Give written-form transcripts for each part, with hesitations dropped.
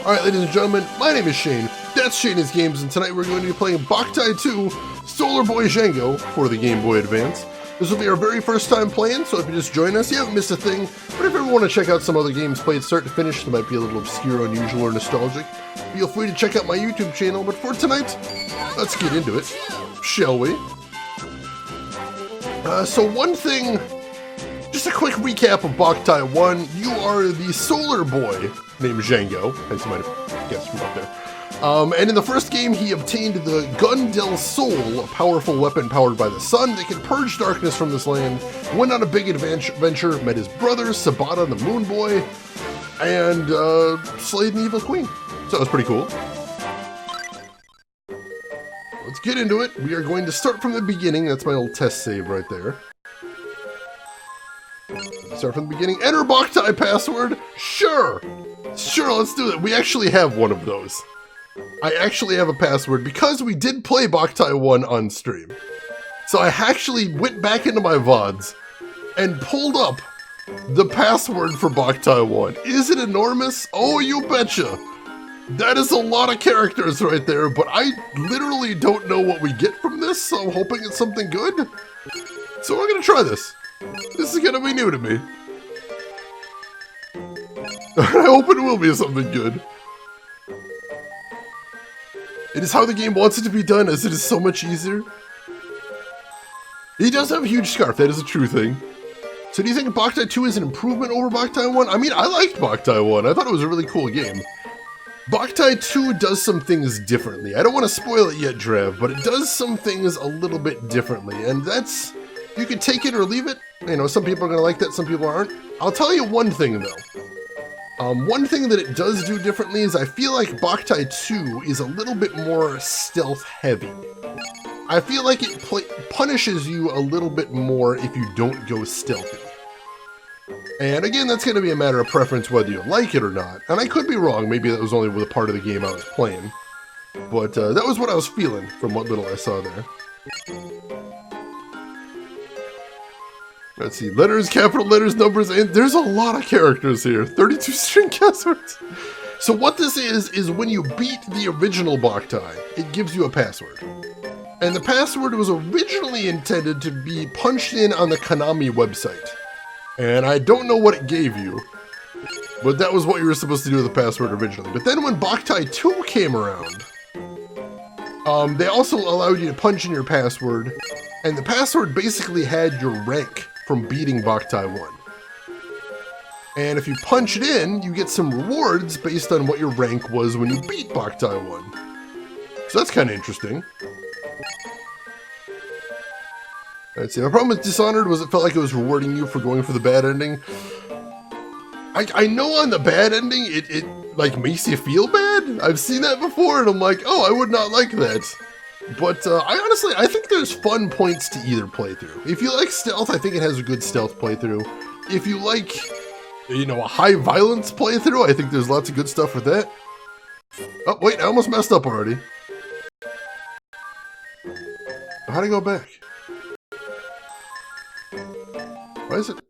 Alright, ladies and gentlemen, my name is Shane. That's Shane's Games, and tonight we're going to be playing Boktai 2 Solar Boy Django for the Game Boy Advance. This will be our very first time playing, so if you just join us, you haven't missed a thing. But if you ever want to check out some other games played start to finish that might be a little obscure, unusual, or nostalgic, feel free to check out my YouTube channel. But for tonight, let's get into it, shall we? So one thing, just a quick recap of Boktai 1. You are the solar boy named Django, as you might have guessed from up there. And in the first game, he obtained the Gun del Sol, a powerful weapon powered by the sun that can purge darkness from this land. Went on a big adventure, met his brother, Sabata the Moon Boy, and slayed an evil queen. So that was pretty cool. Let's get into it. We are going to start from the beginning. That's my old test save right there. Start from the beginning. Enter Boktai password. Sure, let's do it. We actually have one of those. I actually have a password because we did play Boktai 1 on stream. So I actually went back into my VODs and pulled up the password for Boktai 1. Is it enormous? Oh, you betcha. That is a lot of characters right there, but I literally don't know what we get from this, so I'm hoping it's something good. So we're gonna try this. This is gonna be new to me. I hope it will be something good. It is how the game wants it to be done, as it is so much easier. He does have a huge scarf, that is a true thing. So do you think Boktai 2 is an improvement over Boktai 1? I mean, I liked Boktai 1. I thought it was a really cool game. Boktai 2 does some things differently. I don't want to spoil it yet, Drev, but it does some things a little bit differently. And that's, you can take it or leave it. You know, some people are going to like that, some people aren't. I'll tell you one thing, though. One thing that it does do differently is I feel like Boktai 2 is a little bit more stealth heavy. I feel like it punishes you a little bit more if you don't go stealthy. And again, that's going to be a matter of preference whether you like it or not. And I could be wrong, maybe that was only the part of the game I was playing. But that was what I was feeling from what little I saw there. Let's see, letters, capital letters, numbers, and there's a lot of characters here. 32 string passwords. So what this is when you beat the original Boktai, it gives you a password. And the password was originally intended to be punched in on the Konami website. And I don't know what it gave you, but that was what you were supposed to do with the password originally. But then when Boktai 2 came around, they also allowed you to punch in your password, and the password basically had your rank from beating Boktai 1. And if you punch it in, you get some rewards based on what your rank was when you beat Boktai 1. So that's kind of interesting. Let's see, my problem with Dishonored was it felt like it was rewarding you for going for the bad ending. I know on the bad ending, it like makes you feel bad. I've seen that before, and I'm like, oh, I would not like that. But I think there's fun points to either playthrough. If you like stealth, I think it has a good stealth playthrough. If you like, you know, a high violence playthrough, I think there's lots of good stuff with that. Oh, wait, I almost messed up already. How'd I go back? Why is it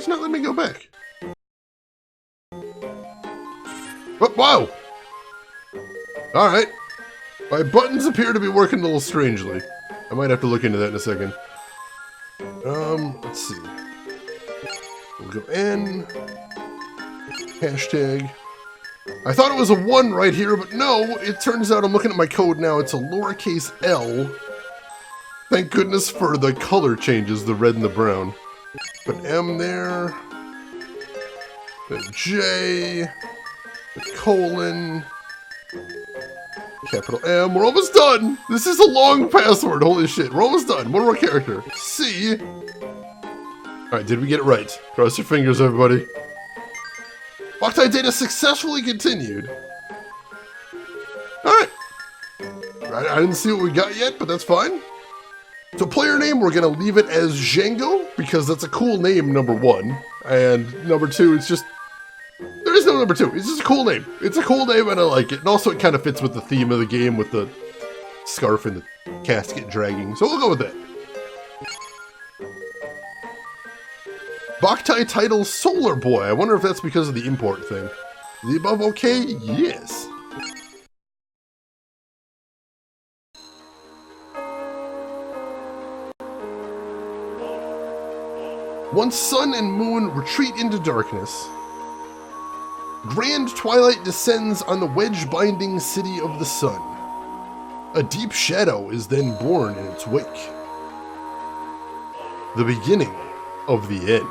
not letting me go back? Oh, wow! Alright. My buttons appear to be working a little strangely. I might have to look into that in a second. Let's see. We'll go N. Hashtag. I thought it was a 1 right here, but no, it turns out I'm looking at my code now. It's a lowercase L. Thank goodness for the color changes, the red and the brown. But M there. The J. The colon. Capital M. We're almost done. This is a long password. Holy shit. We're almost done. One more character. C. Alright, did we get it right? Cross your fingers, everybody. Boktai data successfully continued. Alright. I didn't see what we got yet, but that's fine. So player name, we're going to leave it as Django, because that's a cool name, number 1. And number 2, it's just... There is no number 2. It's just a cool name. It's a cool name and I like it. And also it kind of fits with the theme of the game with the scarf and the casket dragging. So we'll go with that. Boktai title Solar Boy. I wonder if that's because of the import thing. The above okay? Yes. Once sun and moon retreat into darkness, grand twilight descends on the wedge-binding city of the sun. A deep shadow is then born in its wake. The beginning of the end.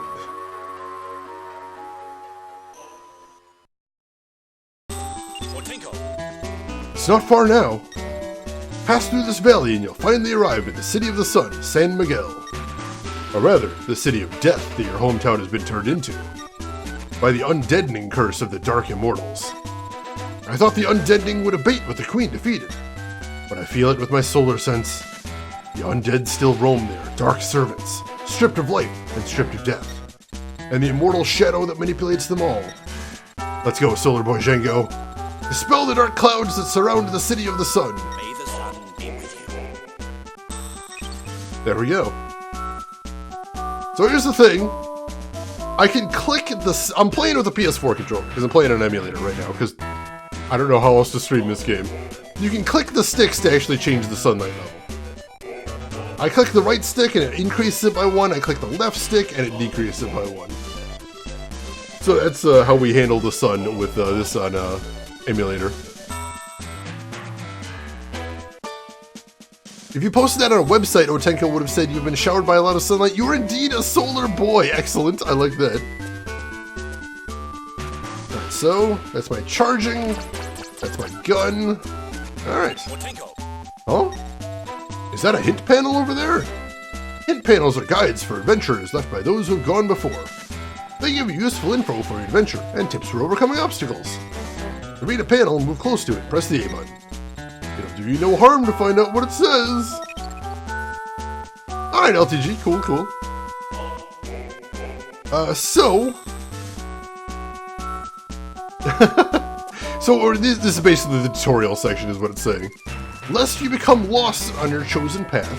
It's not far now. Pass through this valley and you'll finally arrive at the city of the sun, San Miguel. Or rather, the city of death that your hometown has been turned into. By the undeadening curse of the Dark Immortals. I thought the undeadening would abate with the Queen defeated. But I feel it with my solar sense. The undead still roam there, dark servants, stripped of life and stripped of death. And the immortal shadow that manipulates them all. Let's go, Solar Boy Django. Dispel the dark clouds that surround the city of the sun. May the sun be with you. There we go. So here's the thing. I can click the... I'm playing with a PS4 controller, because I'm playing on an emulator right now, because I don't know how else to stream this game. You can click the sticks to actually change the sunlight level. I click the right stick and it increases it by 1, I click the left stick and it decreases it by 1. So that's how we handle the sun with this on emulator. If you posted that on a website, Otenko would have said you've been showered by a lot of sunlight. You are indeed a solar boy. Excellent. I like that. Alright, so that's my charging. That's my gun. Alright. Oh? Is that a hint panel over there? Hint panels are guides for adventurers left by those who have gone before. They give you useful info for your adventure and tips for overcoming obstacles. To read a panel, move close to it. Press the A button. It'll do you no harm to find out what it says. Alright, LTG. Cool, cool. This is basically the tutorial section is what it's saying. Lest you become lost on your chosen path,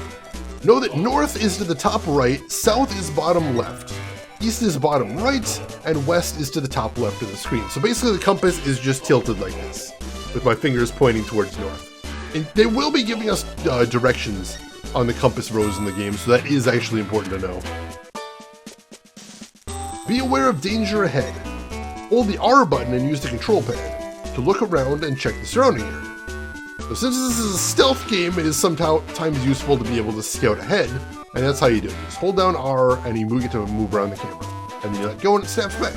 know that north is to the top right, south is bottom left, east is bottom right, and west is to the top left of the screen. So basically the compass is just tilted like this, with my fingers pointing towards north. And they will be giving us directions on the compass rose in the game, so that is actually important to know. Be aware of danger ahead. Hold the R button and use the control pad to look around and check the surrounding area. So since this is a stealth game, it is sometimes useful to be able to scout ahead, and that's how you do it. Just hold down R and you get to move around the camera. And then you let go and it snaps back.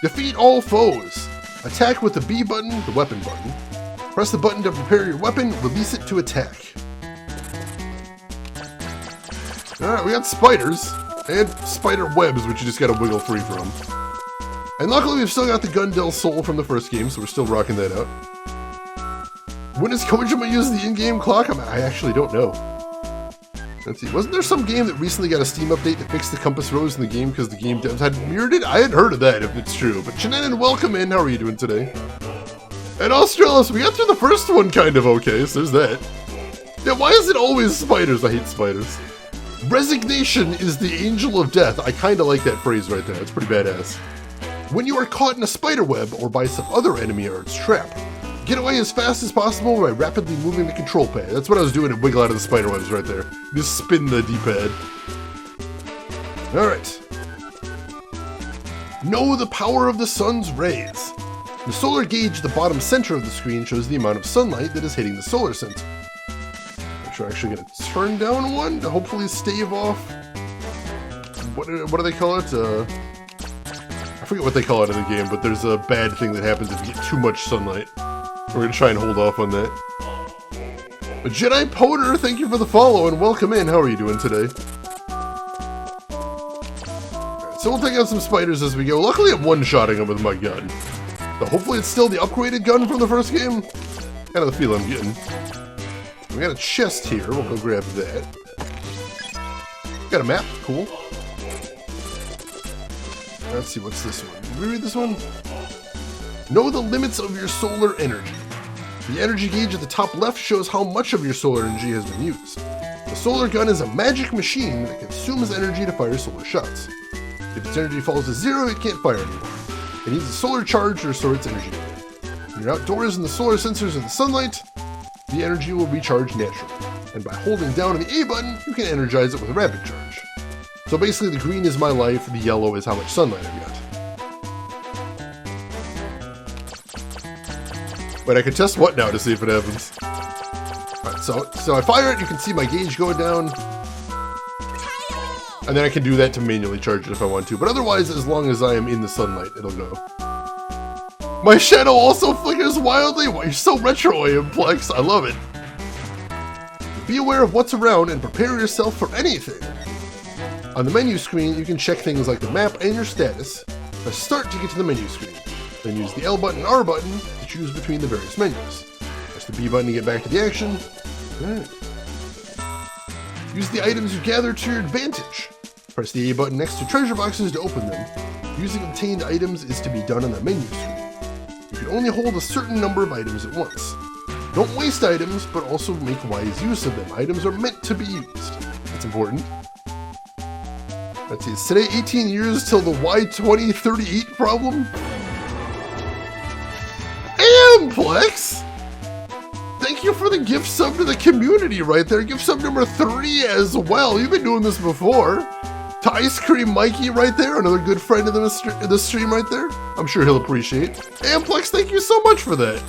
Defeat all foes. Attack with the B button, the weapon button. Press the button to prepare your weapon, release it to attack. Alright, we got spiders, and spider webs, which you just gotta wiggle free from. And luckily we've still got the Gun Del Sol from the first game, so we're still rocking that out. When does Kojima use the in-game clock? I actually don't know. Let's see, wasn't there some game that recently got a Steam update to fix the compass rose in the game because the game devs had mirrored it? I hadn't heard of that, if it's true. But Shannon, welcome in. How are you doing today? And Australis, we got through the first one kind of okay, so there's that. Yeah, why is it always spiders? I hate spiders. Resignation is the angel of death. I kind of like that phrase right there. It's pretty badass. When you are caught in a spider web or by some other enemy or its trap, get away as fast as possible by rapidly moving the control pad. That's what I was doing to wiggle out of the spider webs right there. Just spin the D-pad. Alright. Know the power of the sun's rays. The solar gauge at the bottom center of the screen shows the amount of sunlight that is hitting the solar center. Which we're actually going to turn down one to hopefully stave off... What do they call it? I forget what they call it in the game, but there's a bad thing that happens if you get too much sunlight. We're going to try and hold off on that. Jedi Poder, thank you for the follow and welcome in. How are you doing today? Right, so we'll take out some spiders as we go. Luckily I'm one-shotting them with my gun. So hopefully it's still the upgraded gun from the first game. Kind of the feel I'm getting. We got a chest here. We'll go grab that. Got a map. Cool. Let's see, what's this one? Did we read this one? Know the limits of your solar energy. The energy gauge at the top left shows how much of your solar energy has been used. The solar gun is a magic machine that consumes energy to fire solar shots. If its energy falls to 0, it can't fire anymore. It needs a solar charge to restore its energy. When you're outdoors and the solar sensors in the sunlight, the energy will be charged naturally. And by holding down on the A button, you can energize it with a rapid charge. So basically the green is my life, the yellow is how much sunlight I've got. Wait, I can test what now to see if it happens? Alright, so I fire it, you can see my gauge going down. And then I can do that to manually charge it if I want to. But otherwise, as long as I am in the sunlight, it'll go. My shadow also flickers wildly. Wow, you're so retro, Amplex. I love it. Be aware of what's around and prepare yourself for anything. On the menu screen, you can check things like the map and your status. Press start to get to the menu screen. Then use the L button and R button to choose between the various menus. Press the B button to get back to the action. Alright. Use the items you gather to your advantage. Press the A button next to treasure boxes to open them. Using obtained items is to be done on the menu screen. You can only hold a certain number of items at once. Don't waste items, but also make wise use of them. Items are meant to be used. That's important. Let's see, it's today 18 years till the Y2038 problem? Amplex! Thank you for the gift sub to the community right there. Gift sub number 3 as well. You've been doing this before. To Ice Cream Mikey right there, another good friend of the stream right there. I'm sure he'll appreciate. Amplex, thank you so much for that.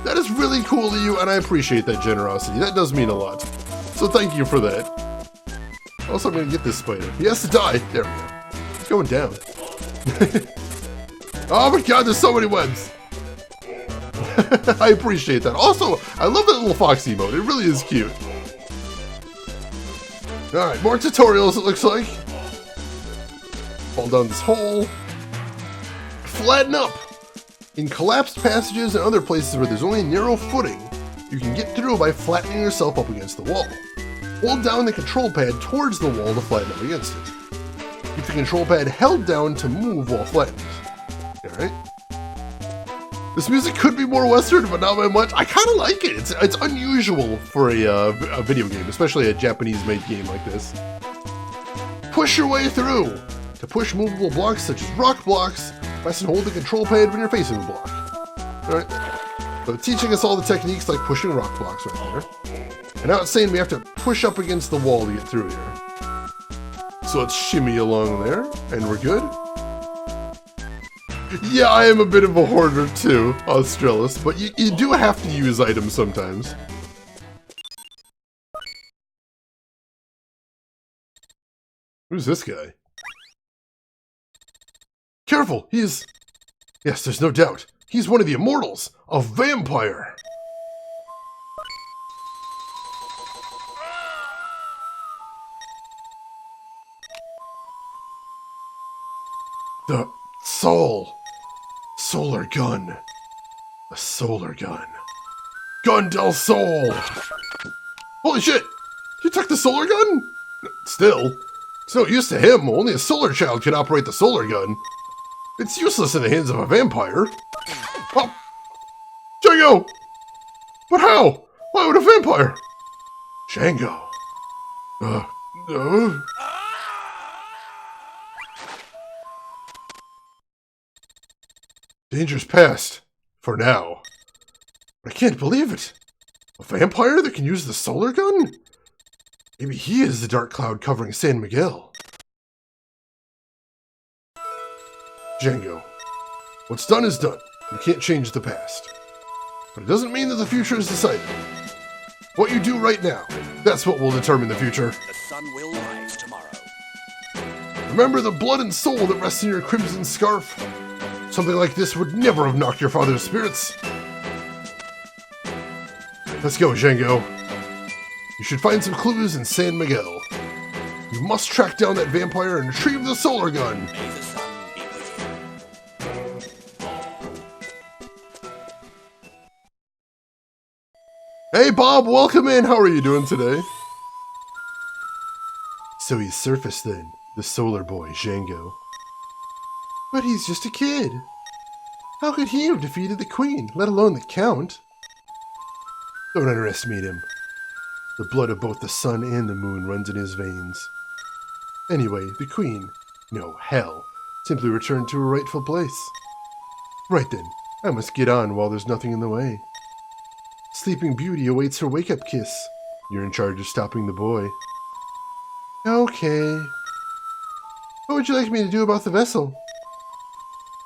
That is really cool of you, and I appreciate that generosity. That does mean a lot. So thank you for that. Also, I'm going to get this spider. He has to die. There we go. It's going down. Oh my god, there's so many webs. I appreciate that. Also, I love that little fox emote. It really is cute. Alright, more tutorials it looks like. Fall down this hole. Flatten up! In collapsed passages and other places where there's only narrow footing, you can get through by flattening yourself up against the wall. Hold down the control pad towards the wall to flatten up against it. Keep the control pad held down to move while flattened. Alright. This music could be more Western, but not by much. I kind of like it. It's unusual for a video game, especially a Japanese-made game like this. Push your way through. To push movable blocks such as rock blocks, press and hold the control pad when you're facing the block. Alright. So teaching us all the techniques like pushing rock blocks right there. And now it's saying we have to push up against the wall to get through here. So let's shimmy along there, and we're good. Yeah, I am a bit of a hoarder too, Australis, but you do have to use items sometimes. Who's this guy? Careful, he's... Yes, there's no doubt. He's one of the immortals, a vampire. The solar gun. The solar gun. Gun del Sol. Holy shit! You took the solar gun? Still, it's no use to him. Only a solar child can operate the solar gun. It's useless in the hands of a vampire. Oh! Django! But how? Why would a vampire? Django. Danger's past. For now. But I can't believe it. A vampire that can use the solar gun? Maybe he is the dark cloud covering San Miguel. Django. What's done is done. You can't change the past. But it doesn't mean that the future is decided. What you do right now, that's what will determine the future. The sun will rise tomorrow. Remember the blood and soul that rests in your crimson scarf? Something like this would never have knocked your father's spirits. Let's go, Django. You should find some clues in San Miguel. You must track down that vampire and retrieve the solar gun. May the sun be with you. Hey Bob, welcome in. How are you doing today? So he's surfaced then, the solar boy, Django. But he's just a kid. How could he have defeated the queen, let alone the count? Don't underestimate him. The blood of both the sun and the moon runs in his veins. Anyway, the queen, no, hell, simply returned to her rightful place. Right then, I must get on while there's nothing in the way. Sleeping Beauty awaits her wake-up kiss. You're in charge of stopping the boy. Okay. What would you like me to do about the vessel?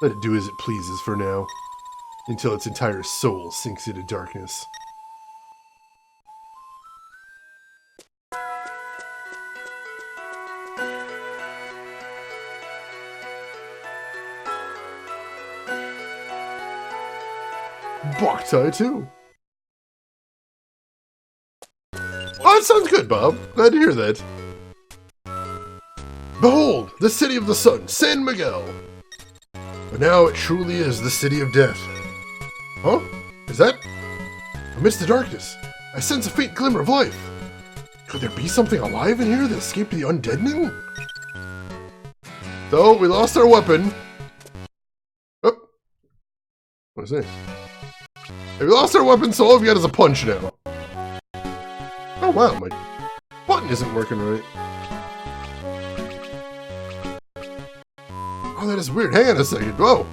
Let it do as it pleases for now, until its entire soul sinks into darkness. Boktai too. Oh, that sounds good, Bob. Glad to hear that. Behold, the city of the sun, San Miguel. But now it truly is the city of death. Huh? Is that? Amidst the darkness, I sense a faint glimmer of life. Could there be something alive in here that escaped the undeadening? So, we lost our weapon. Oh. What is that? Hey, we lost our weapon, so all we've got is a punch now. Oh wow, my button isn't working right. Oh, that is weird. Hang on a second. Whoa.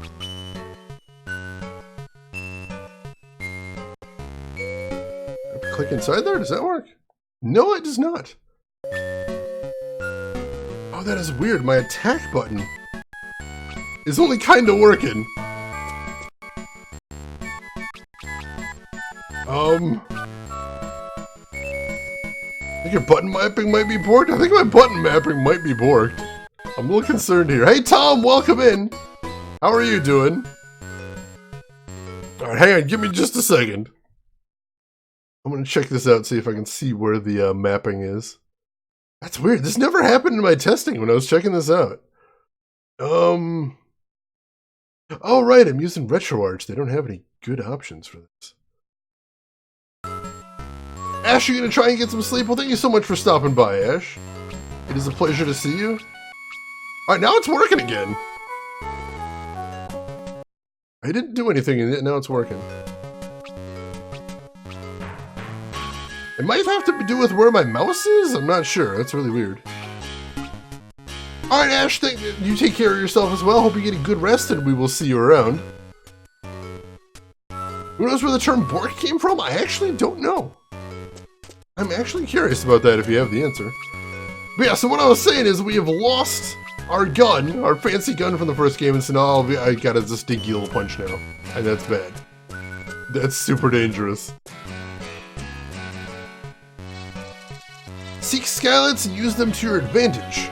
Click inside there? Does that work? No, it does not. Oh, that is weird. My attack button is only kind of working. I think your button mapping might be borked. I think my button mapping might be borked. I'm a little concerned here. Hey, Tom, welcome in. How are you doing? Alright, hang on. Give me just a second. I'm going to check this out, see if I can see where the mapping is. That's weird. This never happened in my testing when I was checking this out. Oh, right. I'm using RetroArch. They don't have any good options for this. Ash, you going to try and get some sleep? Well, thank you so much for stopping by, Ash. It is a pleasure to see you. Alright, now it's working again. I didn't do anything in it, now it's working. It might have to do with where my mouse is? I'm not sure. That's really weird. Alright, Ash, you take care of yourself as well. Hope you get a good rest, and we will see you around. Who knows where the term bork came from? I actually don't know. I'm actually curious about that if you have the answer. But yeah, so what I was saying is we have lost our gun, our fancy gun from the first game, and so now I got a stinky little punch now. And that's bad. That's super dangerous. Seek skylights and use them to your advantage.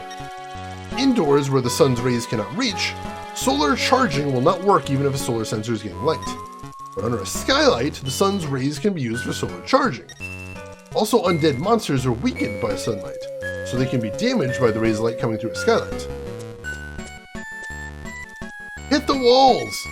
Indoors, where the sun's rays cannot reach, solar charging will not work even if a solar sensor is getting light. But under a skylight, the sun's rays can be used for solar charging. Also, undead monsters are weakened by sunlight, so they can be damaged by the rays of light coming through a skylight. Hit the walls!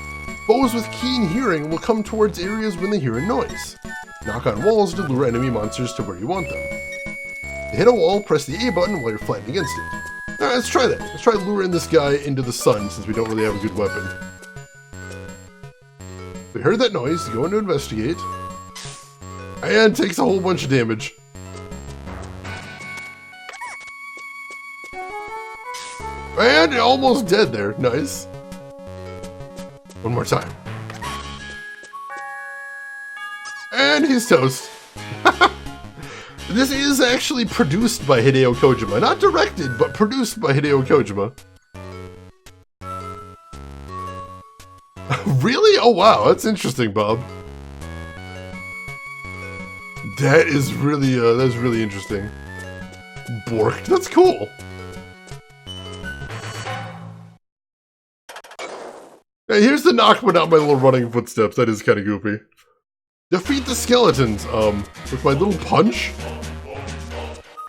Foes with keen hearing will come towards areas when they hear a noise. Knock on walls to lure enemy monsters to where you want them. To hit a wall, press the A button while you're flattened against it. Alright, let's try that. Let's try luring this guy into the sun, since we don't really have a good weapon. We heard that noise, go in to investigate. And takes a whole bunch of damage. And almost dead there. Nice. One more time. And he's toast. This is actually produced by Hideo Kojima. Not directed, but produced by Hideo Kojima. Really? Oh wow, that's interesting, Bob. That is really, that's really interesting. Borked, that's cool. Hey, here's the knock, but not my little running footsteps. That is kind of goofy. Defeat the skeletons, with my little punch?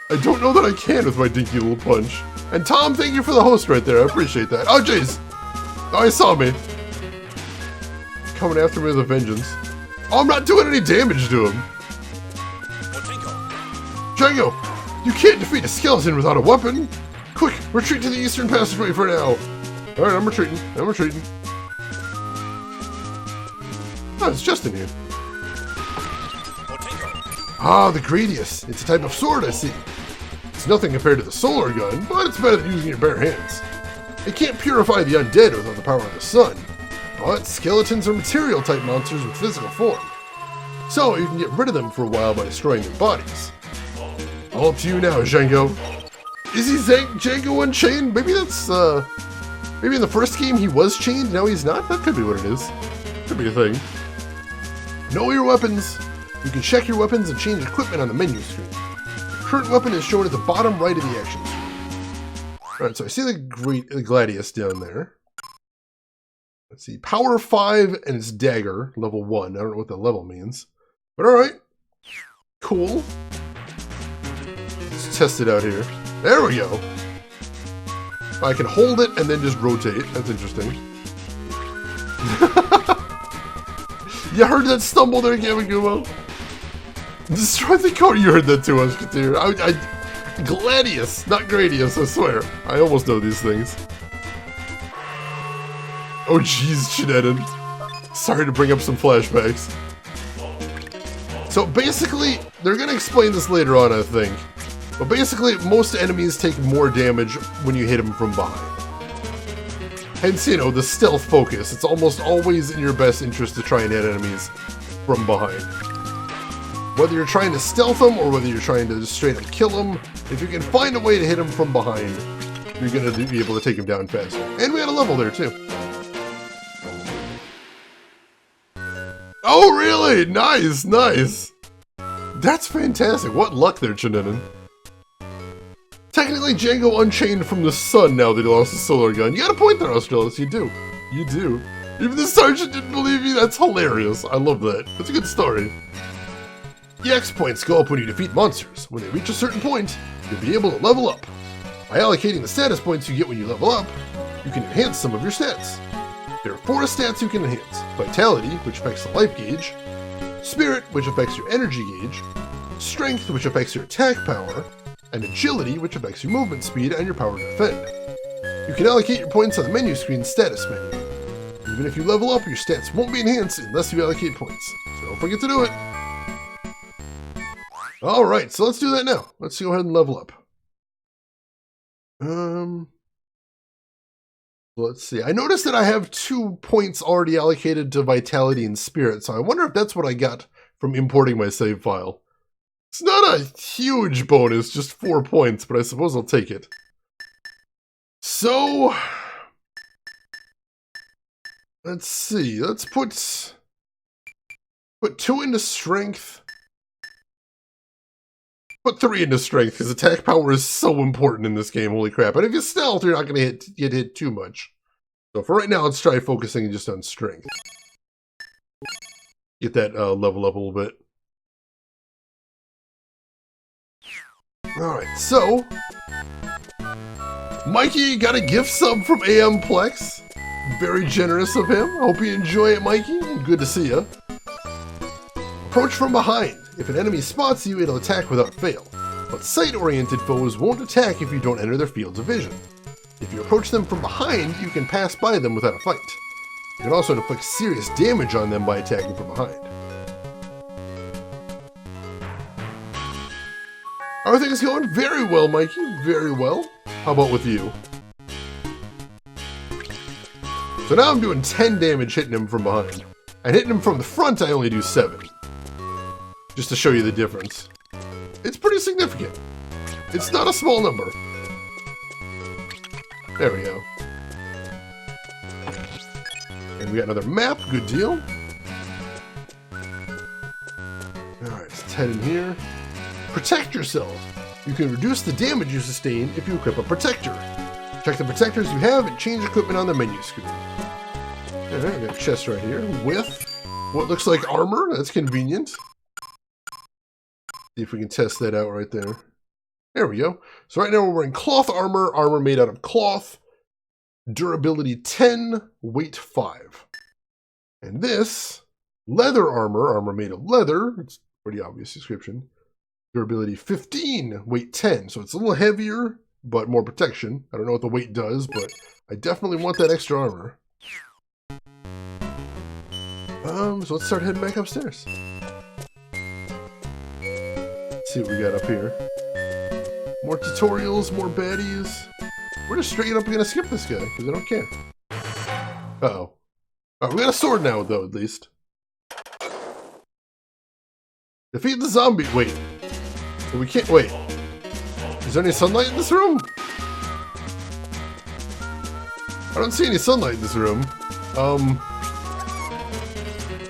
I don't know that I can with my dinky little punch. And Tom, thank you for the host right there. I appreciate that. Oh, jeez. Oh, he saw me. Coming after me with a vengeance. Oh, I'm not doing any damage to him. Django, you can't defeat a skeleton without a weapon. Quick, retreat to the eastern passageway for now. Alright, I'm retreating. Oh, it's just in here. Ah, the Gradius. It's a type of sword, I see. It's nothing compared to the solar gun, but it's better than using your bare hands. It can't purify the undead without the power of the sun, But skeletons are material type monsters with physical form. So you can get rid of them for a while by destroying their bodies. All up to you now, Django. Is he Django Unchained? Maybe that's, maybe in the first game he was chained, now he's not? That could be what it is. Could be a thing. Know your weapons. You can check your weapons and change equipment on the menu screen. Your current weapon is shown at the bottom right of the action screen. Alright, so I see the Gladius down there. Let's see, power 5 and it's dagger, level 1. I don't know what the level means. But alright. Cool. Let's test it out here. There we go. I can hold it and then just rotate. That's interesting. You heard that stumble there, Gamagumo? Destroy the code. You heard that too, Musketeer. Gladius, not Gradius, I swear. I almost know these things. Oh jeez, Shenanigan. Sorry to bring up some flashbacks. So basically, they're gonna explain this later on, I think. But basically, most enemies take more damage when you hit them from behind. Hence, you know, the stealth focus. It's almost always in your best interest to try and hit enemies from behind. Whether you're trying to stealth them or whether you're trying to just straight up kill them, if you can find a way to hit them from behind, you're going to be able to take them down faster. And we had a level there, too. Oh, really? Nice, nice. That's fantastic. What luck there, Shenanigan. Technically, Django Unchained from the sun now that he lost his solar gun. You got a point there, Australis. You do. You do. Even the sergeant didn't believe me. That's hilarious. I love that. That's a good story. EX points go up when you defeat monsters. When they reach a certain point, you'll be able to level up. By allocating the status points you get when you level up, you can enhance some of your stats. There are 4 stats you can enhance. Vitality, which affects the life gauge. Spirit, which affects your energy gauge. Strength, which affects your attack power. And agility, which affects your movement speed and your power to defend. You can allocate your points on the menu screen's status menu. Even if you level up, your stats won't be enhanced unless you allocate points. So don't forget to do it. Alright, so let's do that now. Let's go ahead and level up. Let's see. I noticed that I have 2 points already allocated to Vitality and Spirit, so I wonder if that's what I got from importing my save file. It's not a huge bonus, just 4 points, but I suppose I'll take it. So, let's see. Let's put 2 into strength. Put 3 into strength, because attack power is so important in this game, holy crap. And if you stealth, you're not going to get hit too much. So for right now, let's try focusing just on strength. Get that level up a little bit. Alright, so Mikey got a gift sub from AM Plex. Very generous of him. Hope you enjoy it, Mikey. Good to see you. Approach from behind. If an enemy spots you, it'll attack without fail. But sight-oriented foes won't attack if you don't enter their fields of vision. If you approach them from behind, you can pass by them without a fight. You can also inflict serious damage on them by attacking from behind. How are things going? Very well, Mikey. Very well. How about with you? So now I'm doing 10 damage hitting him from behind. And hitting him from the front, I only do 7. Just to show you the difference. It's pretty significant. It's not a small number. There we go. And we got another map. Good deal. Alright, let's head in here. Protect yourself. You can reduce the damage you sustain if you equip a protector. Check the protectors you have and change equipment on the menu screen. Alright, we got a chest right here with what looks like armor. That's convenient. See if we can test that out right there. There we go. So right now we're wearing cloth armor, armor made out of cloth, durability 10, weight 5. And this, leather armor, armor made of leather, it's a pretty obvious description, durability 15, weight 10. So it's a little heavier, but more protection. I don't know what the weight does, but I definitely want that extra armor. So let's start heading back upstairs. Let's see what we got up here. More tutorials, more baddies. We're just straight up going to skip this guy, because I don't care. Uh-oh. Alright, we got a sword now, though, at least. Defeat the zombie. Wait. We can't. Wait. Is there any sunlight in this room? I don't see any sunlight in this room.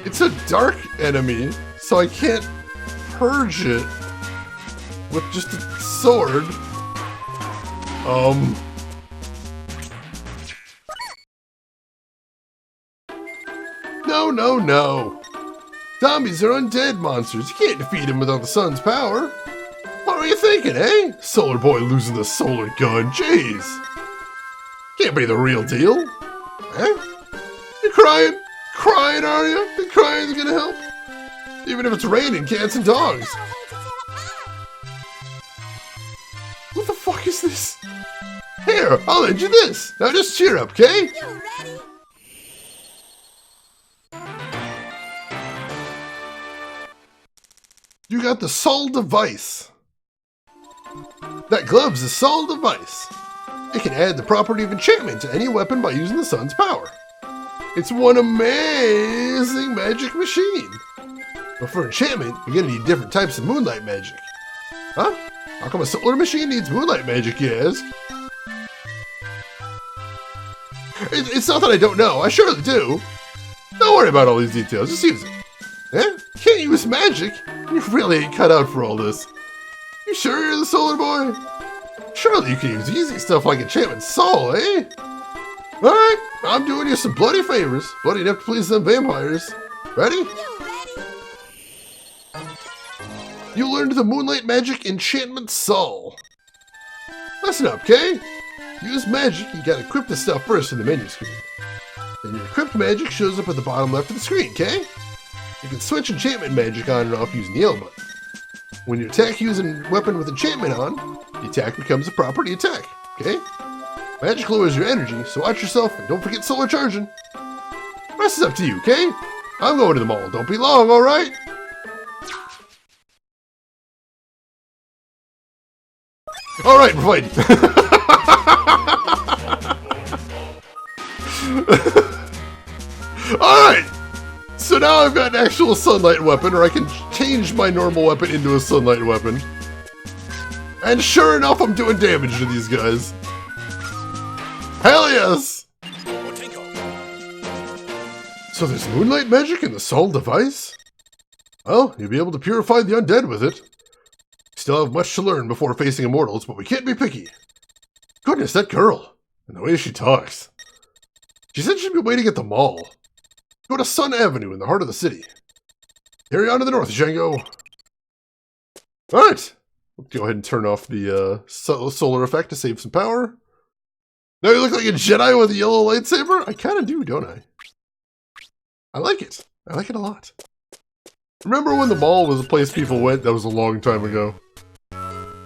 It's a dark enemy, so I can't purge it with just a sword. No, no. Zombies are undead monsters. You can't defeat them without the sun's power. What were you thinking, eh? Solar Boy losing the solar gun. Jeez. Can't be the real deal. Eh? You crying? Crying, are you? Think crying's gonna help? Even if it's raining cats and dogs. What the fuck is this? Here, I'll lend you this. Now just cheer up, okay? You got the Soul Device. That glove's a Soul Device. It can add the property of enchantment to any weapon by using the sun's power. It's one amazing magic machine. But for enchantment, you're gonna need different types of moonlight magic. Huh? How come a solar machine needs moonlight magic, you ask? It's not that I don't know, I surely do. Don't worry about all these details, just use it. Eh? Can't use magic? You really ain't cut out for all this. You sure you're the Solar Boy? Surely you can use easy stuff like enchantment soul, eh? Alright, I'm doing you some bloody favors. Bloody enough to please them vampires. Ready? You learned the moonlight magic enchantment soul. Listen up, okay? To use magic, you gotta equip the stuff first in the menu screen. Then your equipped magic shows up at the bottom left of the screen, okay? You can switch enchantment magic on and off using the L button. When you attack using a weapon with enchantment on, the attack becomes a property attack, okay? Magic lowers your energy, so watch yourself and don't forget solar charging. The rest is up to you, okay? I'm going to the mall. Don't be long, alright? Alright, we're fighting. Alright! So now I've got an actual sunlight weapon, or I can change my normal weapon into a sunlight weapon. And sure enough, I'm doing damage to these guys. Hell yes! So there's moonlight magic in the Soul Device? Well, you'll be able to purify the undead with it. Still have much to learn before facing immortals, but we can't be picky. Goodness, that girl. And the way she talks. She said she'd be waiting at the mall. Go to Sun Avenue in the heart of the city. Carry on to the north, Django. Alright. Let's go ahead and turn off the solar effect to save some power. Now you look like a Jedi with a yellow lightsaber? I kind of do, don't I? I like it. I like it a lot. Remember when the mall was a place people went? That was a long time ago.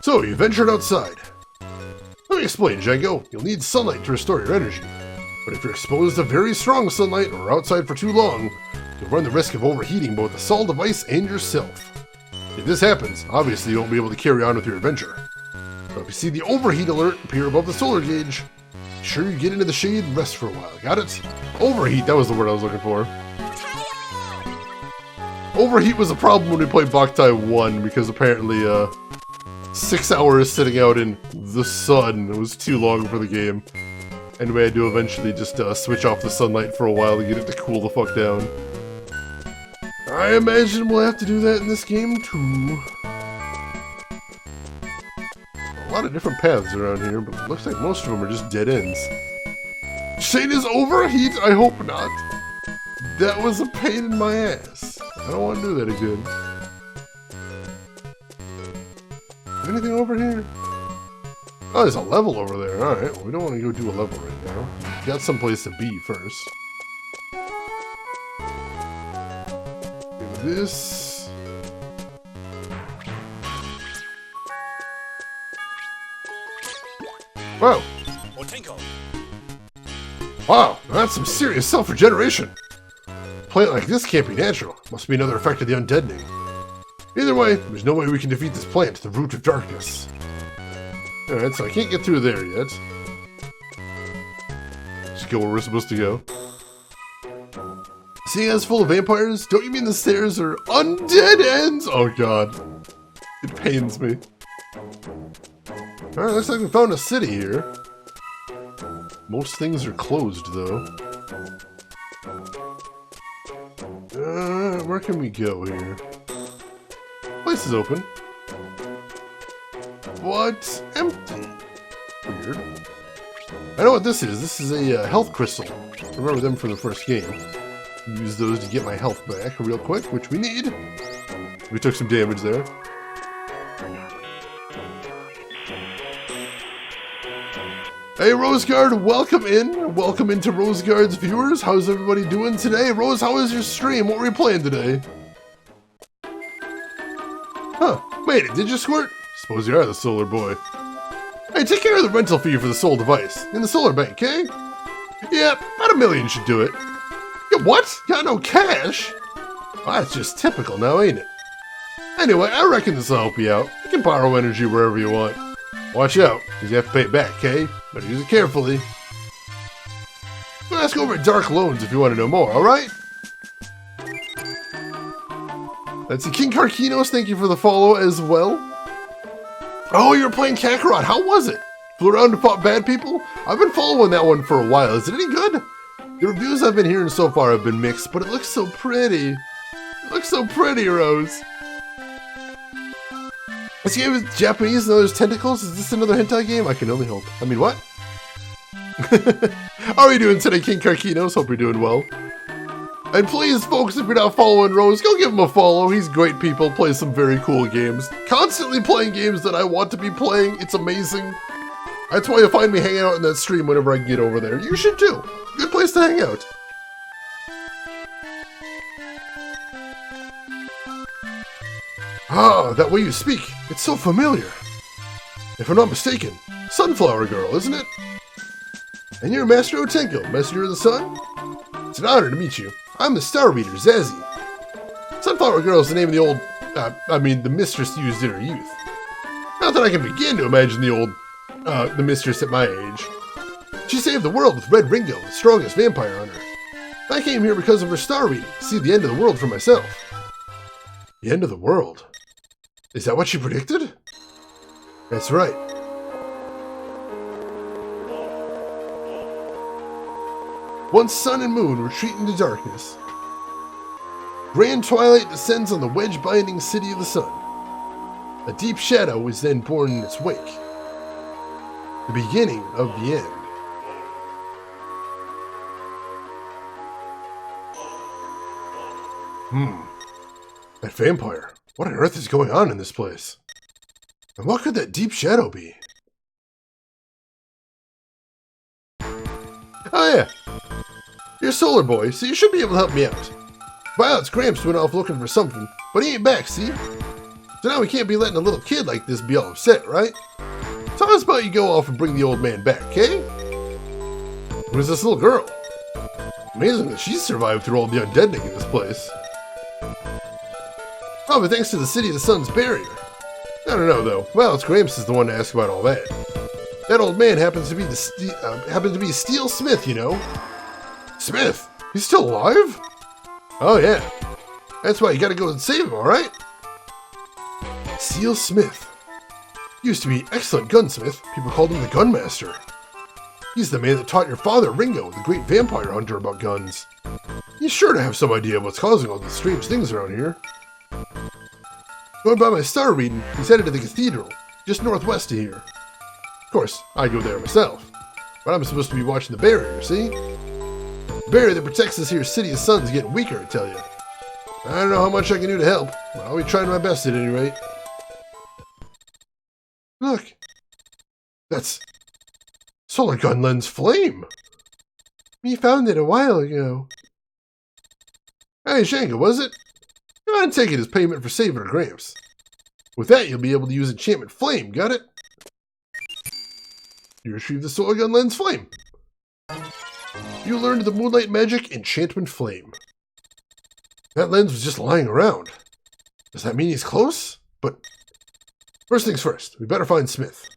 So, you ventured outside. Let me explain, Django. You'll need sunlight to restore your energy. But if you're exposed to very strong sunlight or outside for too long, you'll run the risk of overheating both the Soul Device and yourself. If this happens, obviously you won't be able to carry on with your adventure. So if you see the overheat alert appear above the solar gauge, be sure you get into the shade and rest for a while. Got it? Overheat, that was the word I was looking for. Overheat was a problem when we played Boktai 1 because apparently 6 hours sitting out in the sun was too long for the game. And we had to eventually just switch off the sunlight for a while to get it to cool the fuck down. I imagine we'll have to do that in this game too. A lot of different paths around here, but it looks like most of them are just dead ends. Shade is overheat? I hope not. That was a pain in my ass. I don't want to do that again. Anything over here? Oh, there's a level over there. Alright, well, we don't want to go do a level right now. Got someplace to be first. Do this. Wow. Wow, that's some serious self-regeneration. A plant like this can't be natural. Must be another effect of the undeadening. Either way, there's no way we can defeat this plant, the root of darkness. Alright, so I can't get through there yet. Just go where we're supposed to go. Seeing as full of vampires? Don't you mean the stairs are undead ends? Oh god. It pains me. Alright, looks like we found a city here. Most things are closed, though. Where can we go here? Place is open. But empty. Weird. I know what this is. This is a health crystal. Remember them from the first game. Use those to get my health back real quick, which we need. We took some damage there. Hey Roseguard, welcome in. Welcome into Roseguard's viewers. How's everybody doing today? Rose, how was your stream? What were you playing today? Huh, made it, did you squirt? Suppose you are the solar boy. Hey, take care of the rental fee for the soul device. In the solar bank, eh? Yeah, about $1 million should do it. Yeah, what? Got no cash? Well, that's just typical now, ain't it? Anyway, I reckon this will help you out. You can borrow energy wherever you want. Watch out, because you have to pay it back, okay? Better use it carefully. We'll ask over at Dark Loans if you want to know more, alright? That's the King Karkinos, thank you for the follow as well. Oh, you were playing Kakarot, how was it? Flew around and fought bad people? I've been following that one for a while, is it any good? The reviews I've been hearing so far have been mixed, but it looks so pretty. It looks so pretty, Rose. This game is Japanese and there's tentacles? Is this another hentai game? I can only hope. I mean, what? How are you doing today, King Karkinos? Hope you're doing well. And please, folks, if you're not following Rose, go give him a follow. He's great people, plays some very cool games. Constantly playing games that I want to be playing. It's amazing. That's why you'll find me hanging out in that stream whenever I can get over there. You should too. Good place to hang out. Ah, that way you speak. It's so familiar. If I'm not mistaken, Sunflower Girl, isn't it? And you're Master Otenko, Messenger of the Sun? It's an honor to meet you. I'm the Star Reader, Zazie. Sunflower Girl is the name of the old, the mistress used in her youth. Not that I can begin to imagine the mistress at my age. She saved the world with Red Ringo, the strongest vampire hunter. I came here because of her star reading, to see the end of the world for myself. The end of the world? Is that what she predicted? That's right. Once sun and moon retreat into darkness, grand twilight descends on the wedge-binding city of the sun. A deep shadow is then born in its wake. The beginning of the end. That vampire. What on earth is going on in this place? And what could that deep shadow be? Oh yeah. You're Solar Boy, so you should be able to help me out. Violet's Gramps went off looking for something, but he ain't back, see? So now we can't be letting a little kid like this be all upset, right? So how's about you go off and bring the old man back, okay? Who's this little girl? Amazing that she's survived through all the undeading in this place. Probably thanks to the City of the Sun's barrier. I don't know though. Well, it's Gramps is the one to ask about all that. That old man happens to be Steel Smith, you know. Smith? He's still alive? Oh yeah. That's why you gotta go and save him, alright? Steel Smith. Used to be excellent gunsmith. People called him the Gunmaster. He's the man that taught your father, Ringo, the great vampire hunter, about guns. He's sure to have some idea of what's causing all these strange things around here. Going by my star reading, he's headed to the cathedral, just northwest of here. Of course, I go there myself. But I'm supposed to be watching the barrier, see? The barrier that protects this here City of Sun's getting weaker, I tell you. I don't know how much I can do to help, but I'll be trying my best at any rate. Look. That's Solar Gun Lens Flame. We found it a while ago. Hey, Django, was it? Go ahead and take it as payment for saving our Gramps. With that, you'll be able to use Enchantment Flame, got it? You retrieved the Solar Gun Lens Flame. You learned the Moonlight Magic Enchantment Flame. That lens was just lying around. Does that mean he's close? But first things first, we better find Smith.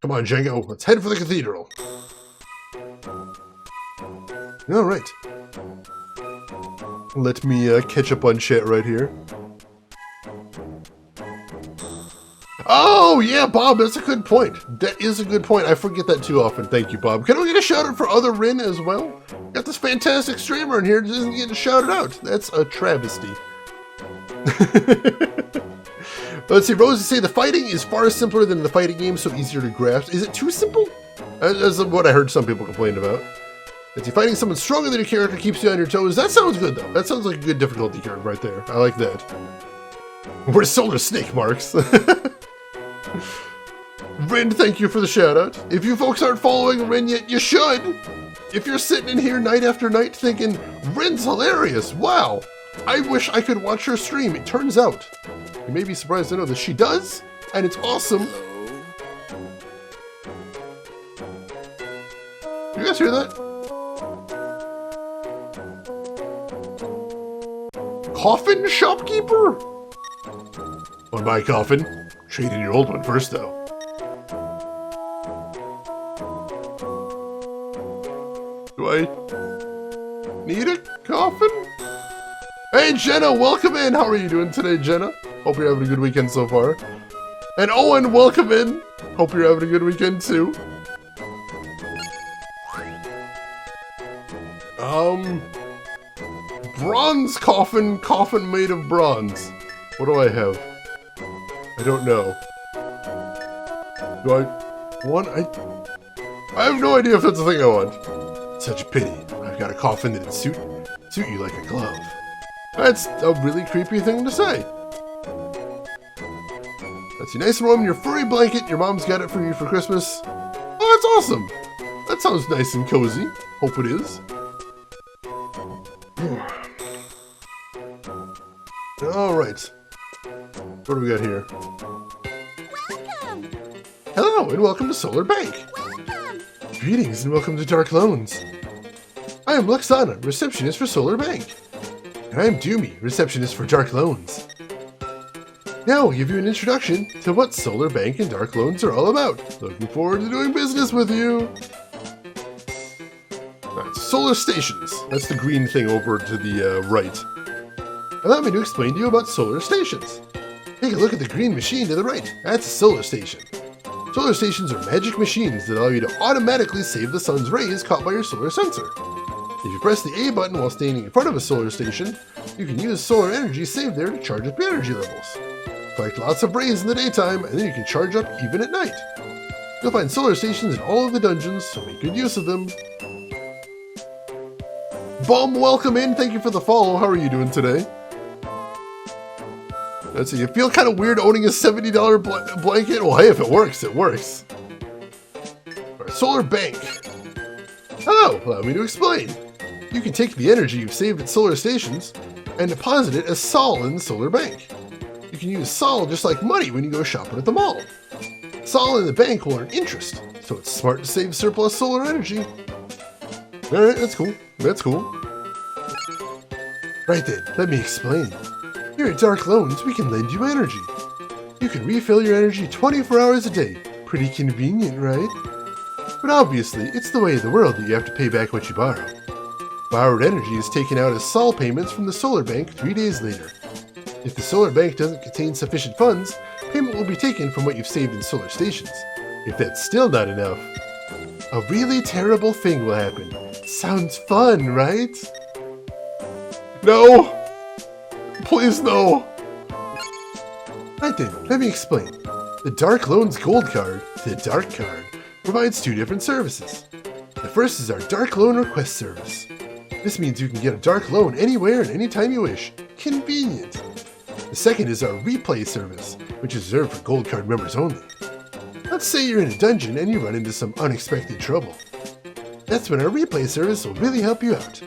Come on, Django, let's head for the cathedral. All right. Let me catch up on chat right here. Oh, yeah, Bob, that's a good point. That is a good point. I forget that too often. Thank you, Bob. Can we get a shout out for other Rin as well? Got this fantastic streamer in here that isn't getting shouted out. That's a travesty. Let's see, Rose say the fighting is far simpler than the fighting game, so easier to grasp. Is it too simple? That's what I heard some people complain about. Let's see, fighting someone stronger than your character keeps you on your toes. That sounds good, though. That sounds like a good difficulty curve right there. I like that. We're Solar Snake Marks. Rin, thank you for the shout out. If you folks aren't following Rin yet, you should. If you're sitting in here night after night thinking, Rin's hilarious, wow, I wish I could watch her stream. It turns out, you may be surprised to know that she does, and it's awesome. You guys hear that? Coffin shopkeeper? On my coffin. Trade in your old one first, though. Do I need a coffin? Hey, Jenna, welcome in. How are you doing today, Jenna? Hope you're having a good weekend so far. And Owen, welcome in. Hope you're having a good weekend, too. Bronze coffin made of bronze. What do I have? I don't know. Do I want? I have no idea if that's the thing I want. Such a pity. I've got a coffin that'd suit you like a glove. That's a really creepy thing to say. That's a nice and warm in your furry blanket. Your mom's got it for you for Christmas. Oh, that's awesome. That sounds nice and cozy. Hope it is. All right. What do we got here? Welcome! Hello, and welcome to Solar Bank. Welcome! Greetings, and welcome to Dark Loans. I am Luxana, receptionist for Solar Bank. And I am Doomy, receptionist for Dark Loans. Now I'll give you an introduction to what Solar Bank and Dark Loans are all about. Looking forward to doing business with you. Alright, solar stations. That's the green thing over to the right. Allow me to explain to you about solar stations. Take a look at the green machine to the right. That's a solar station. Solar stations are magic machines that allow you to automatically save the sun's rays caught by your solar sensor. If you press the A button while standing in front of a solar station, you can use solar energy saved there to charge up your energy levels. Collect lots of rays in the daytime, and then you can charge up even at night. You'll find solar stations in all of the dungeons, so make good use of them. Bum, welcome in. Thank you for the follow. How are you doing today? Let's see, you feel kind of weird owning a $70 blanket? Well, hey, if it works, it works. All right, Solar Bank. Hello, allow me to explain. You can take the energy you've saved at solar stations and deposit it as Sol in the Solar Bank. You can use Sol just like money when you go shopping at the mall. Sol in the bank will earn interest, so it's smart to save surplus solar energy. Alright, that's cool. That's cool. Right then, let me explain. Here at Dark Loans, we can lend you energy. You can refill your energy 24 hours a day. Pretty convenient, right? But obviously, it's the way of the world that you have to pay back what you borrow. Borrowed energy is taken out as Sol payments from the Solar Bank 3 days later. If the Solar Bank doesn't contain sufficient funds, payment will be taken from what you've saved in solar stations. If that's still not enough, a really terrible thing will happen. Sounds fun, right? No! Please no! Right then, let me explain. The Dark Loans Gold Card, the Dark Card, provides 2 different services. The first is our Dark Loan Request Service. This means you can get a Dark Loan anywhere and anytime you wish. Convenient! The second is our Replay Service, which is reserved for Gold Card members only. Let's say you're in a dungeon and you run into some unexpected trouble. That's when our Replay Service will really help you out.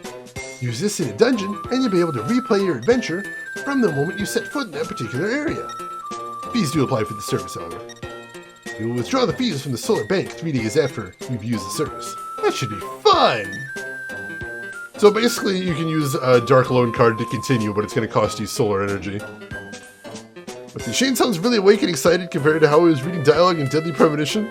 Use this in a dungeon, and you'll be able to replay your adventure from the moment you set foot in that particular area. Fees do apply for the service, however. You will withdraw the fees from the Solar Bank 3 days after you've used the service. That should be fun! So basically, you can use a Dark Loan card to continue, but it's going to cost you solar energy. But see, Shane sounds really awake and excited compared to how he was reading dialogue in Deadly Premonition.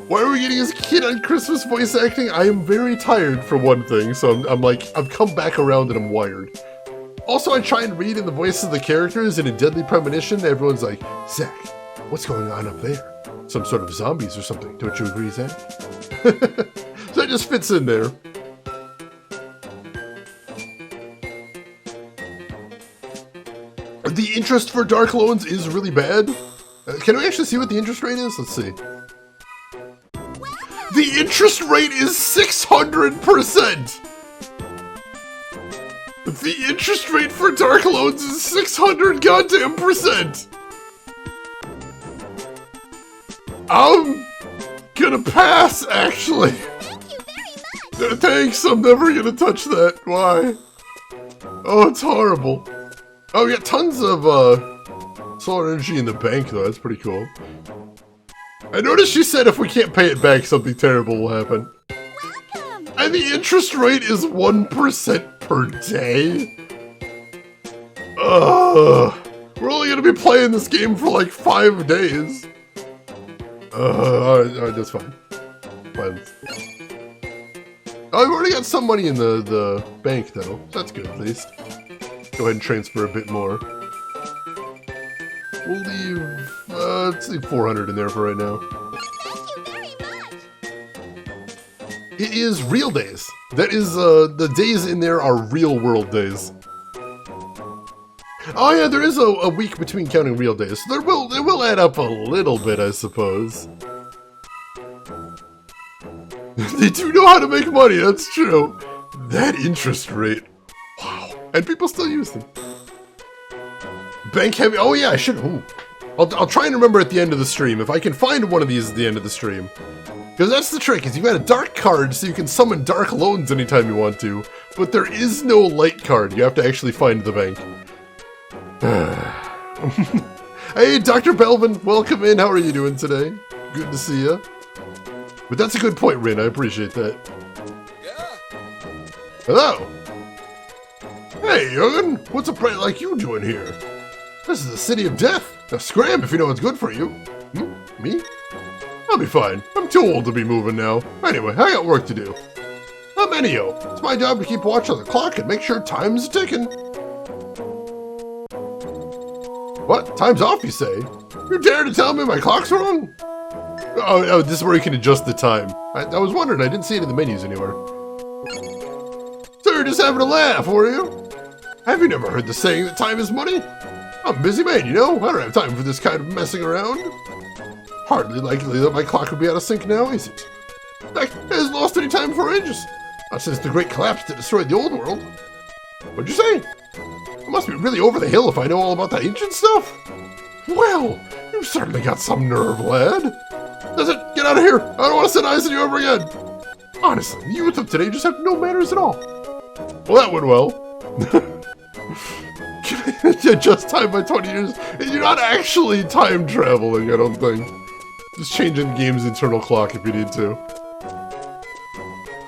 Why are we getting his kid on Christmas voice acting? I am very tired for one thing, so I'm like, I've come back around and I'm wired. Also, I try and read in the voices of the characters, and in Deadly Premonition, everyone's like, Zach, what's going on up there? Some sort of zombies or something. Don't you agree, Zach? So it just fits in there. The interest for dark loans is really bad. Can we actually see what the interest rate is? Let's see. The interest rate is 600%! The interest rate for dark loans is 600 goddamn %! I'm gonna pass, actually. Thank you very much. Thanks, I'm never gonna touch that. Why? Oh, it's horrible. Oh, we got tons of solar energy in the bank, though. That's pretty cool. I noticed she said if we can't pay it back, something terrible will happen. Welcome. And the interest rate is 1% per day? We're only gonna be playing this game for like 5 days. Alright, that's fine. Fine. Oh, I've already got some money in the bank, though. That's good, at least. Go ahead and transfer a bit more. We'll leave, let's leave 400 in there for right now. Thank you very much. It is real days. That is, the days in there are real world days. Oh yeah, there is a week between counting real days. So it will add up a little bit, I suppose. They do know how to make money, that's true. That interest rate. Wow. And people still use them. Bank heavy. Oh yeah, I should. Ooh. I'll try and remember at the end of the stream if I can find one of these at the end of the stream. Because that's the trick, is you've got a dark card so you can summon dark loans anytime you want to. But there is no light card. You have to actually find the bank. Hey, Dr. Belvin, welcome in. How are you doing today? Good to see you. But that's a good point, Rin. I appreciate that. Hello. Hey, young'un. What's a prey like you doing here? This is the city of death. Now scram if you know what's good for you. Me? I'll be fine. I'm too old to be moving now. Anyway, I got work to do. I'm Enio. It's my job to keep watch on the clock and make sure time's ticking. What? Time's off, you say? You dare to tell me my clock's wrong? Oh, this is where you can adjust the time. I was wondering, I didn't see it in the menus anywhere. So you're just having a laugh, were you? Have you never heard the saying that time is money? I'm a busy man, you know? I don't have time for this kind of messing around. Hardly likely that my clock would be out of sync now, is it? In fact, it hasn't lost any time for ages. Not since the great collapse that destroyed the old world. What'd you say? I must be really over the hill if I know all about that ancient stuff. Well, you've certainly got some nerve, lad. That's it, get out of here. I don't want to set eyes on you ever again. Honestly, the youth of today just have no manners at all. Well, that went well. Can I adjust time by 20 years? You're not actually time traveling, I don't think. Just changing the game's internal clock if you need to.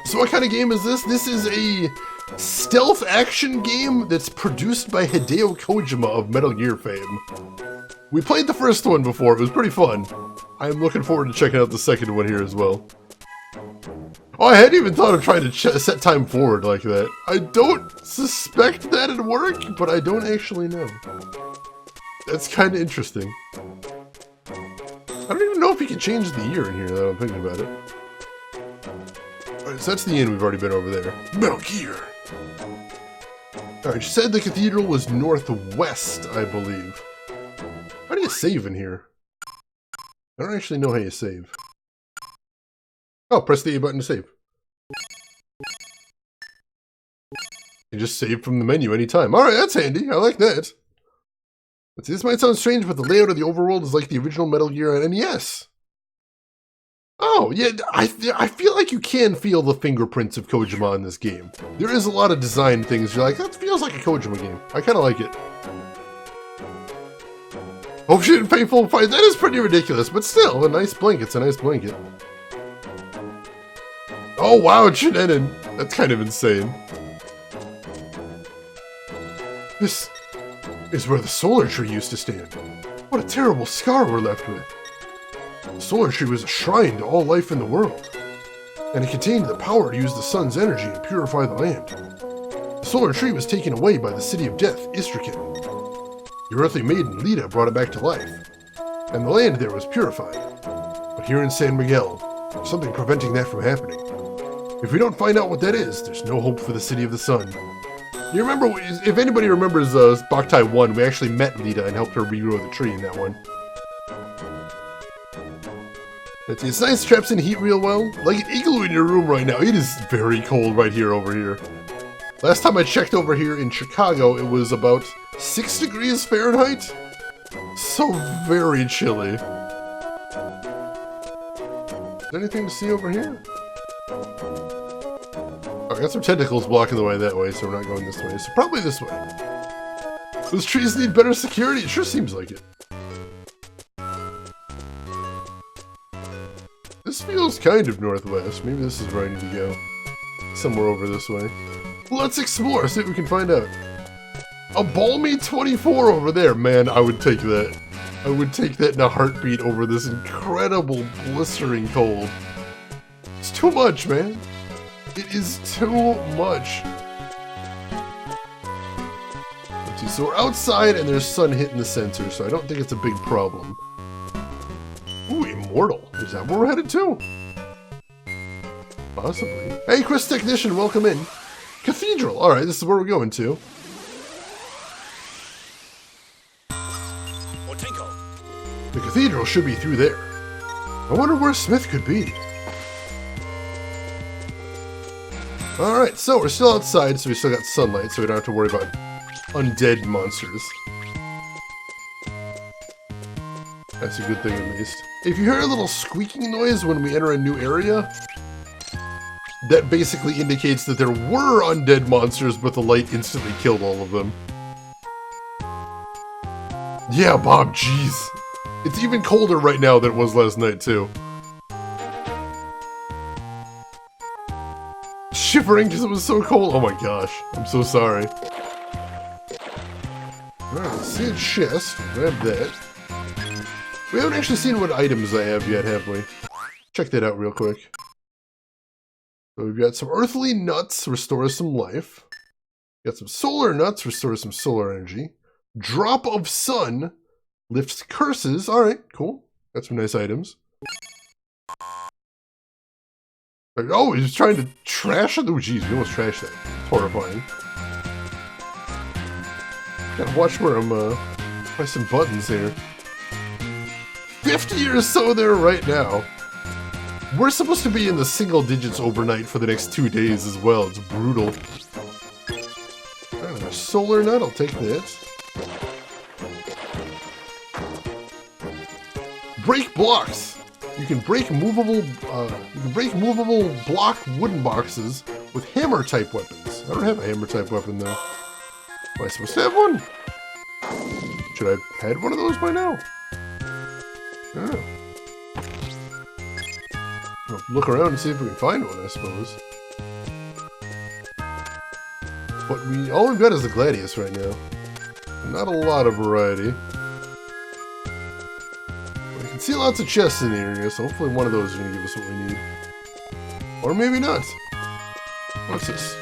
So what kind of game is this? This is a stealth action game that's produced by Hideo Kojima of Metal Gear fame. We played the first one before, it was pretty fun. I'm looking forward to checking out the second one here as well. Oh, I hadn't even thought of trying to set time forward like that. I don't suspect that it'd work, but I don't actually know. That's kind of interesting. I don't even know if you can change the year in here, now I'm thinking about it. Alright, so that's the inn, we've already been over there. Metal Gear! Alright, she said the cathedral was northwest, I believe. How do you save in here? I don't actually know how you save. Oh, press the A button to save. You just save from the menu anytime. Alright, that's handy. I like that. Let's see, this might sound strange, but the layout of the overworld is like the original Metal Gear on NES. Oh, yeah, I feel like you can feel the fingerprints of Kojima in this game. There is a lot of design things you're like, that feels like a Kojima game. I kind of like it. Hope she didn't pay full price. That is pretty ridiculous, but still, a nice blanket's a nice blanket. Oh wow, Chinen. That's kind of insane. This is where the solar tree used to stand. What a terrible scar we're left with. The solar tree was a shrine to all life in the world, and it contained the power to use the sun's energy and purify the land. The solar tree was taken away by the city of death, Istraken. The earthly maiden, Lita, brought it back to life, and the land there was purified. But here in San Miguel, there's something preventing that from happening. If we don't find out what that is, there's no hope for the City of the Sun. You remember, if anybody remembers Boktai 1, we actually met Lita and helped her regrow the tree in that one. It's nice, traps in heat real well. Like an igloo in your room right now. It is very cold right here over here. Last time I checked over here in Chicago, it was about 6 degrees Fahrenheit. So very chilly. Is there anything to see over here? Oh, I got some tentacles blocking the way that way, so we're not going this way. So probably this way. Those trees need better security. It sure seems like it. This feels kind of northwest. Maybe this is where I need to go. Somewhere over this way. Let's explore, see what we can find out. A balmy 24 over there. Man, I would take that. I would take that in a heartbeat over this incredible blistering cold. It's too much, man. It is too much. Let's see, so we're outside and there's sun hitting the sensor, so I don't think it's a big problem. Ooh, Immortal. Is that where we're headed to? Possibly. Hey, Chris Technician, welcome in. Cathedral. Alright, this is where we're going to. The cathedral should be through there. I wonder where Smith could be. Alright, so we're still outside, so we still got sunlight, so we don't have to worry about undead monsters. That's a good thing, at least. If you hear a little squeaking noise when we enter a new area, that basically indicates that there were undead monsters, but the light instantly killed all of them. Yeah, Bob, jeez. It's even colder right now than it was last night, too. Shivering because it was so cold. Oh my gosh. I'm so sorry. Alright, let's see a chest. Grab that. We haven't actually seen what items I have yet, have we? Check that out real quick. So we've got some earthly nuts, restore some life. Got some solar nuts, restore some solar energy. Drop of sun, lifts curses. Alright, cool. Got some nice items. Oh, he's trying to trash it? Oh, jeez, we almost trashed that. It's horrifying. Gotta watch where I'm, pressing buttons here. 50 or so there right now. We're supposed to be in the single digits overnight for the next 2 days as well. It's brutal. A solar nut, I'll take that. Break blocks. You can break movable block wooden boxes with hammer type weapons. I don't have a hammer type weapon though. Am I supposed to have one? Should I have had one of those by now? I don't know. I'll look around and see if we can find one, I suppose. But all we've got is the Gladius right now. Not a lot of variety. But I can see lots of chests in the area, so hopefully one of those is going to give us what we need. Or maybe not. What's this?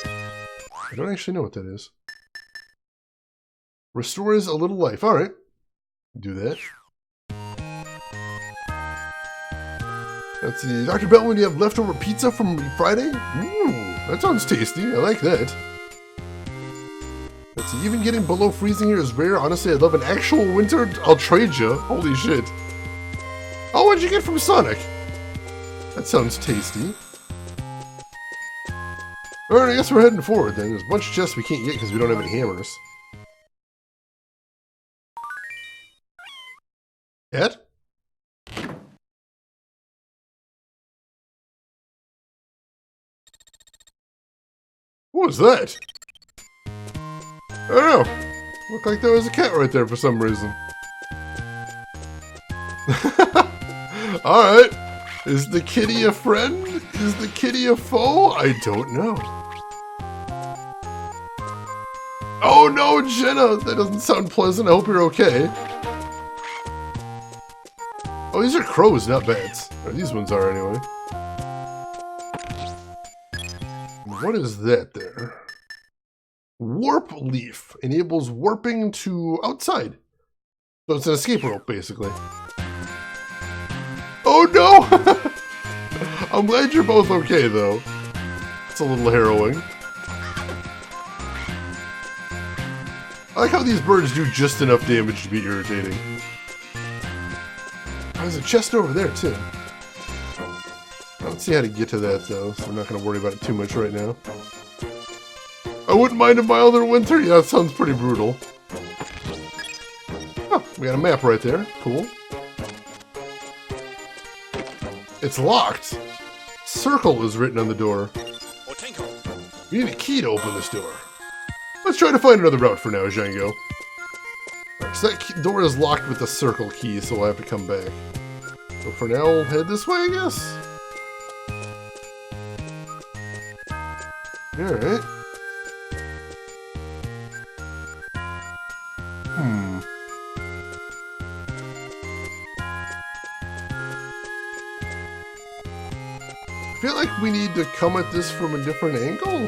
I don't actually know what that is. Restores a little life. Alright. Do that. Let's see. Dr. Bellman, do you have leftover pizza from Friday? Ooh, that sounds tasty. I like that. Let's see. Even getting below freezing here is rare. Honestly, I'd love an actual winter. I'll trade you. Holy shit. Oh, what'd you get from Sonic? That sounds tasty. Alright, I guess we're heading forward then. There's a bunch of chests we can't get because we don't have any hammers. Ed? What was that? I don't know. Looked like there was a cat right there for some reason. Alright. Is the kitty a friend? Is the kitty a foe? I don't know. Oh no, Jenna! That doesn't sound pleasant. I hope you're okay. Oh, these are crows, not bats. Or these ones are anyway. What is that there? Warp Leaf enables warping to outside. So it's an escape rope, basically. Oh no! I'm glad you're both okay, though. It's a little harrowing. I like how these birds do just enough damage to be irritating. There's a chest over there, too. I don't see how to get to that, though, so I'm not going to worry about it too much right now. I wouldn't mind a milder winter. Yeah, that sounds pretty brutal. Oh, we got a map right there. Cool. It's locked. Circle is written on the door. You need a key to open this door. Let's try to find another route for now, Django. Alright, so that door is locked with the circle key, so we'll have to come back. So for now, we'll head this way, I guess? Alright. I feel like we need to come at this from a different angle.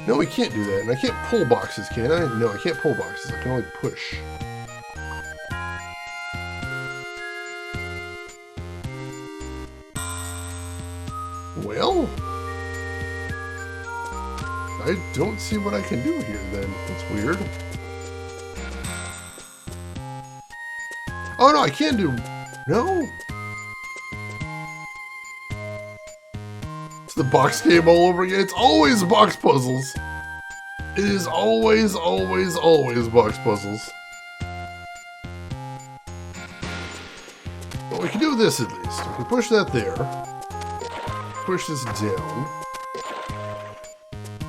No, we can't do that. And I can't pull boxes, can I? No, I can't pull boxes. I can only push. Well, I don't see what I can do here then. That's weird. Oh no, I can do... No. It's the box game all over again. It's always box puzzles. It is always, always, always box puzzles. Well, we can do this at least. We can push that there. Push this down.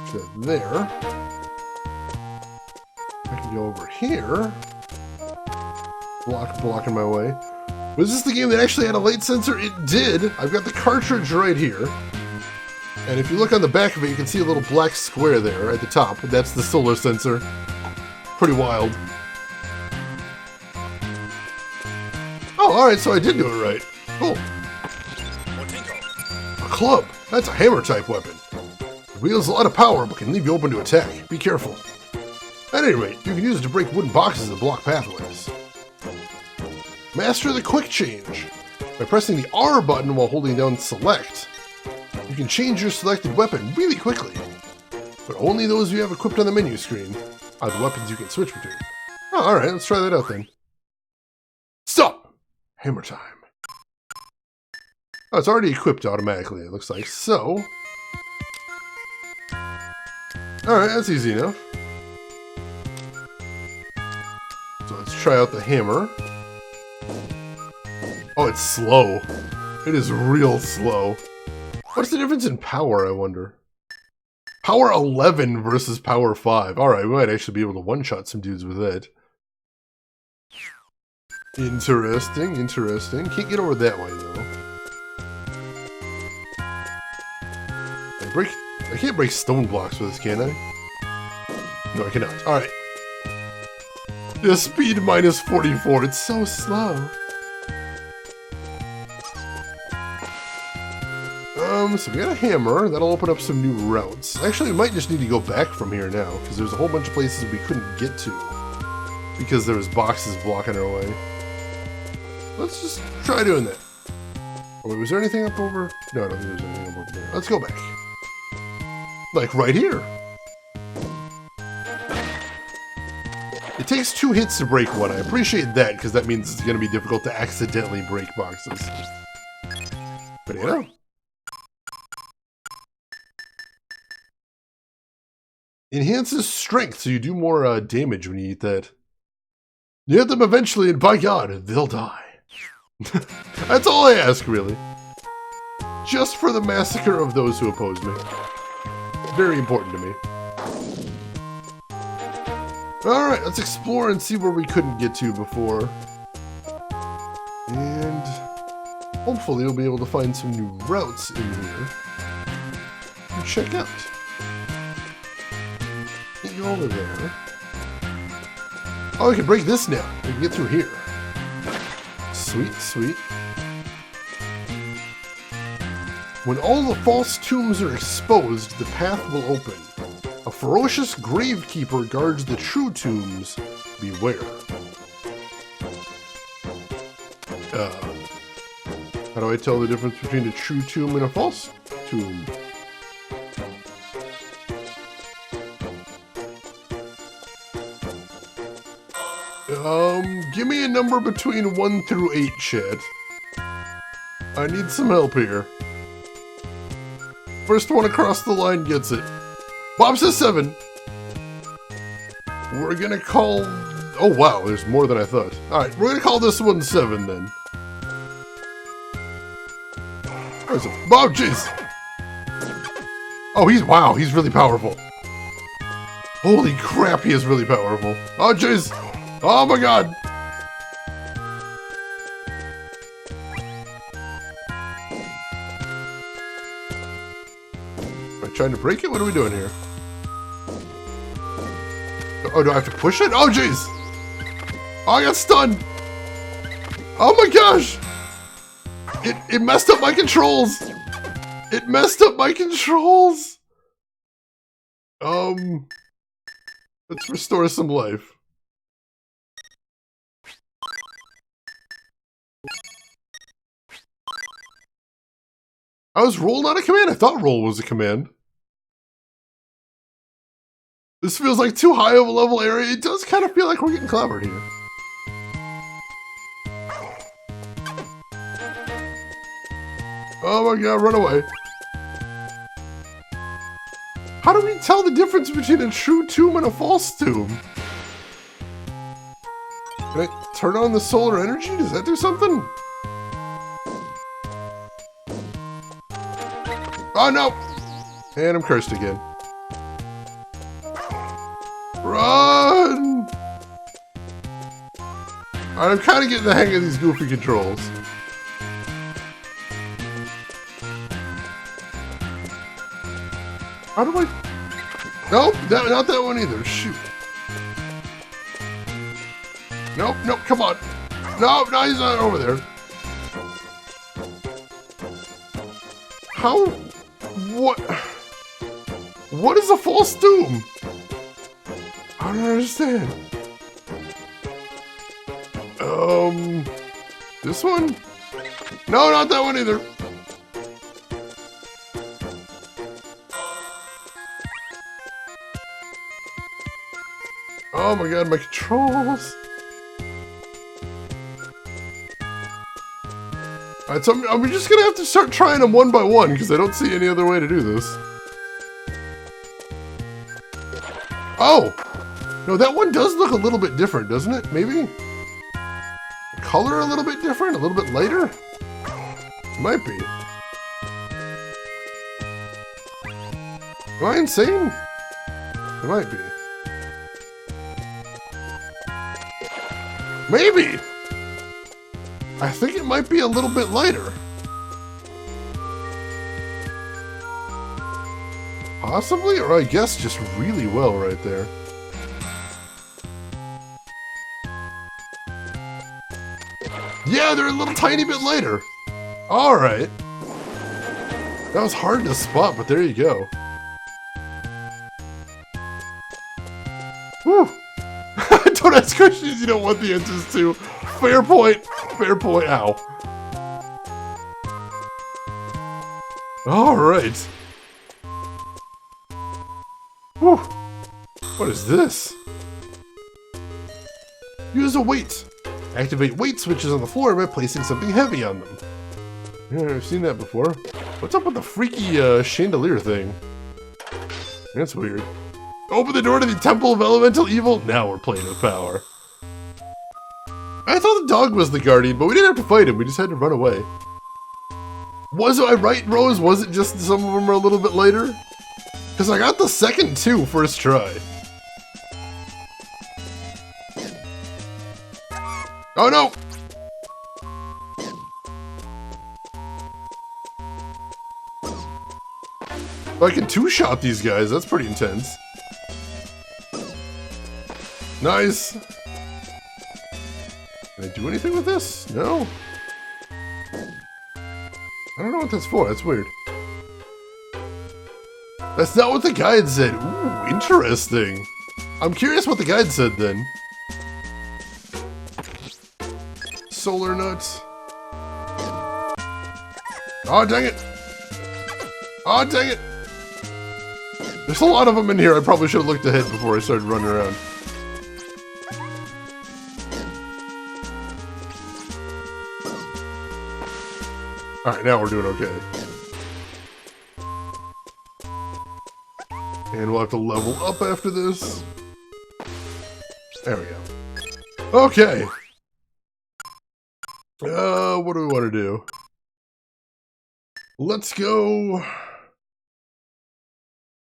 Push that there. I can go over here. Blocking my way. Was this the game that actually had a light sensor? It did. I've got the cartridge right here. And if you look on the back of it, you can see a little black square there at the top. That's the solar sensor. Pretty wild. Oh, alright, so I did do it right. Cool. A club. That's a hammer-type weapon. It wields a lot of power, but can leave you open to attack. Be careful. At any rate, you can use it to break wooden boxes and block pathways. Master the quick change. By pressing the R button while holding down select, you can change your selected weapon really quickly. But only those you have equipped on the menu screen are the weapons you can switch between. Oh, alright, let's try that out then. Stop! Hammer time. Oh, it's already equipped automatically, it looks like. So... Alright, that's easy enough. So let's try out the hammer. Oh, it's slow. It is real slow. What's the difference in power, I wonder? Power 11 versus power 5. Alright, we might actually be able to one-shot some dudes with that. Interesting, interesting. Can't get over that way, though. I can't break stone blocks with this, can I? No, I cannot. Alright. The speed minus 44. It's so slow. So we got a hammer. That'll open up some new routes. Actually, we might just need to go back from here now, because there's a whole bunch of places we couldn't get to, because there was boxes blocking our way. Let's just try doing that. Oh, wait, was there anything up over? No, I don't think there's anything up over there. Let's go back. Like right here. It takes 2 hits to break one. I appreciate that, because that means it's going to be difficult to accidentally break boxes. But you know. Enhances strength, so you do more damage when you eat that. You hit them eventually, and by God, they'll die. That's all I ask, really. Just for the massacre of those who oppose me. Very important to me. Alright, let's explore and see where we couldn't get to before. And hopefully we'll be able to find some new routes in here to check out. Get you over there. Oh, we can break this now. We can get through here. Sweet, sweet. When all the false tombs are exposed, the path will open. A A ferocious gravekeeper guards the true tombs. Beware. How do I tell the difference between a true tomb and a false tomb? Give me a number between 1 through 8, chat. I need some help here. First one across the line gets it. Bob says 7. We're gonna call... Oh wow, there's more than I thought. Alright, we're gonna call this one 7 then. Where's it? Oh, jeez! Oh, wow, he's really powerful. Holy crap, he is really powerful. Oh, jeez! Oh my god! Am I trying to break it? What are we doing here? Oh, do I have to push it? Oh, jeez! Oh, I got stunned! Oh my gosh! It messed up my controls! It messed up my controls! Let's restore some life. I was roll not a command? I thought roll was a command. This feels like too high of a level area. It does kind of feel like we're getting clobbered here. Oh my god, run away. How do we tell the difference between a true tomb and a false tomb? Can I turn on the solar energy? Does that do something? Oh no! And I'm cursed again. Run! Alright, I'm kind of getting the hang of these goofy controls. How do I... Nope, not that one either. Shoot. Nope, nope, come on. No, he's not over there. How... What is a false tomb? I don't understand. This one? No, not that one either. Oh my god, my controls. Alright, so I'm just gonna have to start trying them one by one because I don't see any other way to do this. Oh! No, that one does look a little bit different, doesn't it? Maybe? The color a little bit different? A little bit lighter? Might be. Am I insane? It might be. Maybe! I think it might be a little bit lighter. Possibly, or I guess just really well right there. Yeah, they're a little tiny bit lighter. Alright. That was hard to spot, but there you go. Whew. Don't ask questions you don't want the answers to. Fair point. Fair point. Ow. Alright. Whew. What is this? Use a weight. Activate weight switches on the floor by placing something heavy on them. Yeah, I've seen that before. What's up with the freaky chandelier thing? That's weird. Open the door to the Temple of Elemental Evil. Now we're playing with power. I thought the dog was the guardian, but we didn't have to fight him. We just had to run away. Was I right, Rose? Was it just some of them are a little bit later? Because I got the second two first try. Oh no! I can two-shot these guys. That's pretty intense. Nice. Can I do anything with this? No. I don't know what that's for. That's weird. That's not what the guide said. Ooh, interesting. I'm curious what the guide said then. Solar nuts. Oh, dang it. Oh, dang it. There's a lot of them in here. I probably should have looked ahead before I started running around. Alright, now we're doing okay. And we'll have to level up after this. There we go. Okay. What do we want to do? Let's go...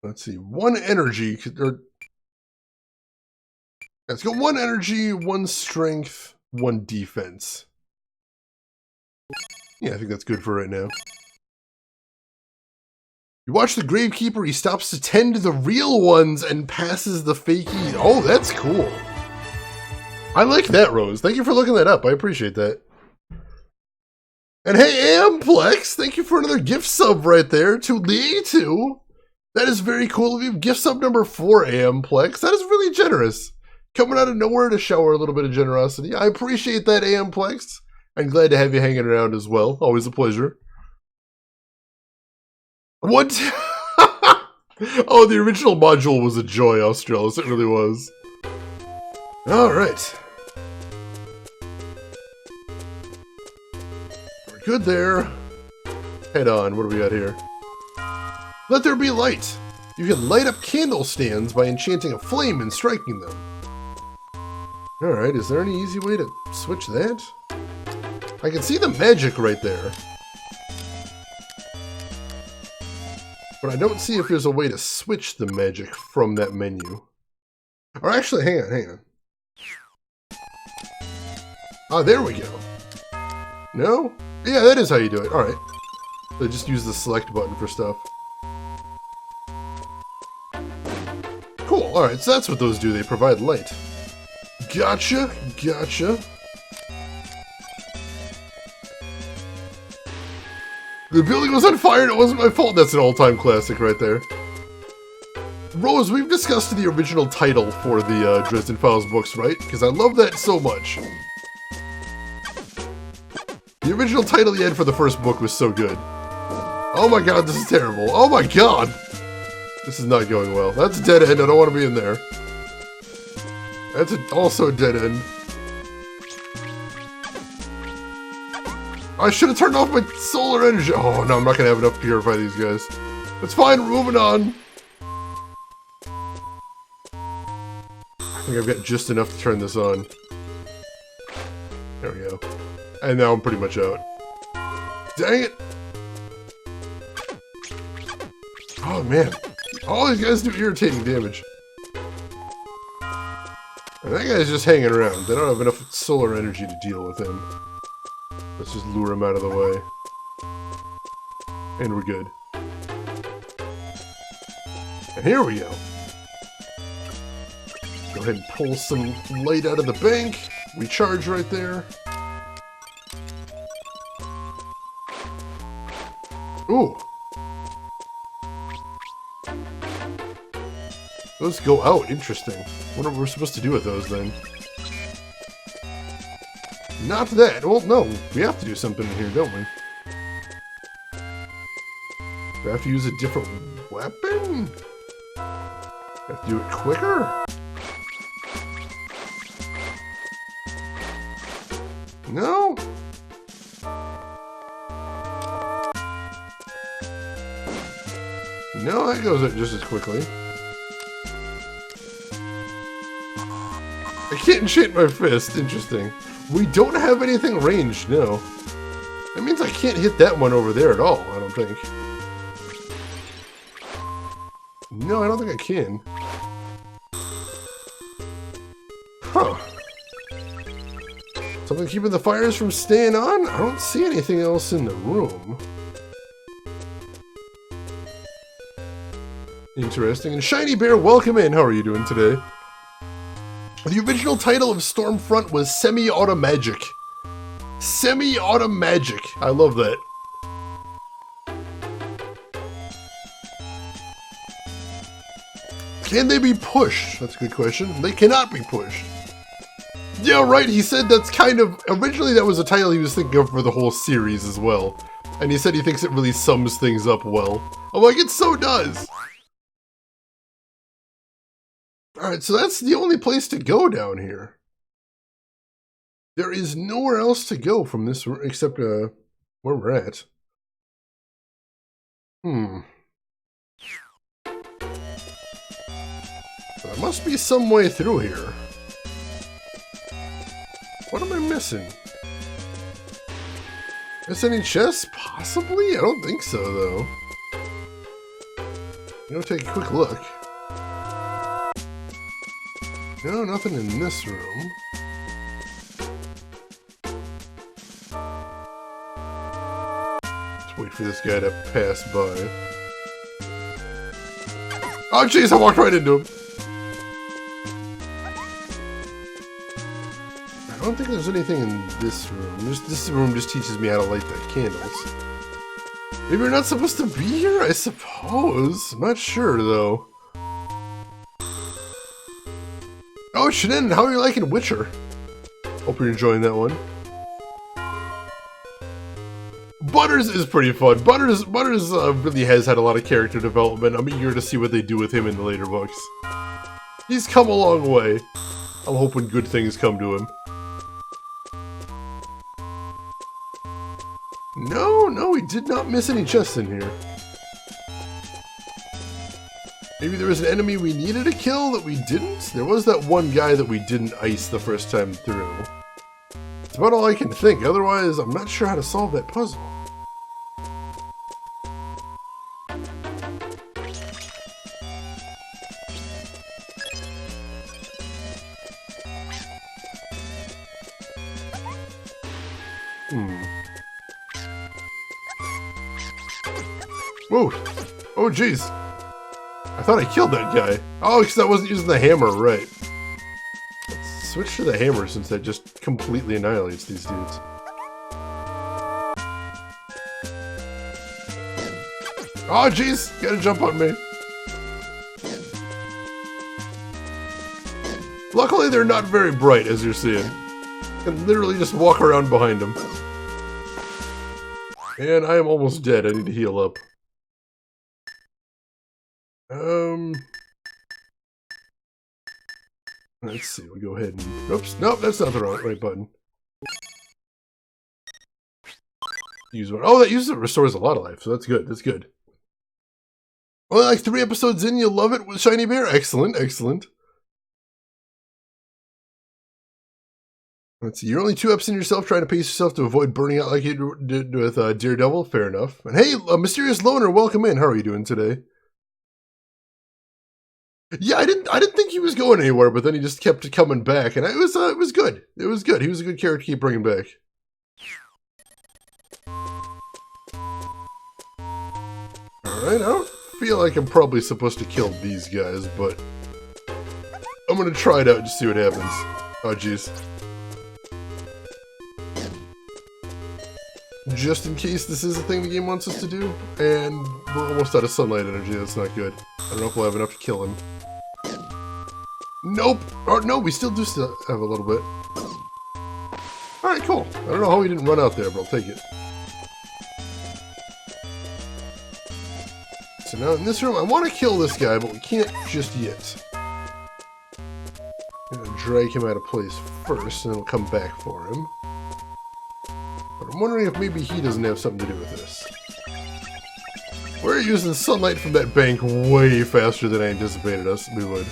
Let's see, 1 energy, let's go 1 energy, 1 strength, 1 defense. Yeah, I think that's good for right now. You watch the Gravekeeper, he stops to tend to the real ones and passes the fakies. Oh, that's cool. I like that, Rose. Thank you for looking that up. I appreciate that. And hey, Amplex, thank you for another gift sub right there to the A2. That is very cool of you. Gift sub number 4, Amplex. That is really generous. Coming out of nowhere to shower a little bit of generosity. I appreciate that, Amplex. I'm glad to have you hanging around as well. Always a pleasure. What? Oh, the original module was a joy, Australis. It really was. Alright. We're good there. Head on. What do we got here? Let there be light. You can light up candle stands by enchanting a flame and striking them. Alright, is there any easy way to switch that? I can see the magic right there. But I don't see if there's a way to switch the magic from that menu. Or actually, hang on. Ah, there we go. No? Yeah, that is how you do it. Alright. So just use the select button for stuff. Cool, alright, so that's what those do. They provide light. Gotcha. The building was on fire and it wasn't my fault. That's an all-time classic right there. Rose, we've discussed the original title for the Dresden Files books, right? Because I love that so much. The original title you had for the first book was so good. Oh my god, this is terrible. Oh my god! This is not going well. That's a dead end. I don't want to be in there. That's also a dead end. I should have turned off my solar energy. Oh no, I'm not going to have enough to purify these guys. It's fine, we're moving on. I think I've got just enough to turn this on. There we go. And now I'm pretty much out. Dang it! Oh man. All these guys do irritating damage. And that guy's just hanging around. They don't have enough solar energy to deal with him. Let's just lure him out of the way. And we're good. And here we go. Go ahead and pull some light out of the bank. Recharge right there. Ooh. Those go out. Interesting. What are we supposed to do with those then? Not that. Well, no. We have to do something in here, don't we? Do I have to use a different weapon? Have to do it quicker? No? No, that goes out just as quickly. I can't enchant my fist. Interesting. We don't have anything ranged, no. That means I can't hit that one over there at all, I don't think. No, I don't think I can. Huh. Something keeping the fires from staying on? I don't see anything else in the room. Interesting. And Shiny Bear, welcome in. How are you doing today? The original title of Stormfront was Semi-Automagic. Semi-Automagic. I love that. Can they be pushed? That's a good question. They cannot be pushed. Yeah, right, he said that's kind of... Originally that was a title he was thinking of for the whole series as well. And he said he thinks it really sums things up well. I'm like, it so does! Alright, so that's the only place to go down here. There is nowhere else to go from this except where we're at. There must be some way through here. What am I missing? Miss any chests? Possibly? I don't think so, though. I'm gonna take a quick look. No, nothing in this room. Let's wait for this guy to pass by. Oh jeez, I walked right into him. I don't think there's anything in this room. This room just teaches me how to light the candles. Maybe we're not supposed to be here, I suppose. I'm not sure, though. Oh, Shannon, how are you liking Witcher? Hope you're enjoying that one. Butters is pretty fun. Butters really has had a lot of character development. I'm eager to see what they do with him in the later books. He's come a long way. I'm hoping good things come to him. No, we did not miss any chests in here. Maybe there was an enemy we needed to kill that we didn't? There was that one guy that we didn't ice the first time through. It's about all I can think, otherwise I'm not sure how to solve that puzzle. Whoa! Oh jeez! I thought I killed that guy. Oh, because I wasn't using the hammer, right. Let's switch to the hammer since that just completely annihilates these dudes. Oh jeez! Gotta jump on me. Luckily they're not very bright, as you're seeing. You can literally just walk around behind them. And I am almost dead. I need to heal up. Let's see, we'll go ahead and... Oops, nope, that's not the right button. Use one. Oh, that restores a lot of life, so that's good, that's good. Well, like 3 episodes in, you love it with Shiny Bear? Excellent, excellent. Let's see, you're only 2 eps in yourself trying to pace yourself to avoid burning out like you did with Daredevil. Fair enough. And hey, Mysterious Loner, welcome in. How are you doing today? Yeah, I didn't think he was going anywhere, but then he just kept coming back, and it was good. It was good. He was a good character to keep bringing back. Alright, I don't feel like I'm probably supposed to kill these guys, but I'm gonna try it out and just see what happens. Oh, jeez. Just in case this is a thing the game wants us to do, and we're almost out of sunlight energy. That's not good. I don't know if we'll have enough to kill him. Nope! Oh, no, we still have a little bit. Alright, cool. I don't know how he didn't run out there, but I'll take it. So now in this room, I want to kill this guy, but we can't just yet. I'm gonna drag him out of place first, and then we'll come back for him. But I'm wondering if maybe he doesn't have something to do with this. We're using sunlight from that bank way faster than I anticipated we would.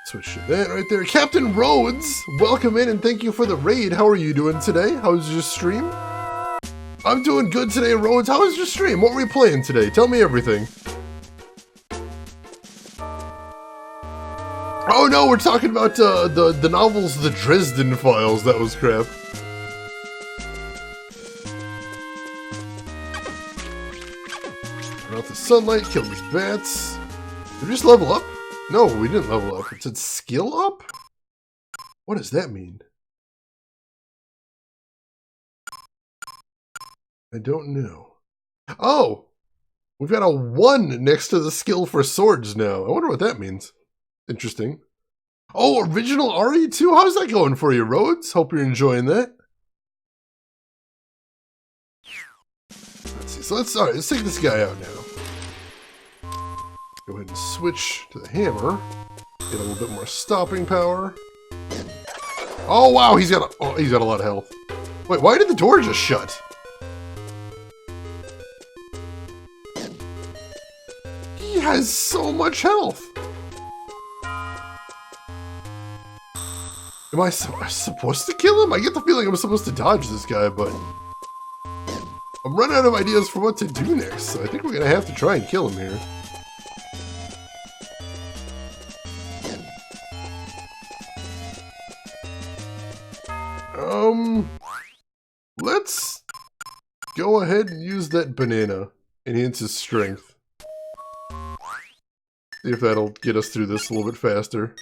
Switch to that right there. Captain Rhodes, welcome in and thank you for the raid. How are you doing today? How's your stream? I'm doing good today, Rhodes. How was your stream? What were you playing today? Tell me everything. Oh no, we're talking about the novels, the Dresden Files. That was crap. Turn off the sunlight, kill these bats. Did we just level up? No, we didn't level up. It said skill up? What does that mean? I don't know. Oh! We've got a 1 next to the skill for swords now. I wonder what that means. Interesting. Oh, original RE2? How's that going for you, Rhodes? Hope you're enjoying that. Let's see. So let's take this guy out now. Go ahead and switch to the hammer. Get a little bit more stopping power. Oh wow, he's got a lot of health. Wait, why did the door just shut? He has so much health. Am I supposed to kill him? I get the feeling I'm supposed to dodge this guy, but I'm running out of ideas for what to do next, so I think we're gonna have to try and kill him here. Let's go ahead and use that banana. Enhance his strength. See if that'll get us through this a little bit faster.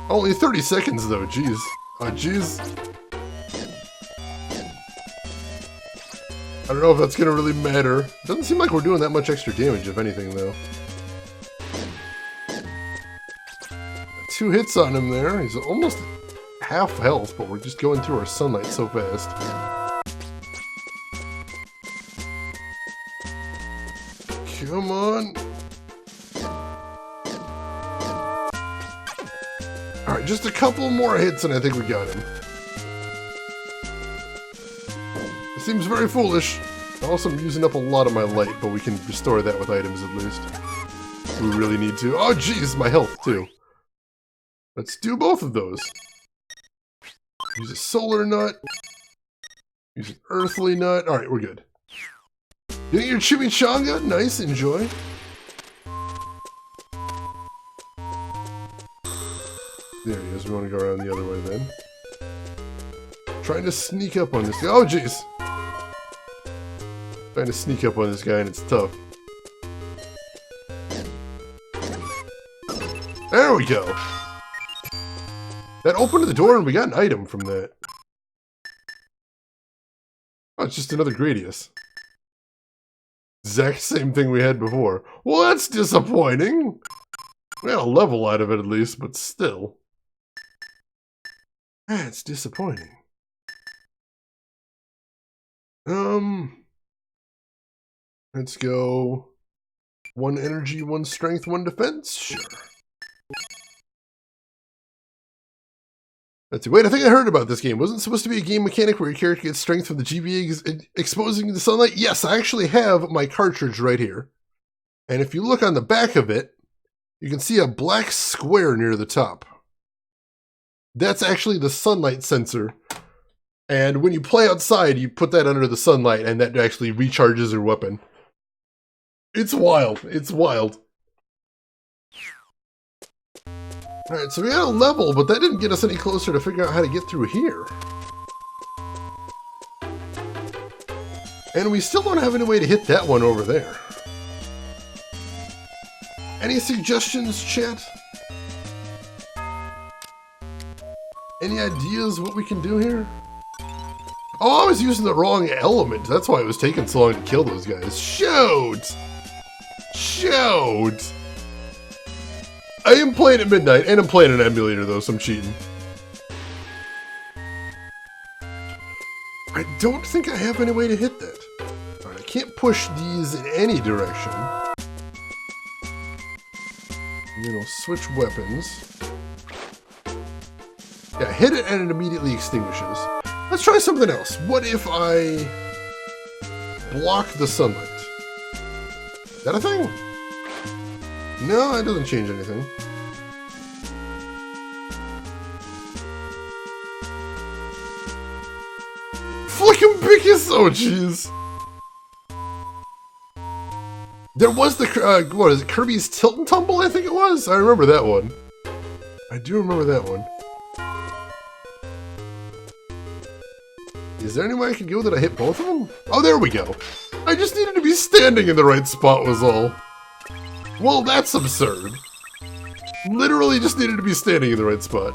Only 30 seconds though, jeez. Oh, jeez. I don't know if that's gonna really matter. Doesn't seem like we're doing that much extra damage, if anything, though. 2 hits on him there. He's almost half health, but we're just going through our sunlight so fast. Come on. Alright, just a couple more hits and I think we got him. It seems very foolish. Also, I'm using up a lot of my light, but we can restore that with items at least. We really need to. Oh, jeez, my health, too. Let's do both of those. Use a solar nut. Use an earthly nut. Alright, we're good. Getting your chimichanga? Nice, enjoy. There he is. We want to go around the other way then. Trying to sneak up on this guy. Oh, jeez. Trying to sneak up on this guy and it's tough. There we go. That opened the door and we got an item from that. Oh, it's just another Gradius. Exact same thing we had before. Well, that's disappointing. We got a level out of it at least, but still. That's disappointing. Let's go 1 energy, 1 strength, 1 defense? Sure. Let's see. Wait, I think I heard about this game. Wasn't it supposed to be a game mechanic where your character gets strength from the GBA exposing the sunlight? Yes, I actually have my cartridge right here. And if you look on the back of it, you can see a black square near the top. That's actually the sunlight sensor. And when you play outside, you put that under the sunlight and that actually recharges your weapon. It's wild. It's wild. Alright, so we had a level, but that didn't get us any closer to figure out how to get through here. And we still don't have any way to hit that one over there. Any suggestions, chat? Any ideas what we can do here? Oh, I was using the wrong element. That's why it was taking so long to kill those guys. Shoot! Shoot! I am playing at midnight, and I'm playing an emulator though, so I'm cheating. I don't think I have any way to hit that. Alright, I can't push these in any direction. And then I'll switch weapons. Yeah, hit it and it immediately extinguishes. Let's try something else. What if I block the sunlight? Is that a thing? No, it doesn't change anything. Flickimbicus! Oh, jeez. There was the, what is it, Kirby's Tilt and Tumble, I think it was? I remember that one. I do remember that one. Is there any way I could go that I hit both of them? Oh, there we go. I just needed to be standing in the right spot was all. Well, that's absurd. Literally just needed to be standing in the right spot.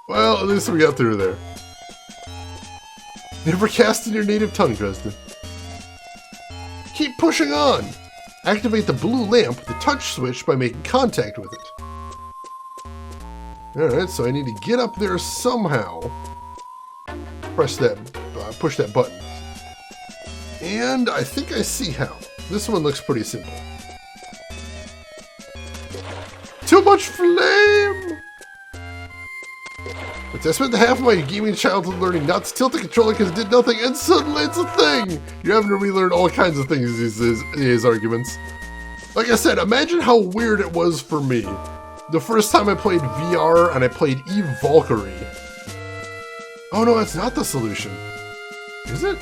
Well, at least we got through there. Never cast in your native tongue, Dresden. Keep pushing on. Activate the blue lamp, the touch switch, by making contact with it. Alright, so I need to get up there somehow. Push that button. And I think I see how. This one looks pretty simple. Too much flame! But I spent half of my gaming childhood learning not to tilt the controller because it did nothing, and suddenly it's a thing! You're having to relearn all kinds of things these arguments. Like I said, imagine how weird it was for me. The first time I played VR and I played Eve Valkyrie. Oh no, that's not the solution. Is it?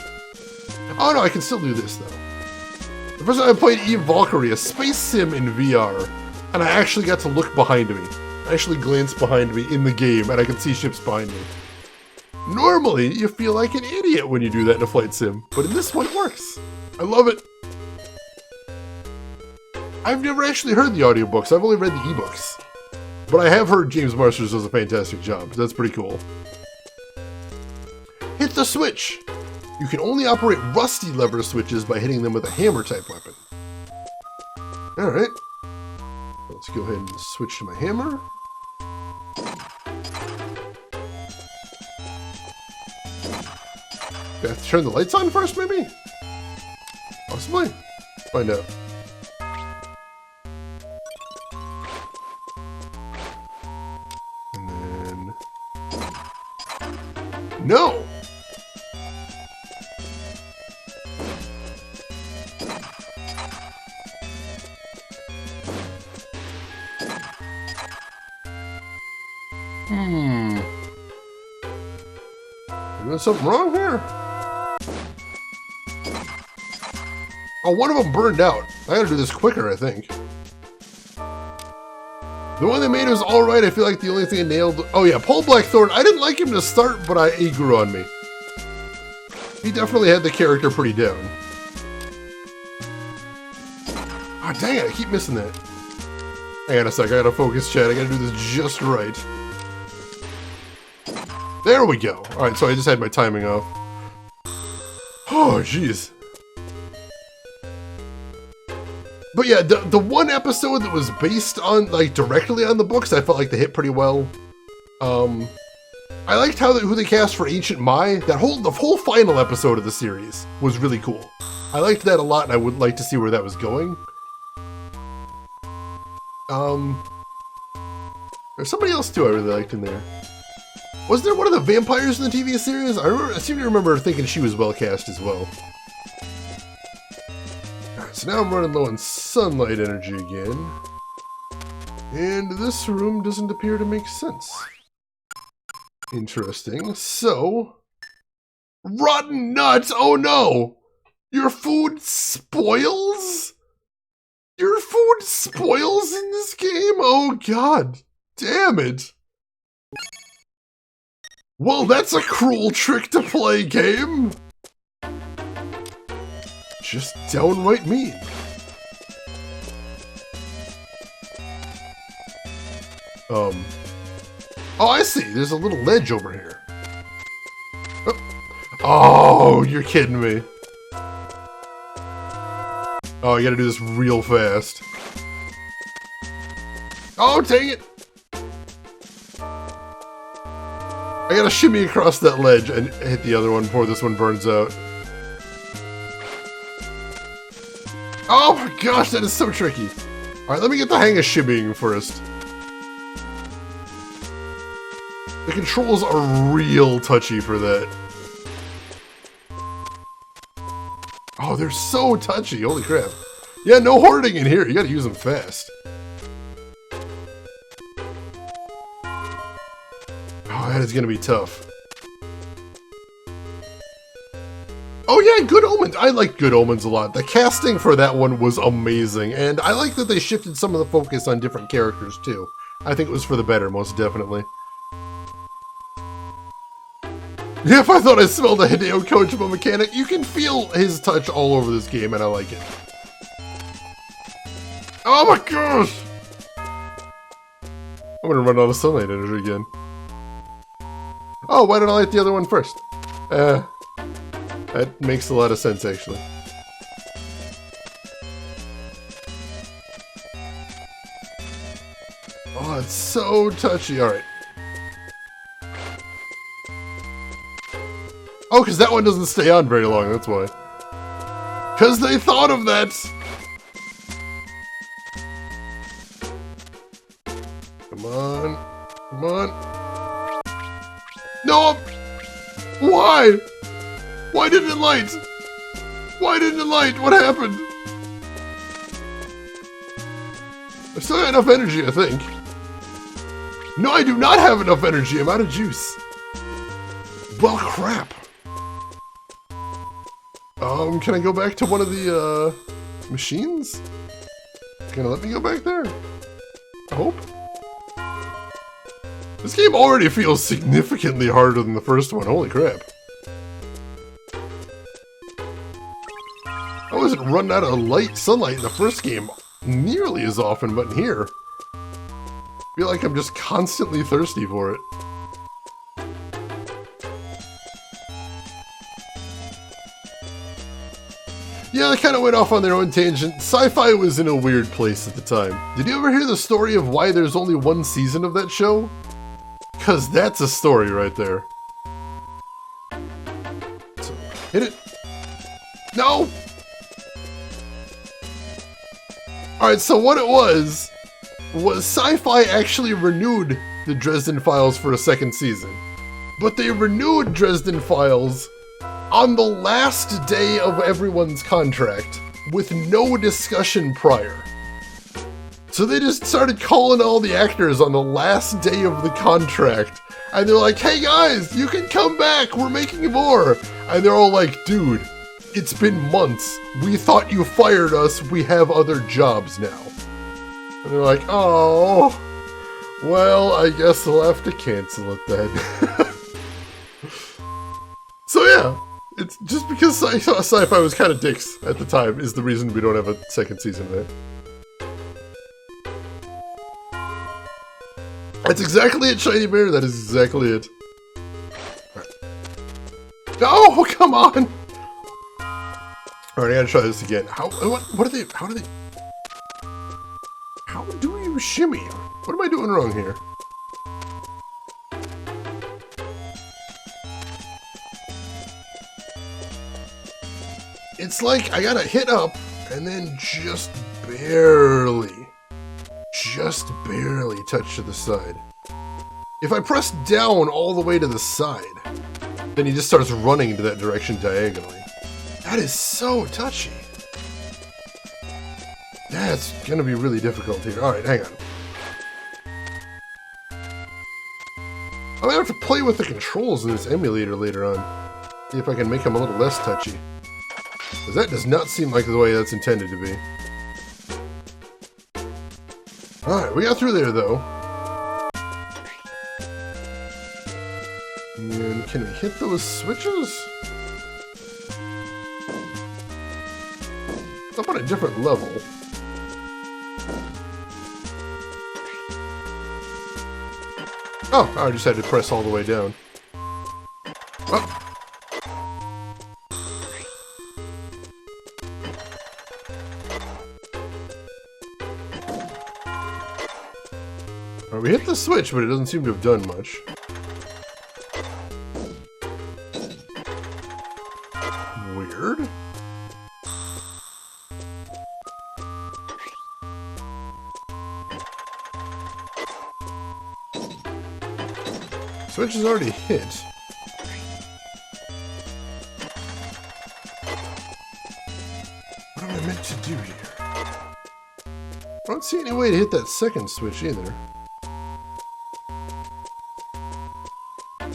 Oh no, I can still do this though. The first time I played Eve Valkyrie, a space sim in VR, and I actually got to look behind me. I actually glanced behind me in the game and I could see ships behind me. Normally, you feel like an idiot when you do that in a flight sim, but in this one it works. I love it. I've never actually heard the audiobooks, I've only read the ebooks. But I have heard James Marsters does a fantastic job. That's pretty cool. Hit the switch! You can only operate rusty lever switches by hitting them with a hammer-type weapon. Alright. Let's go ahead and switch to my hammer. Do I have to turn the lights on first, maybe? Possibly. Find out. And then... No! Is something wrong here? Oh, one of them burned out. I gotta do this quicker, I think. The one they made was alright. I feel like the only thing I nailed... Oh yeah, Paul Blackthorne. I didn't like him to start, but he grew on me. He definitely had the character pretty down. Oh, dang it. I keep missing that. Hang on a sec. I gotta focus, chat. I gotta do this just right. There we go. Alright, so I just had my timing off. Oh, jeez. But yeah, the one episode that was based on, like, directly on the books, I felt like they hit pretty well. I liked who they cast for Ancient Mai. The whole final episode of the series was really cool. I liked that a lot, and I would like to see where that was going. There's somebody else, too, I really liked in there. Was there one of the vampires in the TV series? I seem to remember thinking she was well cast as well. Alright, so now I'm running low on sunlight energy again. And this room doesn't appear to make sense. Interesting. So... Rotten nuts! Oh no! Your food spoils? Your food spoils in this game? Oh god. Damn it. Well, that's a cruel trick to play, game! Just downright mean. Oh, I see. There's a little ledge over here. Oh, you're kidding me. Oh, you gotta do this real fast. Oh, dang it! I gotta shimmy across that ledge and hit the other one before this one burns out. Oh my gosh, that is so tricky. Alright, let me get the hang of shimmying first. The controls are real touchy for that. Oh, they're so touchy, holy crap. Yeah, no hoarding in here, you gotta use them fast. Oh, that is gonna be tough. Oh yeah, Good Omens. I like Good Omens a lot. The casting for that one was amazing, and I like that they shifted some of the focus on different characters too. I think it was for the better, most definitely. Yeah, if I thought I smelled a Hideo Kojima mechanic, you can feel his touch all over this game, and I like it. Oh my gosh! I'm gonna run out of sunlight energy again. Oh, why didn't I light the other one first? That makes a lot of sense, actually. Oh, it's so touchy. Alright. Oh, because that one doesn't stay on very long, that's why. Because they thought of that! Come on. Come on. No! Why? Why didn't it light? Why didn't it light? What happened? I still got enough energy, I think. No, I do not have enough energy. I'm out of juice. Well, crap. Can I go back to one of the, machines? Can it let me go back there? I hope. This game already feels significantly harder than the first one. Holy crap. I wasn't running out of sunlight in the first game nearly as often, but in here, I feel like I'm just constantly thirsty for it. Yeah, they kind of went off on their own tangent. Sci-Fi was in a weird place at the time. Did you ever hear the story of why there's only one season of that show? Because that's a story right there. So, hit it. No! Alright, so what it was Sci-Fi actually renewed the Dresden Files for a second season. But they renewed Dresden Files on the last day of everyone's contract, with no discussion prior. So they just started calling all the actors on the last day of the contract, and they're like, hey guys, you can come back, we're making more! And they're all like, dude, it's been months, we thought you fired us, we have other jobs now. And they're like, oh, well, I guess we'll have to cancel it then. So yeah. It's just because Sci-Fi was kind of dicks at the time is the reason we don't have a second season of it. That's exactly it, Shiny Bear. That is exactly it. Right. No, come on! Alright, I gotta try this again. What are they, how do you shimmy? What am I doing wrong here? It's like I gotta hit up and then just barely touch to the side. If I press down all the way to the side, then he just starts running into that direction diagonally. That is so touchy. That's gonna be really difficult here. Alright, hang on. I'm gonna have to play with the controls in this emulator later on. See if I can make them a little less touchy. Because that does not seem like the way that's intended to be. Alright, we got through there, though. And can we hit those switches? Up on a different level. Oh, I just had to press all the way down. Oh. We hit the switch, but it doesn't seem to have done much. Weird. Switch is already hit. What am I meant to do here? I don't see any way to hit that second switch either.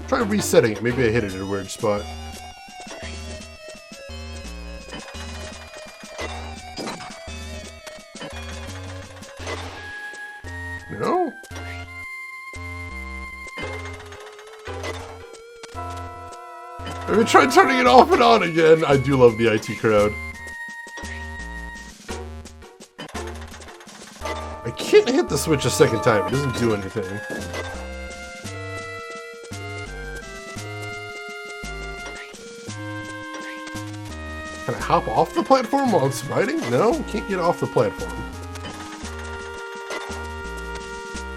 Try resetting it. Maybe I hit it at a weird spot. No? Have we tried turning it off and on again? I do love the IT crowd. I can't hit the switch a second time. It doesn't do anything. Can I hop off the platform while it's sliding? No, can't get off the platform.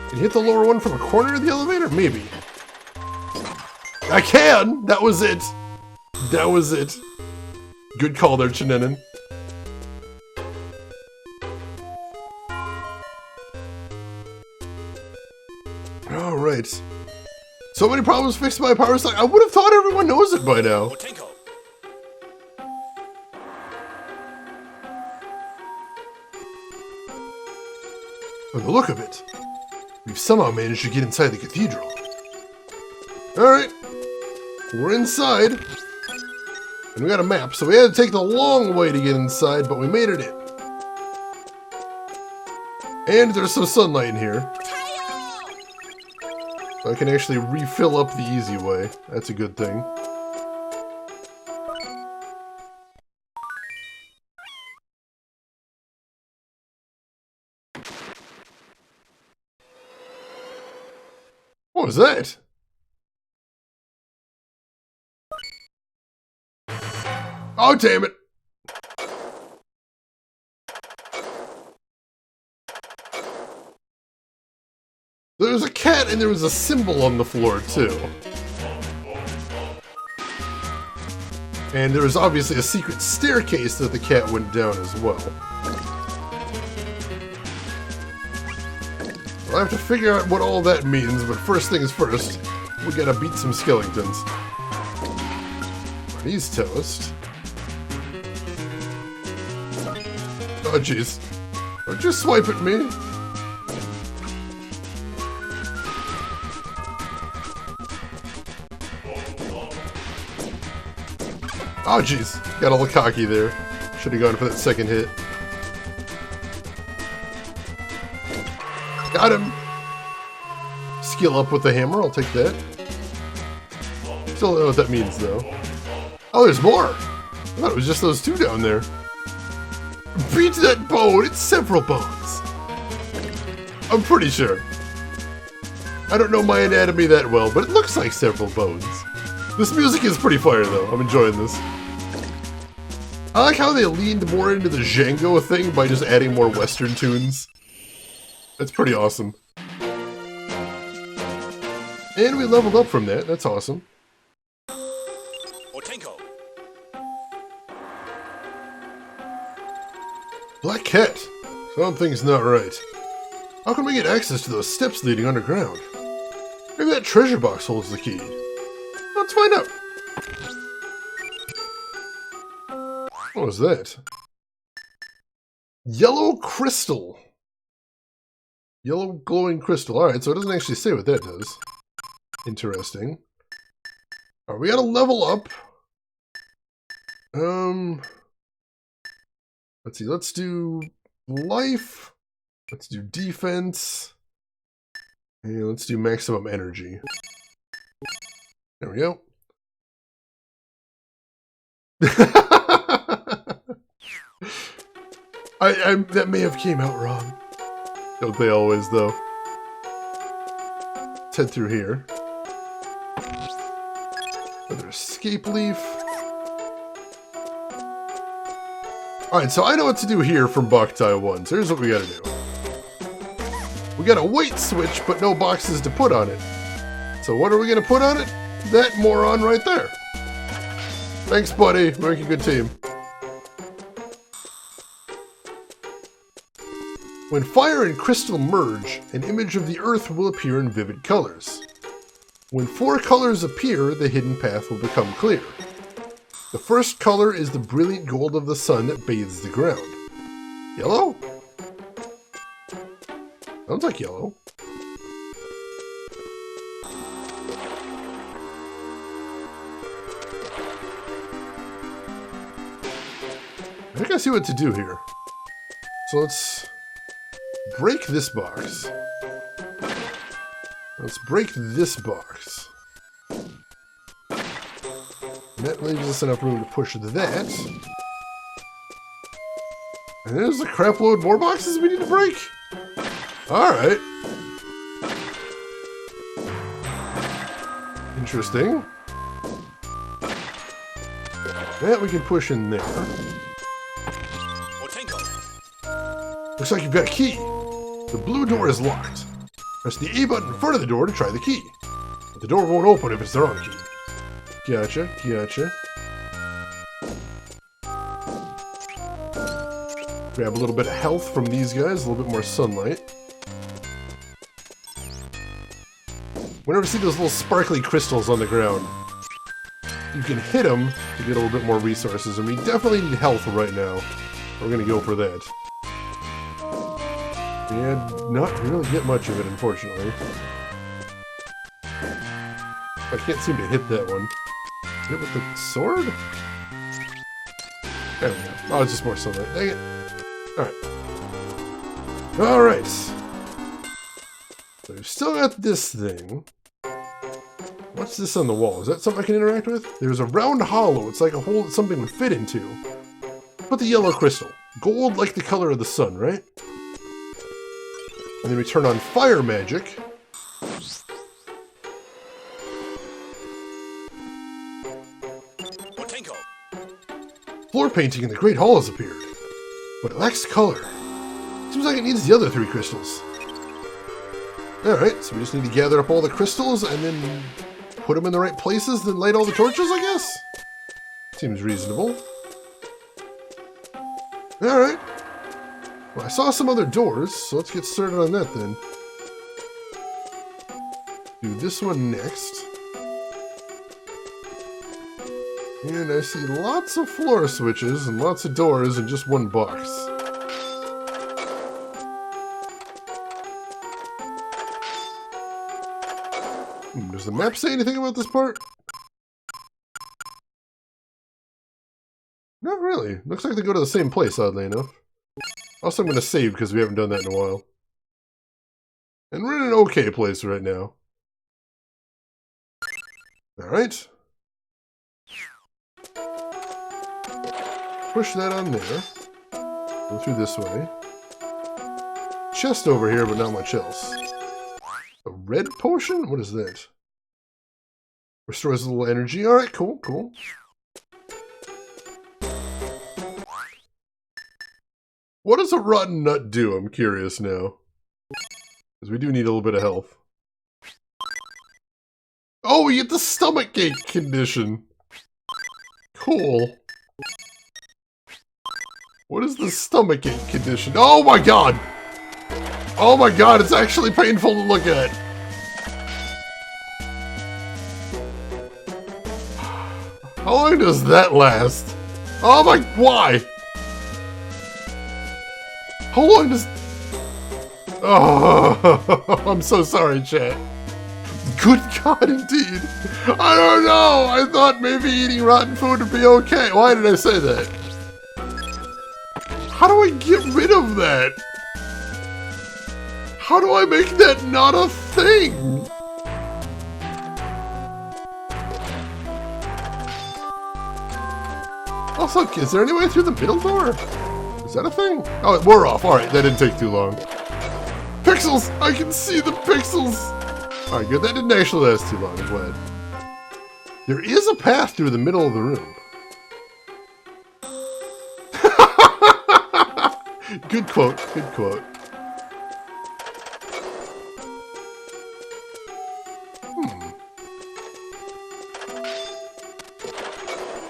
Can you hit the lower one from a corner of the elevator? Maybe. I can! That was it! That was it. Good call there, Chinanin. Alright. So many problems fixed by power slide. I would have thought everyone knows it by now. Boktai. By the look of it, we've somehow managed to get inside the cathedral. Alright. We're inside. And we got a map, so we had to take the long way to get inside, but we made it in. And there's some sunlight in here. So I can actually refill up the easy way. That's a good thing. What was that? Oh, damn it! There was a cat and there was a symbol on the floor, too. And there was obviously a secret staircase that the cat went down as well. I'll have to figure out what all that means, but first things first, we gotta beat some skeletons. He's toast. Oh jeez. Don't just swipe at me. Oh jeez. Got a little cocky there. Should have gone for that second hit. Got him! Skill up with the hammer, I'll take that. Still don't know what that means, though. Oh, there's more! I thought it was just those two down there. Beat that bone! It's several bones! I'm pretty sure. I don't know my anatomy that well, but it looks like several bones. This music is pretty fire, though. I'm enjoying this. I like how they leaned more into the Django thing by just adding more Western tunes. That's pretty awesome. And we leveled up from that. That's awesome. Boktai. Black Cat. Something's not right. How can we get access to those steps leading underground? Maybe that treasure box holds the key. Let's find out. What was that? Yellow crystal. Yellow glowing crystal. Alright, so it doesn't actually say what that does. Interesting. Alright, we gotta level up. Let's see, let's do life. Let's do defense. And let's do maximum energy. There we go. That may have came out wrong. Don't they always, though? Let's head through here. Another escape leaf. Alright, so I know what to do here from Boktai 1. So here's what we gotta do. We got a weight switch, but no boxes to put on it. So what are we gonna put on it? That moron right there. Thanks, buddy. We're making a good team. When fire and crystal merge, an image of the Earth will appear in vivid colors. When 4 colors appear, the hidden path will become clear. The first color is the brilliant gold of the sun that bathes the ground. Yellow? Sounds like yellow. I think I see what to do here. So let's break this box. Let's break this box. That leaves us enough room to push that. And there's a crap load more boxes we need to break. Alright. Interesting. That we can push in there. Boy Django. Looks like you've got a key. The blue door is locked. Press the A button in front of the door to try the key. But the door won't open if it's the wrong key. Gotcha, gotcha. Grab a little bit of health from these guys, a little bit more sunlight. Whenever you see those little sparkly crystals on the ground, you can hit them to get a little bit more resources, and we definitely need health right now. We're gonna go for that. And not really get much of it, unfortunately. I can't seem to hit that one. Hit it with the sword? There we go. Oh, it's just more sunlight. Dang it. Alright. Alright. So we've still got this thing. What's this on the wall? Is that something I can interact with? There's a round hollow. It's like a hole that something would fit into. Put the yellow crystal. Gold like the color of the sun, right? And then we turn on fire magic. Boy Django. Floor painting in the Great Hall has appeared. But it lacks color. Seems like it needs the other 3 crystals. Alright, so we just need to gather up all the crystals and then put them in the right places, then light all the torches, I guess? Seems reasonable. Alright. Well, I saw some other doors, so let's get started on that then. Do this one next. And I see lots of floor switches and lots of doors in just one box. Does the map say anything about this part? Not really. Looks like they go to the same place, oddly enough. Also, I'm going to save because we haven't done that in a while. And we're in an okay place right now. Alright. Push that on there. Go through this way. Chest over here, but not much else. A red potion? What is that? Restores a little energy. Alright, cool, cool. What does a rotten nut do? I'm curious now. Because we do need a little bit of health. Oh, we get the stomachache condition. Cool. What is the stomachache condition? Oh my god! Oh my god, it's actually painful to look at. How long does that last? Oh my, why? How long does... Oh, I'm so sorry, chat. Good God, indeed. I don't know. I thought maybe eating rotten food would be okay. Why did I say that? How do I get rid of that? How do I make that not a thing? Also, is there any way through the middle door? Is that a thing? Oh, we're off. Alright, that didn't take too long. Pixels! I can see the pixels! Alright, good. That didn't actually last too long. I'm glad. There is a path through the middle of the room. Good quote. Good quote.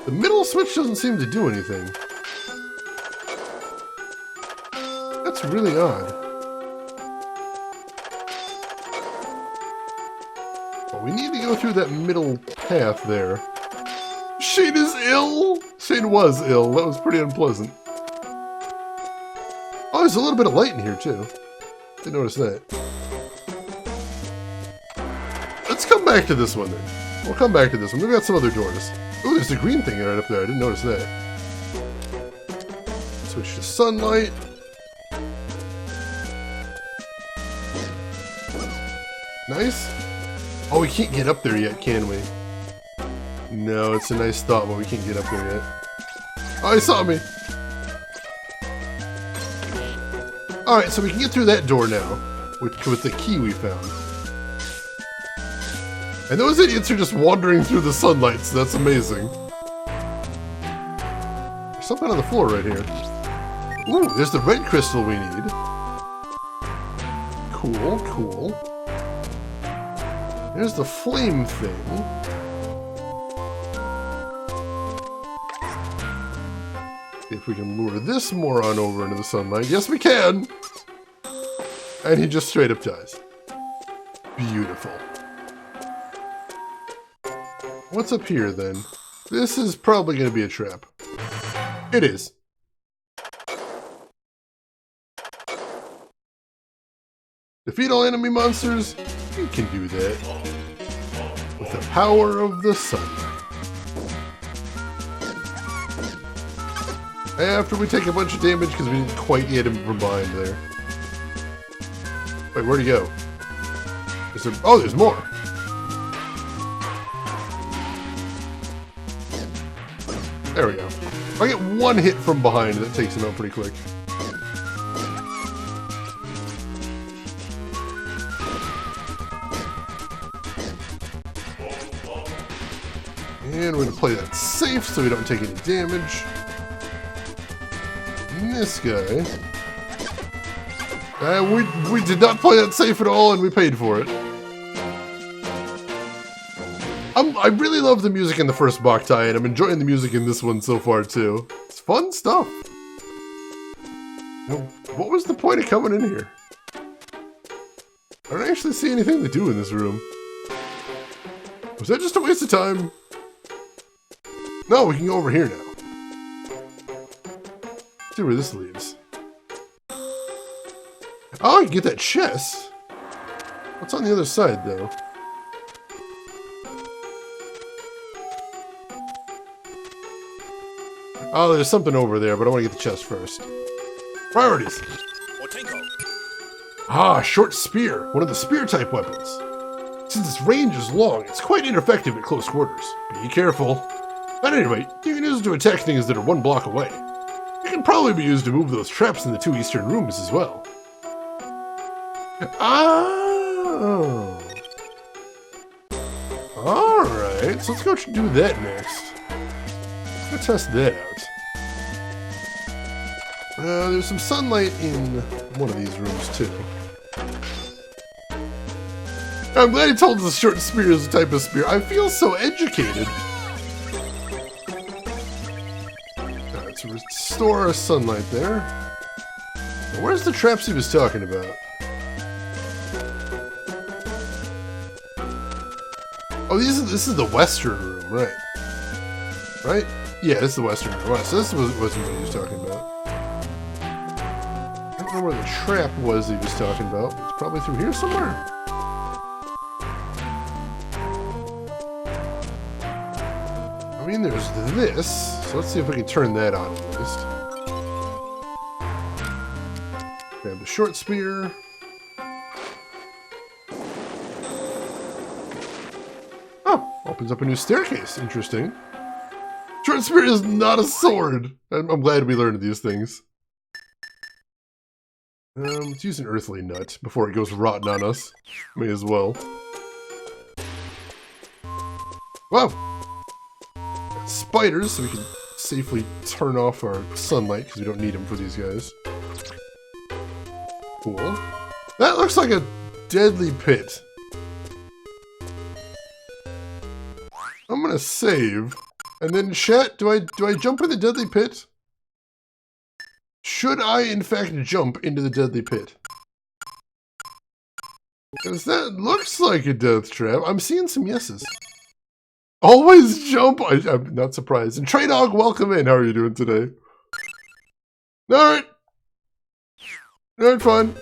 The middle switch doesn't seem to do anything. That's really odd. Well, we need to go through that middle path there. Shane is ill! Shane was ill. That was pretty unpleasant. Oh, there's a little bit of light in here, too. Didn't notice that. Let's come back to this one, then. We'll come back to this one. We've got some other doors. Oh, there's a green thing right up there. I didn't notice that. Switch to sunlight. Nice. Oh, we can't get up there yet, can we? No, it's a nice thought, but we can't get up there yet. Oh, he saw me. Alright, so we can get through that door now. With the key we found. And those idiots are just wandering through the sunlight, so that's amazing. something on the floor right here. Ooh, there's the red crystal we need. Cool, cool. There's the flame thing. See if we can lure this moron over into the sunlight. Yes, we can! And he just straight up dies. Beautiful. What's up here, then? This is probably going to be a trap. It is. Defeat all enemy monsters? You can do that. With the power of the sun. After we take a bunch of damage because we didn't quite get him from behind there. Wait, where'd he go? Is there... Oh, there's more! There we go. If I get one hit from behind, that takes him out pretty quick. And we're going to play that safe so we don't take any damage. And this guy... we did not play that safe at all, and we paid for it. I really love the music in the first Boktai, and I'm enjoying the music in this one so far, too. It's fun stuff. Now, what was the point of coming in here? I don't actually see anything to do in this room. Was that just a waste of time? No, we can go over here now. Let's see where this leads. Oh, I can get that chest. What's on the other side, though? Oh, there's something over there, but I want to get the chest first. Priorities. Boy Django. Ah, short spear. One of the spear-type weapons. Since its range is long, it's quite ineffective at close quarters. Be careful. At any rate, you can use it to attack things that are one block away. It can probably be used to move those traps in the two eastern rooms as well. Oh. Alright, so let's go do that next. Let's go test that out. There's some sunlight in one of these rooms, too. I'm glad he told us the short spear is a type of spear. I feel so educated. Alright, so restore our sunlight there. Now, where's the traps he was talking about? Oh, this is the western room, right? Right? Yeah, this is the western room. Right, so this wasn't what he was talking about. I don't know where the trap was he was talking about. It's probably through here somewhere. I mean, there's this. So let's see if we can turn that on at least. Grab the short spear. Opens up a new staircase. Interesting. Short spear is not a sword. I'm glad we learned these things. Let's use an earthly nut before it goes rotten on us. May as well. Wow. Got spiders, so we can safely turn off our sunlight because we don't need them for these guys. Cool. That looks like a deadly pit. I'm gonna save, and then chat. Do I jump in the deadly pit? Should I, in fact, jump into the deadly pit? Because that looks like a death trap. I'm seeing some yeses. Always jump. I'm not surprised. And Trey Dog, welcome in. How are you doing today? All right. All right, fine.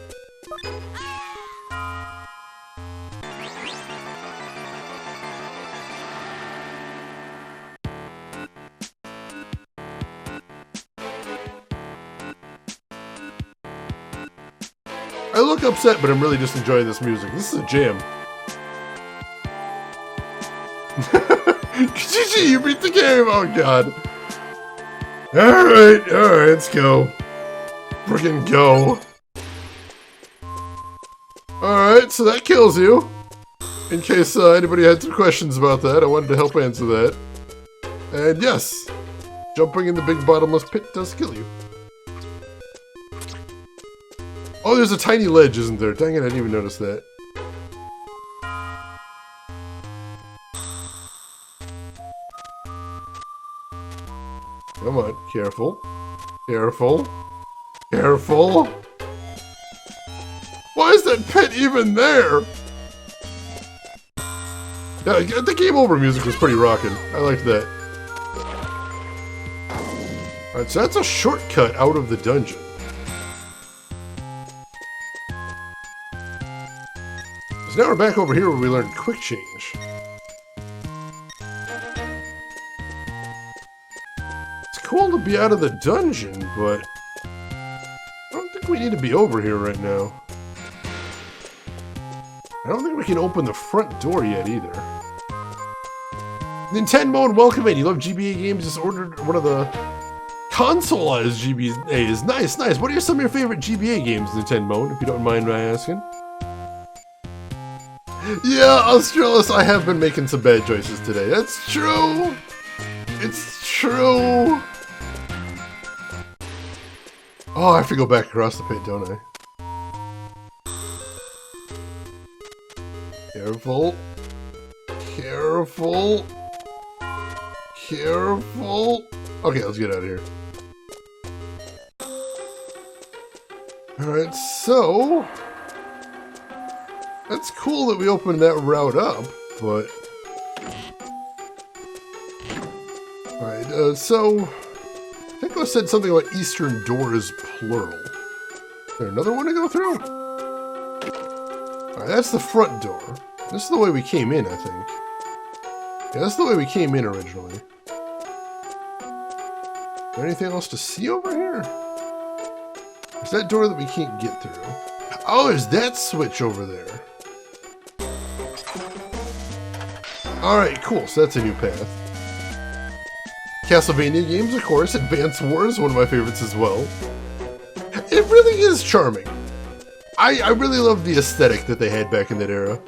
I look upset, but I'm really just enjoying this music. This is a jam. GG, you beat the game! Oh god. Alright, let's go. Freaking go. Alright, so that kills you. In case anybody had some questions about that, I wanted to help answer that. And yes, Jumping in the big bottomless pit does kill you. Oh, there's a tiny ledge, isn't there? Dang it, I didn't even notice that. Come on, careful. Careful. Careful. Why is that pit even there? Yeah, the game over music was pretty rocking. I liked that. Alright, so that's a shortcut out of the dungeon. So now we're back over here where we learned quick change. It's cool to be out of the dungeon, but I don't think we need to be over here right now. I don't think we can open the front door yet either. Nintendo and welcome in. You love GBA games? Just ordered one of the consoleized GBAs. Nice, nice. What are some of your favorite GBA games, Nintendo, if you don't mind my asking? Yeah, Australis, I have been making some bad choices today. That's true. It's true. Oh, I have to go back across the pit, don't I? Careful. Careful. Careful. Okay, let's get out of here. Alright, so... That's cool that we opened that route up, but... Alright, so... I think I said something about Eastern Doors, plural. Is there another one to go through? Alright, that's the front door. This is the way we came in, I think. Yeah, that's the way we came in originally. Is there anything else to see over here? There's that door that we can't get through. Oh, there's that switch over there. Alright, cool. So that's a new path. Castlevania games, of course. Advance Wars, one of my favorites as well. It really is charming. I really love the aesthetic that they had back in that era.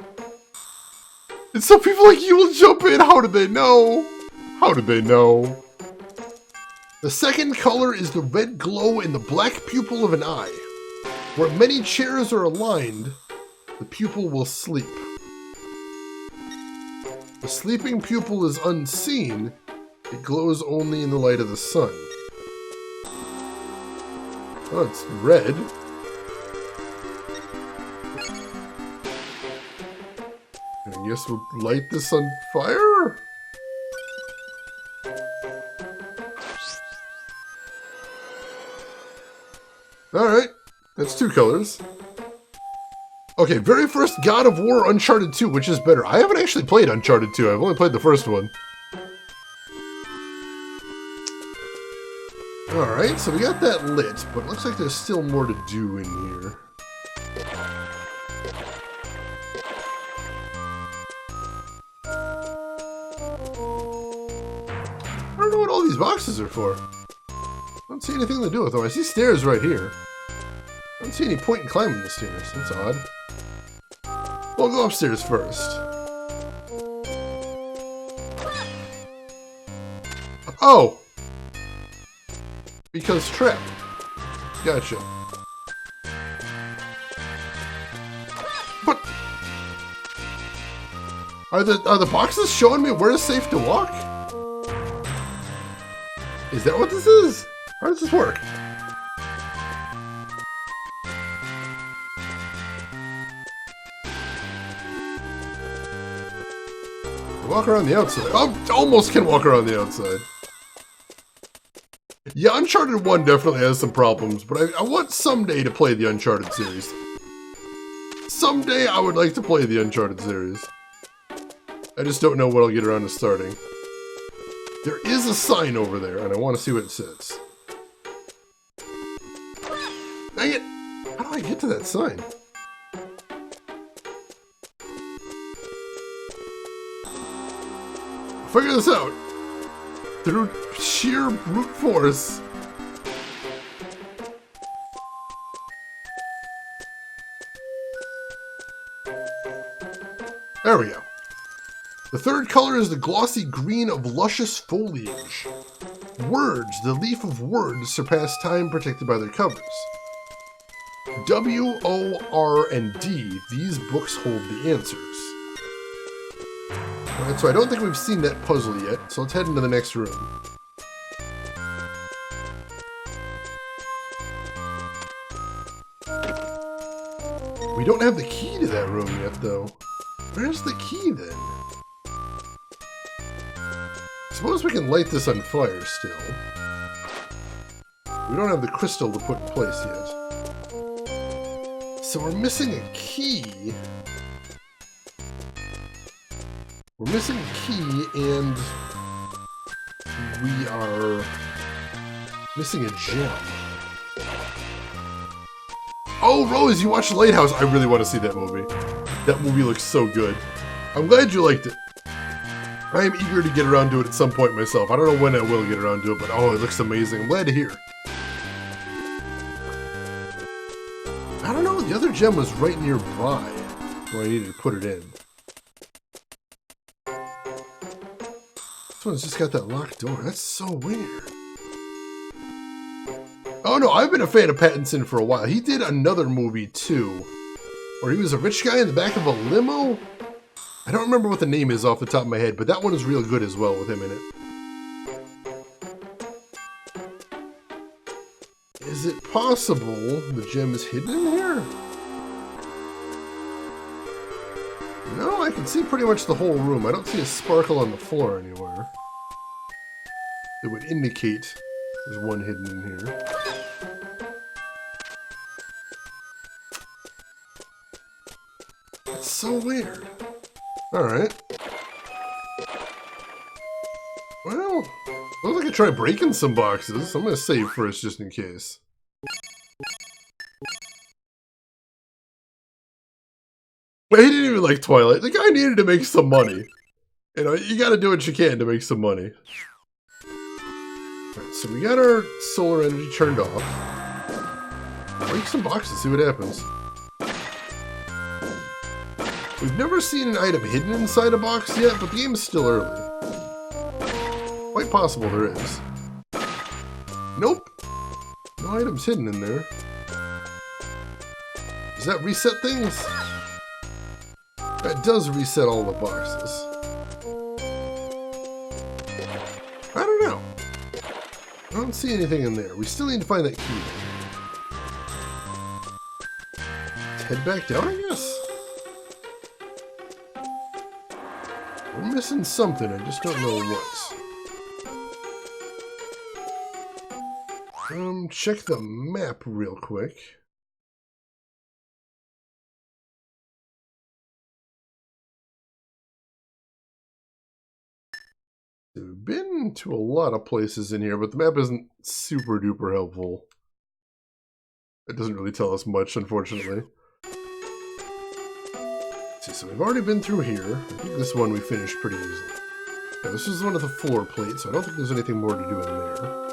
And so people like you will jump in. How did they know? How did they know? The second color is the red glow in the black pupil of an eye. Where many chairs are aligned, the pupil will sleep. The sleeping pupil is unseen. It glows only in the light of the sun. Oh, it's red. I guess we'll light this on fire? Alright, that's two colors. Okay, very first God of War Uncharted 2, which is better? I haven't actually played Uncharted 2, I've only played the first one. Alright, so we got that lit, but it looks like there's still more to do in here. I don't know what all these boxes are for. I don't see anything to do with them. I see stairs right here. I don't see any point in climbing the stairs. That's odd. We'll go upstairs first. Oh! Because trap. Gotcha. But are the boxes showing me where it's safe to walk? Is that what this is? How does this work? Walk around the outside. Oh, almost can walk around the outside. Yeah, Uncharted 1 definitely has some problems, but I want someday to play the Uncharted series. Someday I would like to play the Uncharted series. I just don't know when I'll get around to starting. There is a sign over there, and I want to see what it says. Dang it! How do I get to that sign? Figure this out. Through sheer brute force. There we go. The third color is the glossy green of luscious foliage. Words, the leaf of words, surpass time protected by their covers. W, O, R, and D, these books hold the answers. Alright, so I don't think we've seen that puzzle yet, so let's head into the next room. We don't have the key to that room yet, though. Where's the key, then? Suppose we can light this on fire still. We don't have the crystal to put in place yet. So we're missing a key. We're missing a key, and we are missing a gem. Oh, Rose, you watched Lighthouse. I really want to see that movie. That movie looks so good. I'm glad you liked it. I am eager to get around to it at some point myself. I don't know when I will get around to it, but oh, it looks amazing. I'm glad to hear. I don't know, the other gem was right nearby where I needed to put it in. This one's just got that locked door. That's so weird. Oh no, I've been a fan of Pattinson for a while. He did another movie too, where he was a rich guy in the back of a limo. I don't remember what the name is off the top of my head, but that one is real good as well with him in it. Is it possible the gem is hidden in here? No, I can see pretty much the whole room. I don't see a sparkle on the floor anywhere. It would indicate there's one hidden in here. That's so weird. Alright. Well, looks like I try breaking some boxes. I'm gonna save first just in case. But he didn't even like Twilight. The guy needed to make some money. You know, you gotta do what you can to make some money. Alright, so we got our solar energy turned off. Break some boxes, see what happens. We've never seen an item hidden inside a box yet, but the game is still early. Quite possible there is. Nope. No items hidden in there. Does that reset things? That does reset all the boxes. I don't know. I don't see anything in there. We still need to find that key. Let's head back down, I guess. We're missing something, I just don't know what. Check the map real quick. We've been to a lot of places in here, but the map isn't super duper helpful. It doesn't really tell us much, unfortunately. Let's see, so we've already been through here. I think this one we finished pretty easily. Yeah, this is one of the floor plates, so I don't think there's anything more to do in there.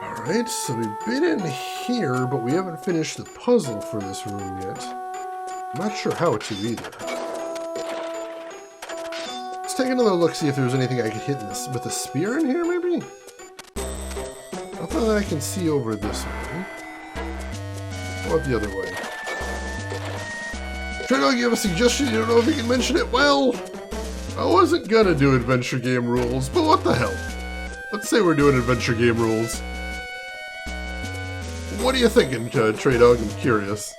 Alright, so we've been in here, but we haven't finished the puzzle for this room yet. I'm not sure how to either. Let's take another look, see if there's anything I could hit with a spear in here, maybe? Nothing that I can see over this way. How about the other way? Trey, you have a suggestion? You don't know if you can mention it? Well, I wasn't gonna do adventure game rules, but what the hell? Let's say we're doing adventure game rules. What are you thinking, Trey Dog? I'm curious.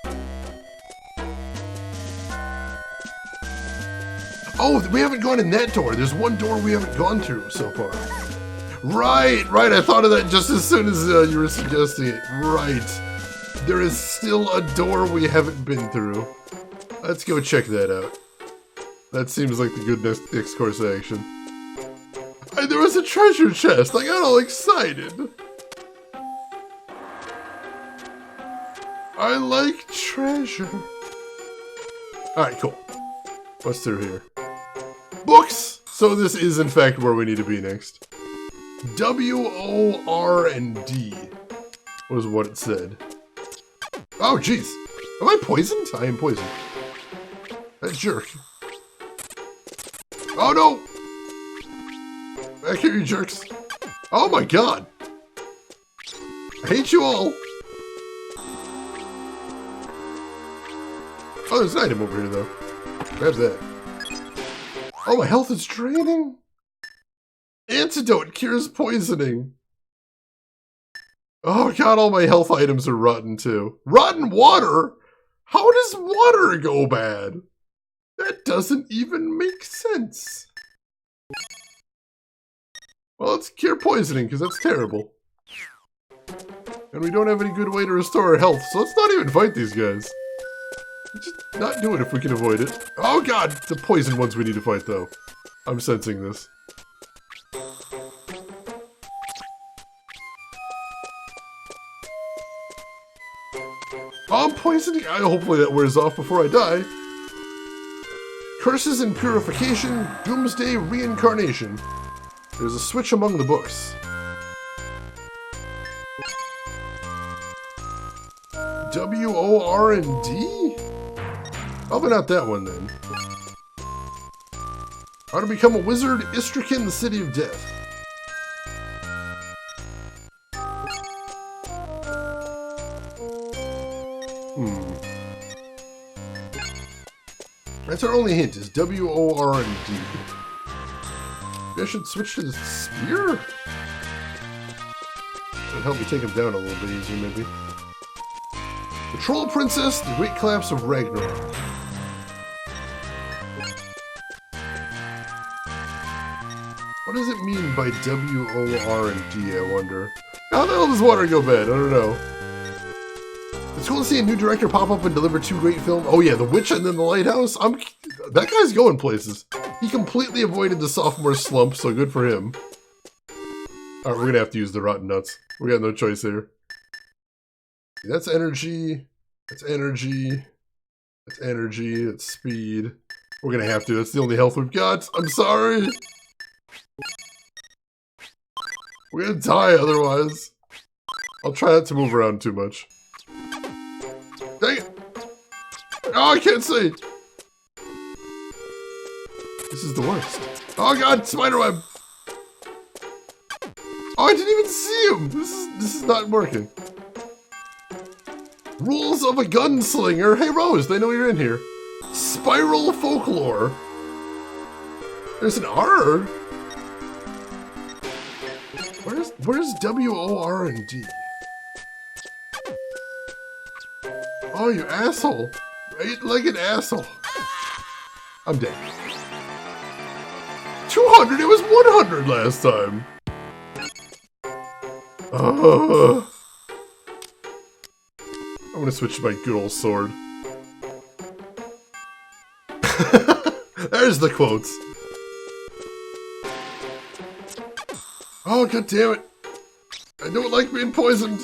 Oh, we haven't gone in that door. There's one door we haven't gone through so far. Right. I thought of that just as soon as you were suggesting it. Right. There is still a door we haven't been through. Let's go check that out. That seems like the good next course of action. There was a treasure chest. I got all excited. I like treasure. Alright, cool. What's through here? Books! So this is in fact where we need to be next. W, O, R, and D was what it said. Oh, jeez. Am I poisoned? I am poisoned. That jerk. Oh no! Back here, you jerks. Oh my god! I hate you all! Oh, there's an item over here, though. Grab that. Oh, my health is draining? Antidote cures poisoning. Oh god, all my health items are rotten, too. Rotten water? How does water go bad? That doesn't even make sense. Well, let's cure poisoning, because that's terrible. And we don't have any good way to restore our health, so let's not even fight these guys. Let's just not do it if we can avoid it. Oh god, it's the poison ones we need to fight, though. I'm sensing this. Oh, I'm poisoning. Hopefully that wears off before I die. Curses and Purification, Doomsday Reincarnation. There's a switch among the books. W-O-R-N-D? Probably not that one, then. How to become a wizard, Istrakin, the City of Death. That's our only hint, is W-O-R-N-D. Maybe I should switch to the spear? That'll help me take him down a little bit easier, maybe. The Troll Princess, the Great Collapse of Ragnarok. What does it mean by W-O-R-N-D, I wonder? How the hell does water go bad? I don't know. It's cool to see a new director pop up and deliver two great films. Oh yeah, The Witch and then The Lighthouse. That guy's going places. He completely avoided the sophomore slump, so good for him. Alright, we're gonna have to use the rotten nuts. We got no choice here. That's energy. That's energy. That's energy. That's speed. We're gonna have to. That's the only health we've got. I'm sorry. We're gonna die otherwise. I'll try not to move around too much. Dang it! Oh, I can't see! This is the worst. Oh god, spiderweb! Oh, I didn't even see him! This is not working. Rules of a Gunslinger. Hey Rose, they know you're in here. Spiral Folklore. There's an R. Where's W-O-R-N-D? Oh, you asshole. Eight-legged asshole. I'm dead. 200? It was 100 last time. I'm gonna switch to my good old sword. There's the quotes. Oh, god damn it. I don't like being poisoned.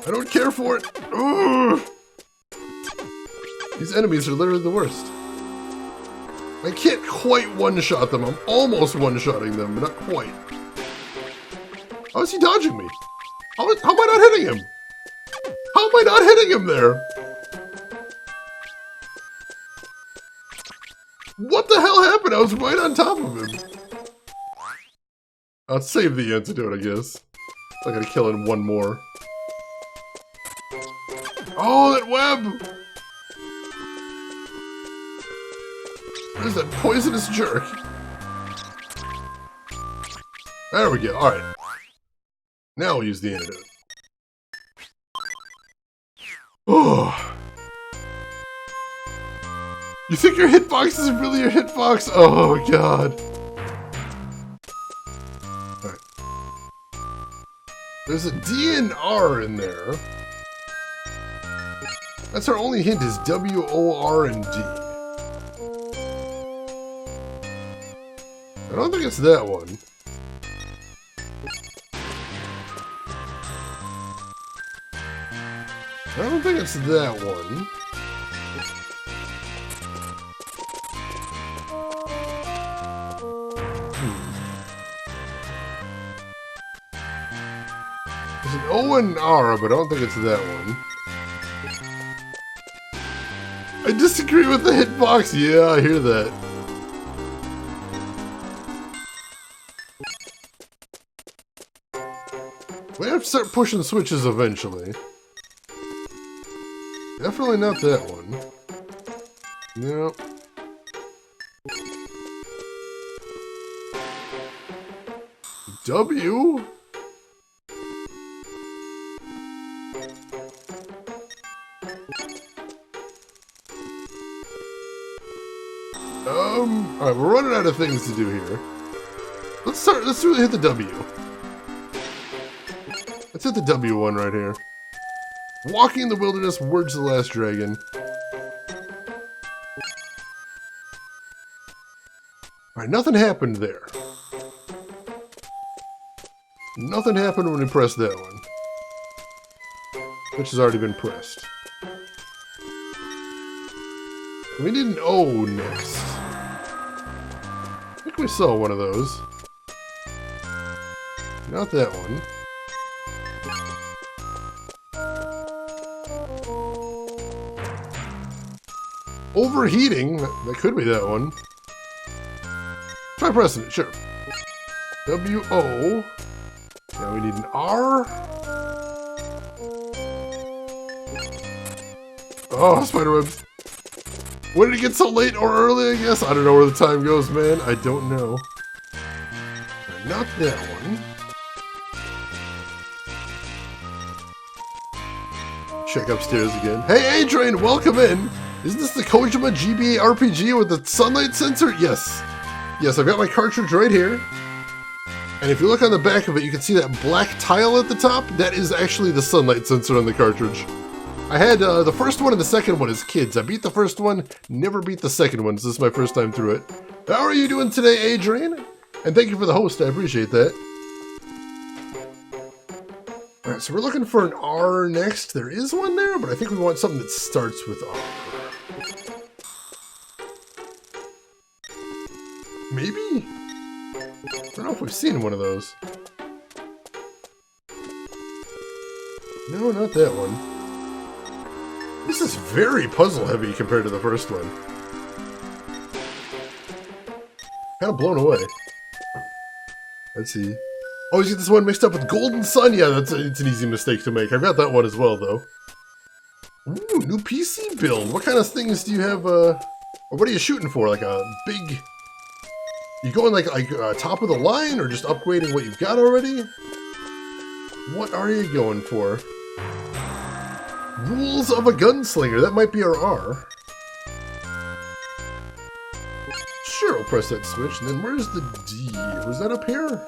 I don't care for it. Ugh. These enemies are literally the worst. I can't quite one-shot them. I'm almost one-shotting them, but not quite. How is he dodging me? How am I not hitting him? How am I not hitting him there? What the hell happened? I was right on top of him. I'll save the antidote, I guess. I gotta kill in one more. Oh, that web! What is that poisonous jerk? There we go, alright. Now we'll use the antidote. Oh. You think your hitbox is really your hitbox? Oh, god. Alright. There's a D and R in there. That's our only hint is W-O-R-N-D. I don't think it's that one. I don't think it's that one. There's an O and an R, but I don't think it's that one. I disagree with the hitbox. Yeah, I hear that. We have to start pushing switches eventually. Definitely not that one. No. W? Alright, we're running out of things to do here. Let's really hit the W. Let's hit the W one right here. Walking in the wilderness, words of the last dragon. Alright, nothing happened there. Nothing happened when we pressed that one. Which has already been pressed. We need an O next. I think we saw one of those. Not that one. Overheating? That could be that one. Try pressing it, sure. W-O. Now we need an R. Oh, spiderwebs. When did it get so late or early, I guess? I don't know where the time goes, man. I don't know. Not that one. Check upstairs again. Hey, A-Train, welcome in. Isn't this the Kojima GBA RPG with the sunlight sensor? Yes. Yes, I've got my cartridge right here. And if you look on the back of it, you can see that black tile at the top. That is actually the sunlight sensor on the cartridge. I had the first one and the second one as kids. I beat the first one, never beat the second one, so this is my first time through it. How are you doing today, Adrian? And thank you for the host, I appreciate that. Alright, so we're looking for an R next. There is one there, but I think we want something that starts with R. Maybe? I don't know if we've seen one of those. No, not that one. This is very puzzle heavy compared to the first one. Kind of blown away. Let's see. Oh, you get this one mixed up with Golden Sun? Yeah, it's an easy mistake to make. I've got that one as well, though. Ooh, new PC build. What kind of things do you have, or what are you shooting for? Like a big... You going like top of the line, or just upgrading what you've got already? What are you going for? Rules of a Gunslinger. That might be our R. Sure, I'll press that switch. And then where's the D? Was that up here?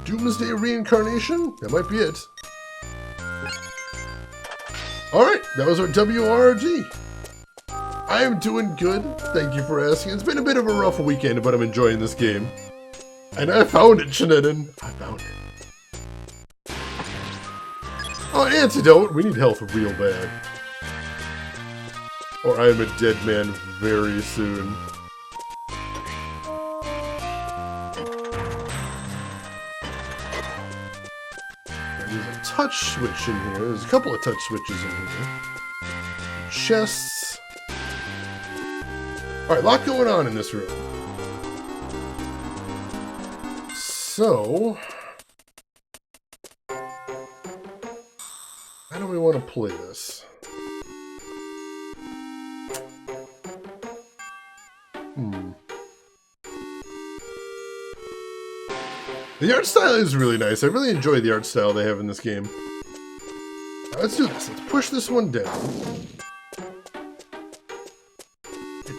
Doomsday Reincarnation? That might be it. Alright, that was our WRG. I am doing good. Thank you for asking. It's been a bit of a rough weekend, but I'm enjoying this game. And I found it, Shenanigan. I found it. Oh, an antidote. We need health real bad. Or I am a dead man very soon. There's a touch switch in here. There's a couple of touch switches in here. Chests. Alright, a lot going on in this room. So... how do we want to play this? The art style is really nice. I really enjoy the art style they have in this game. Right, let's do this. Let's push this one down.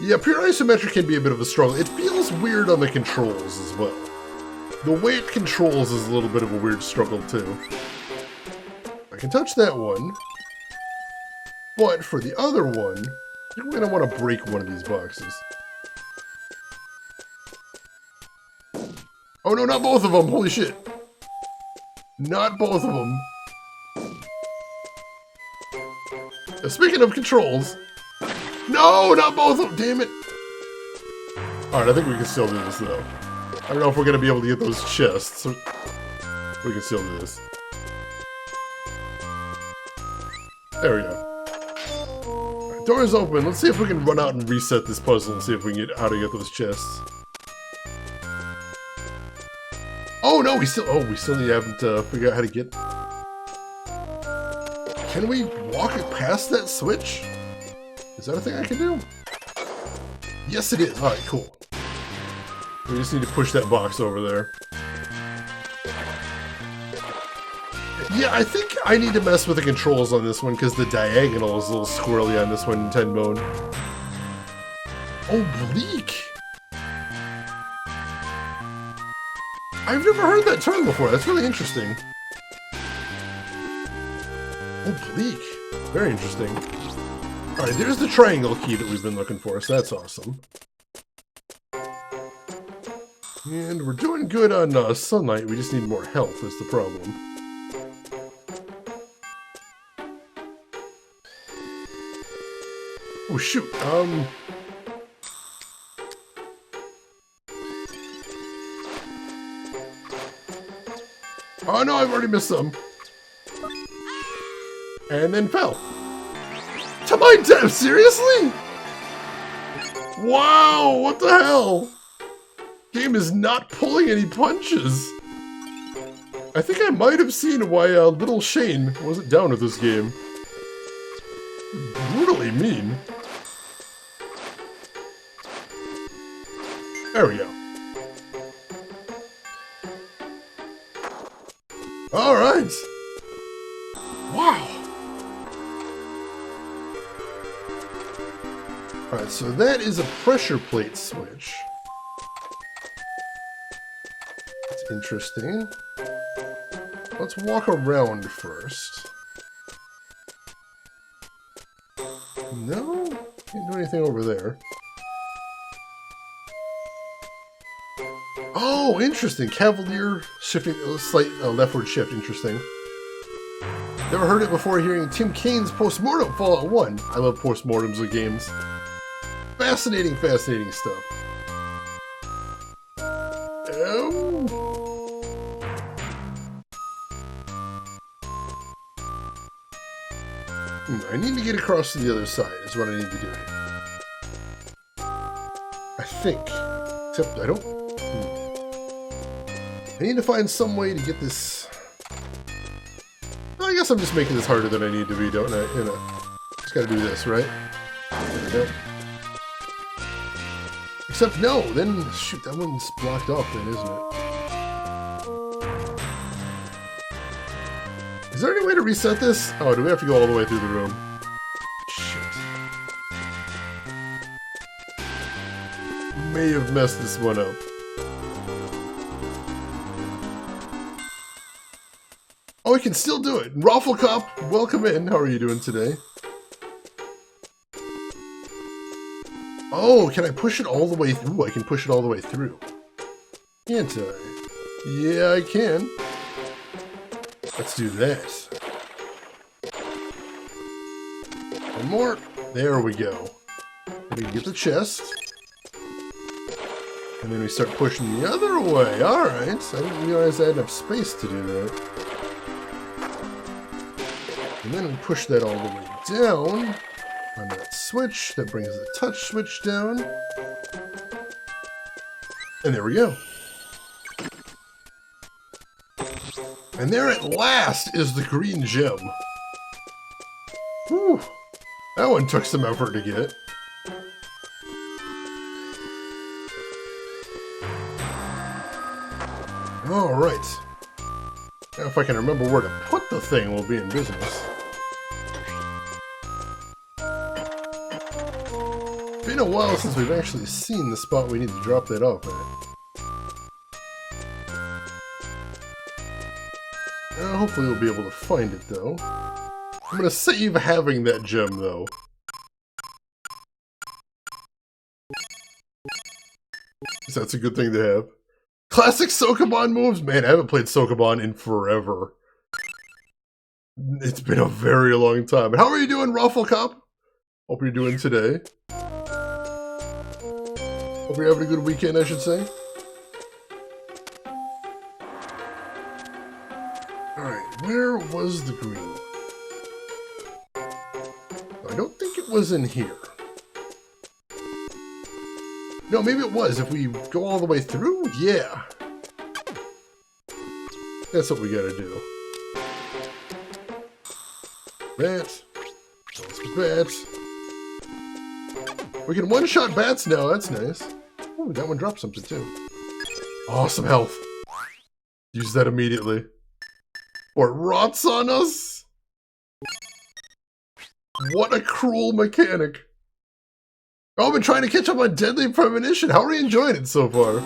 Yeah, pure isometric can be a bit of a struggle. It feels weird on the controls as well. The way it controls is a little bit of a weird struggle too. I can touch that one. But for the other one, I think we're going to want to break one of these boxes. Oh no, not both of them! Holy shit! Not both of them. Now, speaking of controls... no, not both of them! Damn it! Alright, I think we can still do this though. I don't know if we're going to be able to get those chests. We can still do this. There we go. Door's open. Let's see if we can run out and reset this puzzle and see if we can get how to get those chests. Oh no, we still haven't figured out how to get. Can we walk it past that switch? Is that a thing I can do? Yes, it is. All right, cool. We just need to push that box over there. Yeah, I think I need to mess with the controls on this one because the diagonal is a little squirrely on this one, Tenbone. Oblique! I've never heard that term before. That's really interesting. Oblique. Very interesting. Alright, there's the triangle key that we've been looking for, so that's awesome. And we're doing good on sunlight. We just need more health, that's the problem. Oh shoot, oh no, I've already missed some. And then fell. To my death, seriously? Wow, what the hell? Game is not pulling any punches. I think I might have seen why little Shane wasn't down with this game. Brutally mean. There we go. Alright. Wow. Alright, so that is a pressure plate switch. That's interesting. Let's walk around first. No? Can't do anything over there. Oh, interesting. Cavalier shifting, slight leftward shift. Interesting. Never heard it before hearing Tim Kane's postmortem Fallout 1. I love postmortems of games. Fascinating, fascinating stuff. Oh. I need to get across to the other side is what I need to do here. I think. Except I don't... I need to find some way to get this... I guess I'm just making this harder than I need to be, don't I? You know, just gotta do this, right? There we go. Except no, then... Shoot, that one's blocked off then, isn't it? Is there any way to reset this? Oh, do we have to go all the way through the room? Shit. May have messed this one up. Oh, we can still do it. Raffle Cop, welcome in. How are you doing today? Oh, can I push it all the way through? Ooh, I can push it all the way through. Can't I? Yeah, I can. Let's do that. One more. There we go. We can get the chest. And then we start pushing the other way. Alright. I didn't realize I had enough space to do that. And then we push that all the way down on that switch. That brings the touch switch down. And there we go. And there at last is the green gem. Whew. That one took some effort to get. Alright. Now if I can remember where to put the thing, we'll be in business. Been a while since we've actually seen the spot we need to drop that off at. Hopefully we'll be able to find it, though. I'm gonna save having that gem, though. So that's a good thing to have. Classic Sokoban moves? Man, I haven't played Sokoban in forever. It's been a very long time. How are you doing, Raffle Cop? Hope you're doing today. Hope you're having a good weekend, I should say. Alright, where was the green? I don't think it was in here? No, maybe it was. If we go all the way through? Yeah. That's what we gotta do. Bat. Bats. We can one-shot bats now. That's nice. Ooh, that one dropped something too. Awesome health. Use that immediately. Or it rots on us. What a cruel mechanic. Oh, I've been trying to catch up on Deadly Premonition. How are you enjoying it so far?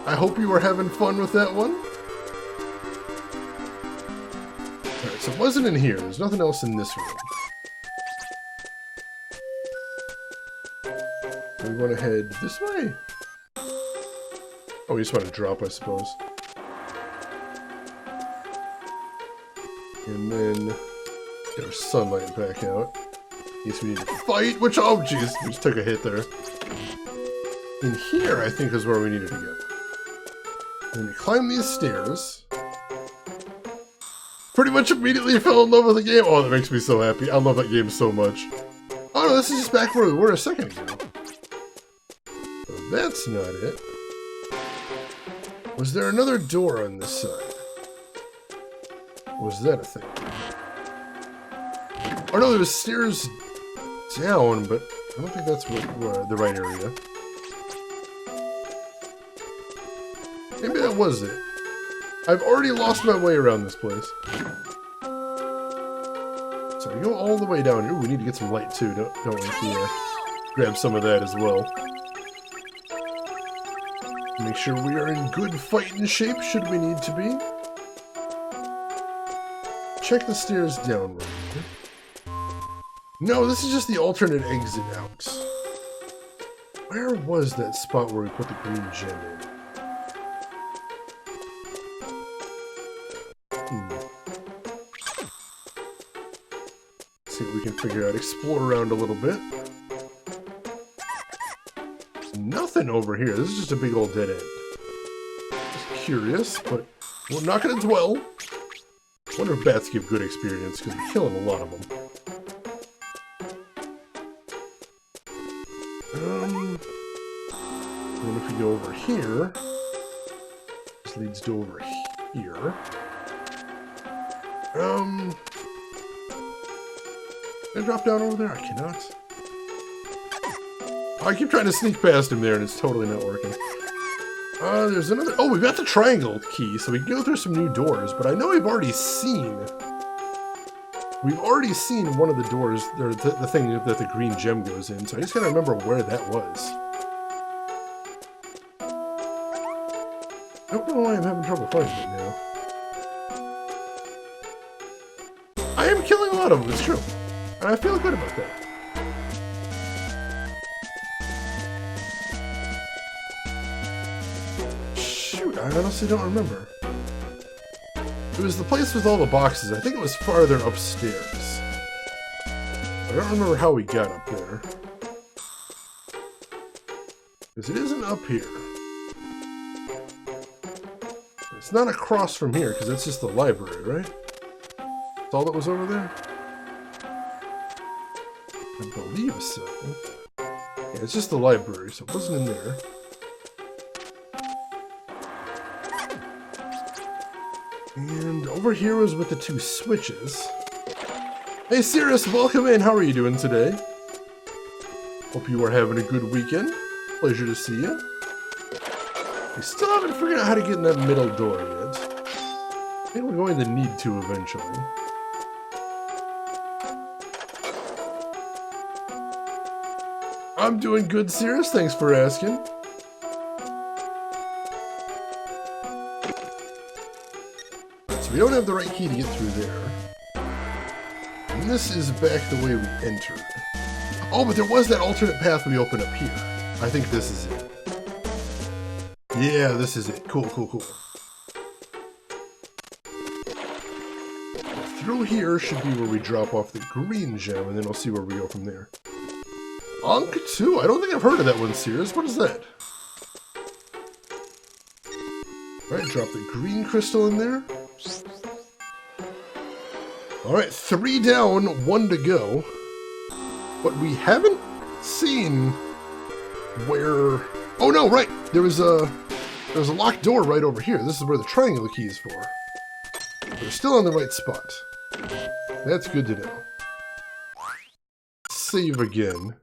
I hope you are having fun with that one. Alright, so it wasn't in here. There's nothing else in this room. We want to head this way. Oh, we just want to drop, I suppose. And then get our sunlight back out. In case we need to fight, which, oh jeez, we just took a hit there. In here, I think, is where we needed to go. And we climb these stairs. Pretty much immediately fell in love with the game. Oh, that makes me so happy. I love that game so much. Oh no, this is just back where we were a second ago. So that's not it. Was there another door on this side? Was that a thing? Oh no, there was stairs down, but I don't think that's the right area. Maybe that was it. I've already lost my way around this place. So we go all the way down. Ooh, we need to get some light too, don't we? Yeah. Grab some of that as well. Make sure we are in good fighting shape should we need to be. Check the stairs downward. No, this is just the alternate exit out. Where was that spot where we put the green gem in? See what we can figure out. Explore around a little bit. Nothing over here. This is just a big old dead end. Just curious, but we're not going to dwell. Wonder if bats give good experience, because we're killing a lot of them. And if we go over here, this leads to over here. Can I drop down over there? I cannot. Oh, I keep trying to sneak past him there, and it's totally not working. There's another... Oh, we've got the triangle key, so we can go through some new doors, but I know we've already seen... We've already seen one of the doors, or the thing that the green gem goes in, so I just gotta remember where that was. I don't know why I'm having trouble finding it now. I am killing a lot of them, it's true. And I feel good about that. Shoot, I honestly don't remember. It was the place with all the boxes. I think it was farther upstairs. I don't remember how we got up there. Because it isn't up here. It's not across from here, because that's just the library, right? That's all that was over there? I believe so. Yeah, it's just the library, so it wasn't in there. And over here was with the two switches. Hey Sirius, welcome in. How are you doing today? Hope you are having a good weekend. Pleasure to see you. We still haven't figured out how to get in that middle door yet. I think we're going to need to eventually. I'm doing good, Sirius. Thanks for asking. Right, so we don't have the right key to get through there. And this is back the way we entered. Oh, but there was that alternate path we opened up here. I think this is it. Yeah, this is it. Cool, cool, cool. Through here should be where we drop off the green gem, and then we'll see where we go from there. Ankh 2? I don't think I've heard of that one, Sears. What is that? Alright, drop the green crystal in there. Alright, 3 down, 1 to go. But we haven't seen where... Oh no, right! There's a locked door right over here. This is where the triangle key is for. We're still on the right spot. That's good to know. Save again.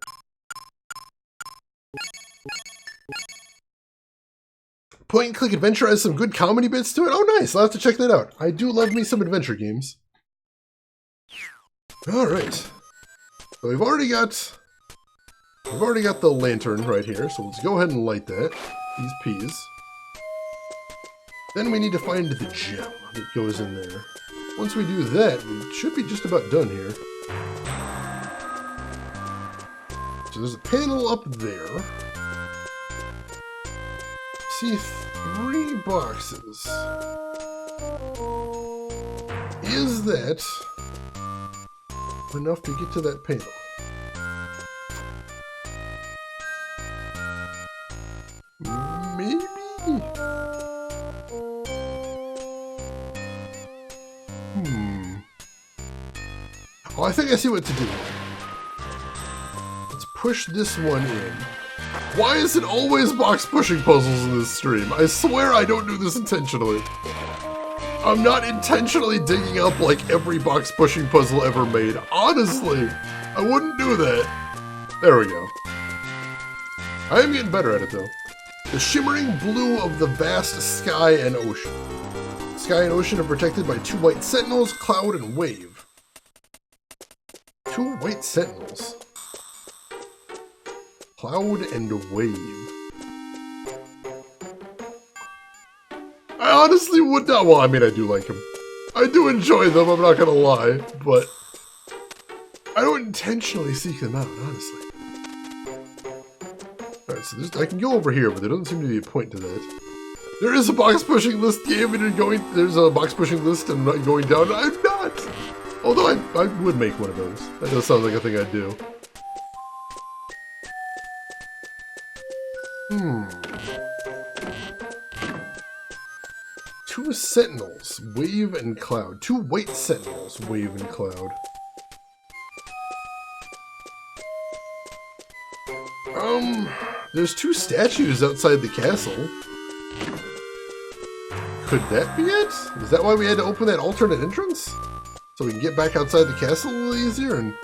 Point and click adventure has some good comedy bits to it. Oh nice, I'll have to check that out. I do love me some adventure games. Alright. So we've already got the lantern right here, so let's go ahead and light that. These peas. Then we need to find the gem that goes in there. Once we do that, we should be just about done here. So there's a panel up there. See 3 boxes. Is that enough to get to that panel? Maybe? Oh, I think I see what to do. Let's push this one in. Why is it always box pushing puzzles in this stream? I swear I don't do this intentionally. I'm not intentionally digging up like every box pushing puzzle ever made. Honestly, I wouldn't do that. There we go. I am getting better at it though. The shimmering blue of the vast sky and ocean. Sky and ocean are protected by 2 white sentinels, cloud and wave. 2 white sentinels. Cloud and wave. I honestly would not. Well, I mean, I do like them. I do enjoy them, I'm not gonna lie, but I don't intentionally seek them out, honestly. Alright, so I can go over here, but there doesn't seem to be a point to that. There is a box pushing list game, and there's a box pushing list, and I'm not going down. I'm not! Although I would make one of those. That does sound like a thing I'd do. Two sentinels, wave and cloud. 2 white sentinels, wave and cloud. There's 2 statues outside the castle. Could that be it? Is that why we had to open that alternate entrance? So we can get back outside the castle a little easier and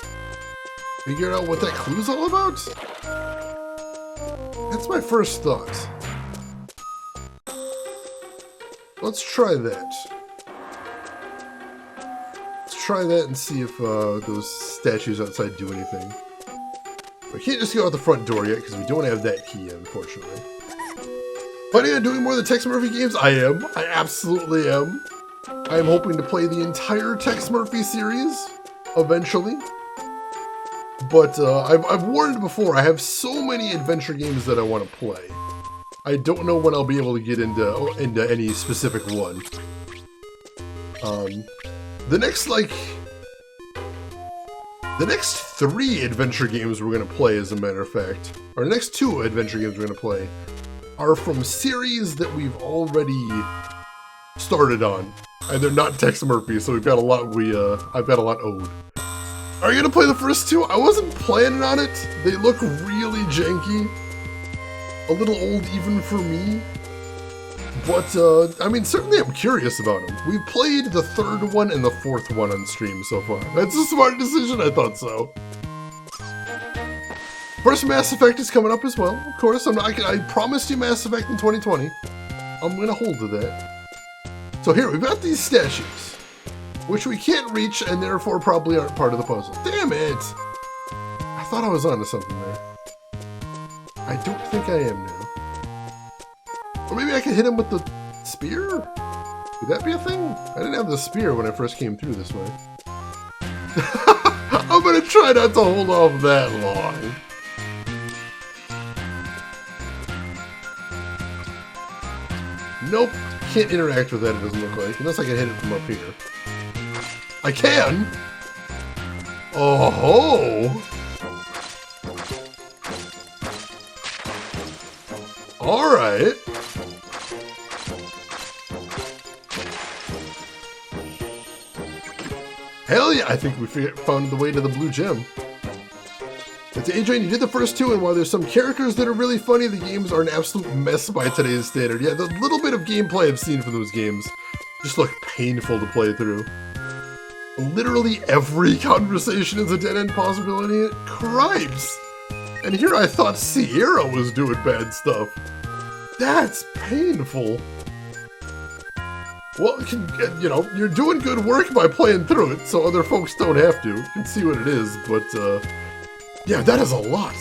figure out what that clue's all about? That's my first thought. Let's try that. Let's try that and see if those statues outside do anything. We can't just go out the front door yet because we don't have that key, unfortunately. Planning on doing more of the Tex Murphy games? I am. I absolutely am. I am hoping to play the entire Tex Murphy series eventually. But I've warned before, I have so many adventure games that I want to play. I don't know when I'll be able to get into any specific one. The next 3 adventure games we're going to play, as a matter of fact, or the next 2 adventure games we're going to play, are from series that we've already started on. And they're not Tex Murphy, so we've got a lot I've got a lot owed. Are you going to play the first 2? I wasn't planning on it. They look really janky. A little old even for me. But, I mean, certainly I'm curious about them. We've played the 3rd one and the 4th one on stream so far. That's a smart decision, I thought so. First Mass Effect is coming up as well, of course. I promised you Mass Effect in 2020. I'm gonna hold to that. So here, we've got these statues, which we can't reach and therefore probably aren't part of the puzzle. Damn it! I thought I was onto something there. I don't think I am now. Or maybe I could hit him with the spear? Could that be a thing? I didn't have the spear when I first came through this way. I'm gonna try not to hold off that long. Nope, can't interact with that, it doesn't look like. Unless I can hit it from up here. I can! Oh ho! Alright. Hell yeah, I think we found the way to the blue gem. to Adrian, you did the first two, and while there's some characters that are really funny, the games are an absolute mess by today's standard. Yeah, the little bit of gameplay I've seen for those games just look painful to play through. Literally every conversation is a dead-end possibility. Cripes! And here I thought Sierra was doing bad stuff. That's painful. Well, you know, you're doing good work by playing through it, so other folks don't have to. You can see what it is, but, yeah, that is a lot.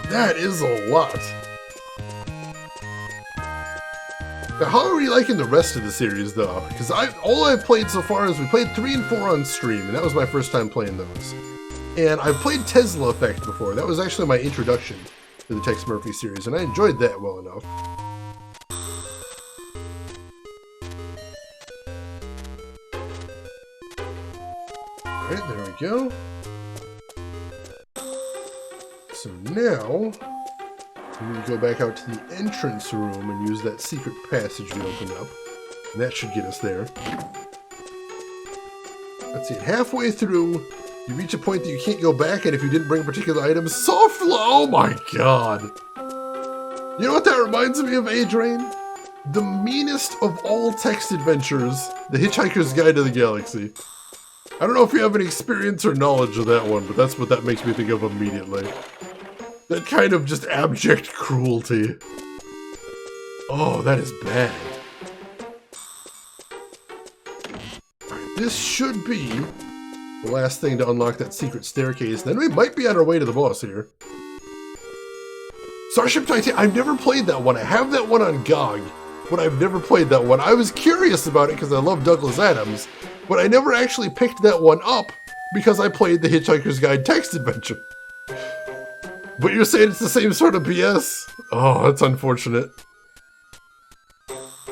That is a lot. Now, how are we liking the rest of the series, though? Because all I've played so far is we played 3 and 4 on stream, and that was my first time playing those. And I've played Tesla Effect before. That was actually my introduction to the Tex Murphy series, and I enjoyed that well enough. Alright, there we go. So now, we need to go back out to the entrance room and use that secret passage we opened up. And that should get us there. Let's see, halfway through, you reach a point that you can't go back, and if you didn't bring particular items, soft oh my god! You know what that reminds me of, A-Drain? The meanest of all text adventures, The Hitchhiker's Guide to the Galaxy. I don't know if you have any experience or knowledge of that one, but that's what that makes me think of immediately. That kind of just abject cruelty. Oh, that is bad. Alright, this should be the last thing to unlock that secret staircase. Then we might be on our way to the boss here. Starship Titan, I've never played that one. I have that one on GOG, but I've never played that one. I was curious about it because I love Douglas Adams, but I never actually picked that one up because I played the Hitchhiker's Guide text adventure. But you're saying it's the same sort of BS? Oh, that's unfortunate.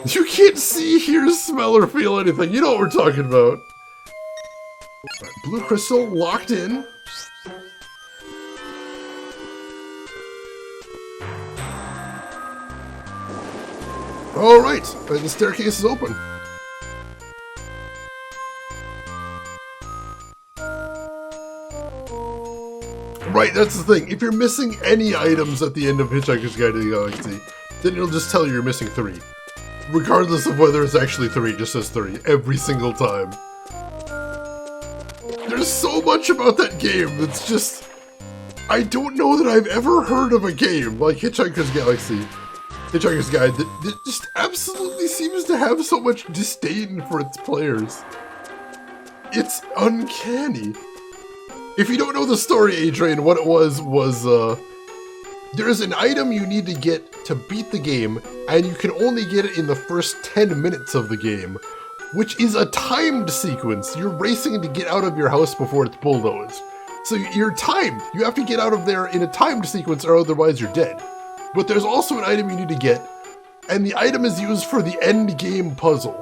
You can't see, hear, smell, or feel anything. You know what we're talking about. Right, blue crystal locked in. Alright, the staircase is open. Right, that's the thing. If you're missing any items at the end of Hitchhiker's Guide to the Galaxy, then it'll just tell you you're missing 3. Regardless of whether it's actually 3, it just says 3 every single time. There's so much about that game that's just... I don't know that I've ever heard of a game like Hitchhiker's Guide that just absolutely seems to have so much disdain for its players. It's uncanny. If you don't know the story, Adrian, what it was there's an item you need to get to beat the game, and you can only get it in the first 10 minutes of the game, which is a timed sequence. You're racing to get out of your house before it's bulldozed. So you're timed. You have to get out of there in a timed sequence or otherwise you're dead. But there's also an item you need to get, and the item is used for the end game puzzle.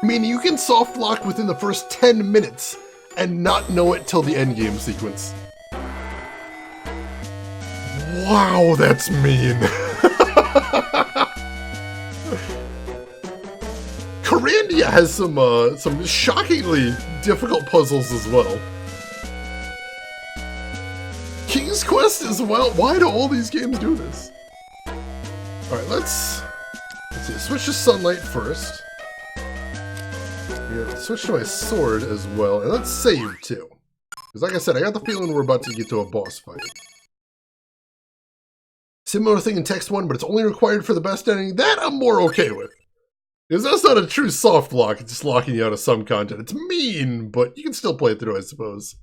Meaning you can soft lock within the first 10 minutes and not know it till the end game sequence. Wow, that's mean. Corandia has some shockingly difficult puzzles as well. King's Quest as well. Why do all these games do this? Alright, let's see. Switch to Sunlight first. Yeah, switch to my sword as well. And let's save too. Because like I said, I got the feeling we're about to get to a boss fight. Similar thing in Text 1, but it's only required for the best ending. That I'm more okay with. Because that's not a true soft lock, it's just locking you out of some content. It's mean, but you can still play it through, I suppose.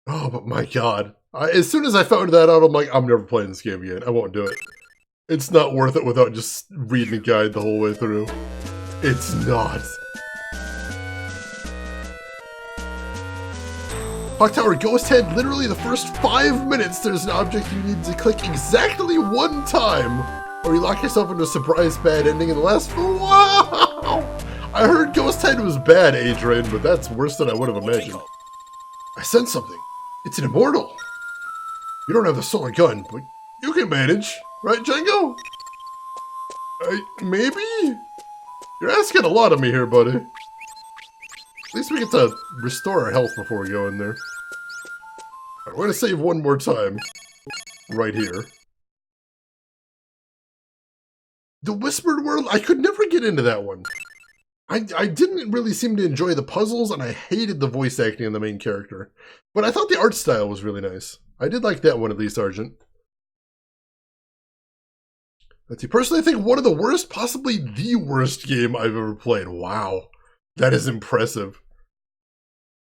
Oh, but my god. As soon as I found that out, I'm like, I'm never playing this game again. I won't do it. It's not worth it without just reading the guide the whole way through. It's not. Clock Tower Ghost Head, literally the first 5 minutes, there's an object you need to click exactly 1 time, or you lock yourself into a surprise bad ending in the last... Wow! I heard Ghost Head was bad, Adrian, but that's worse than I would have imagined. I sense something. It's an immortal. You don't have the solar gun, but you can manage. Right, Django? Maybe? You're asking a lot of me here, buddy. At least we get to restore our health before we go in there. Alright, we're gonna save one more time. Right here. The Whispered World, I could never get into that one. I didn't really seem to enjoy the puzzles, and I hated the voice acting of the main character. But I thought the art style was really nice. I did like that one, at least, Argent. Let's see, personally, I think one of the worst, possibly the worst game I've ever played. Wow. That is impressive.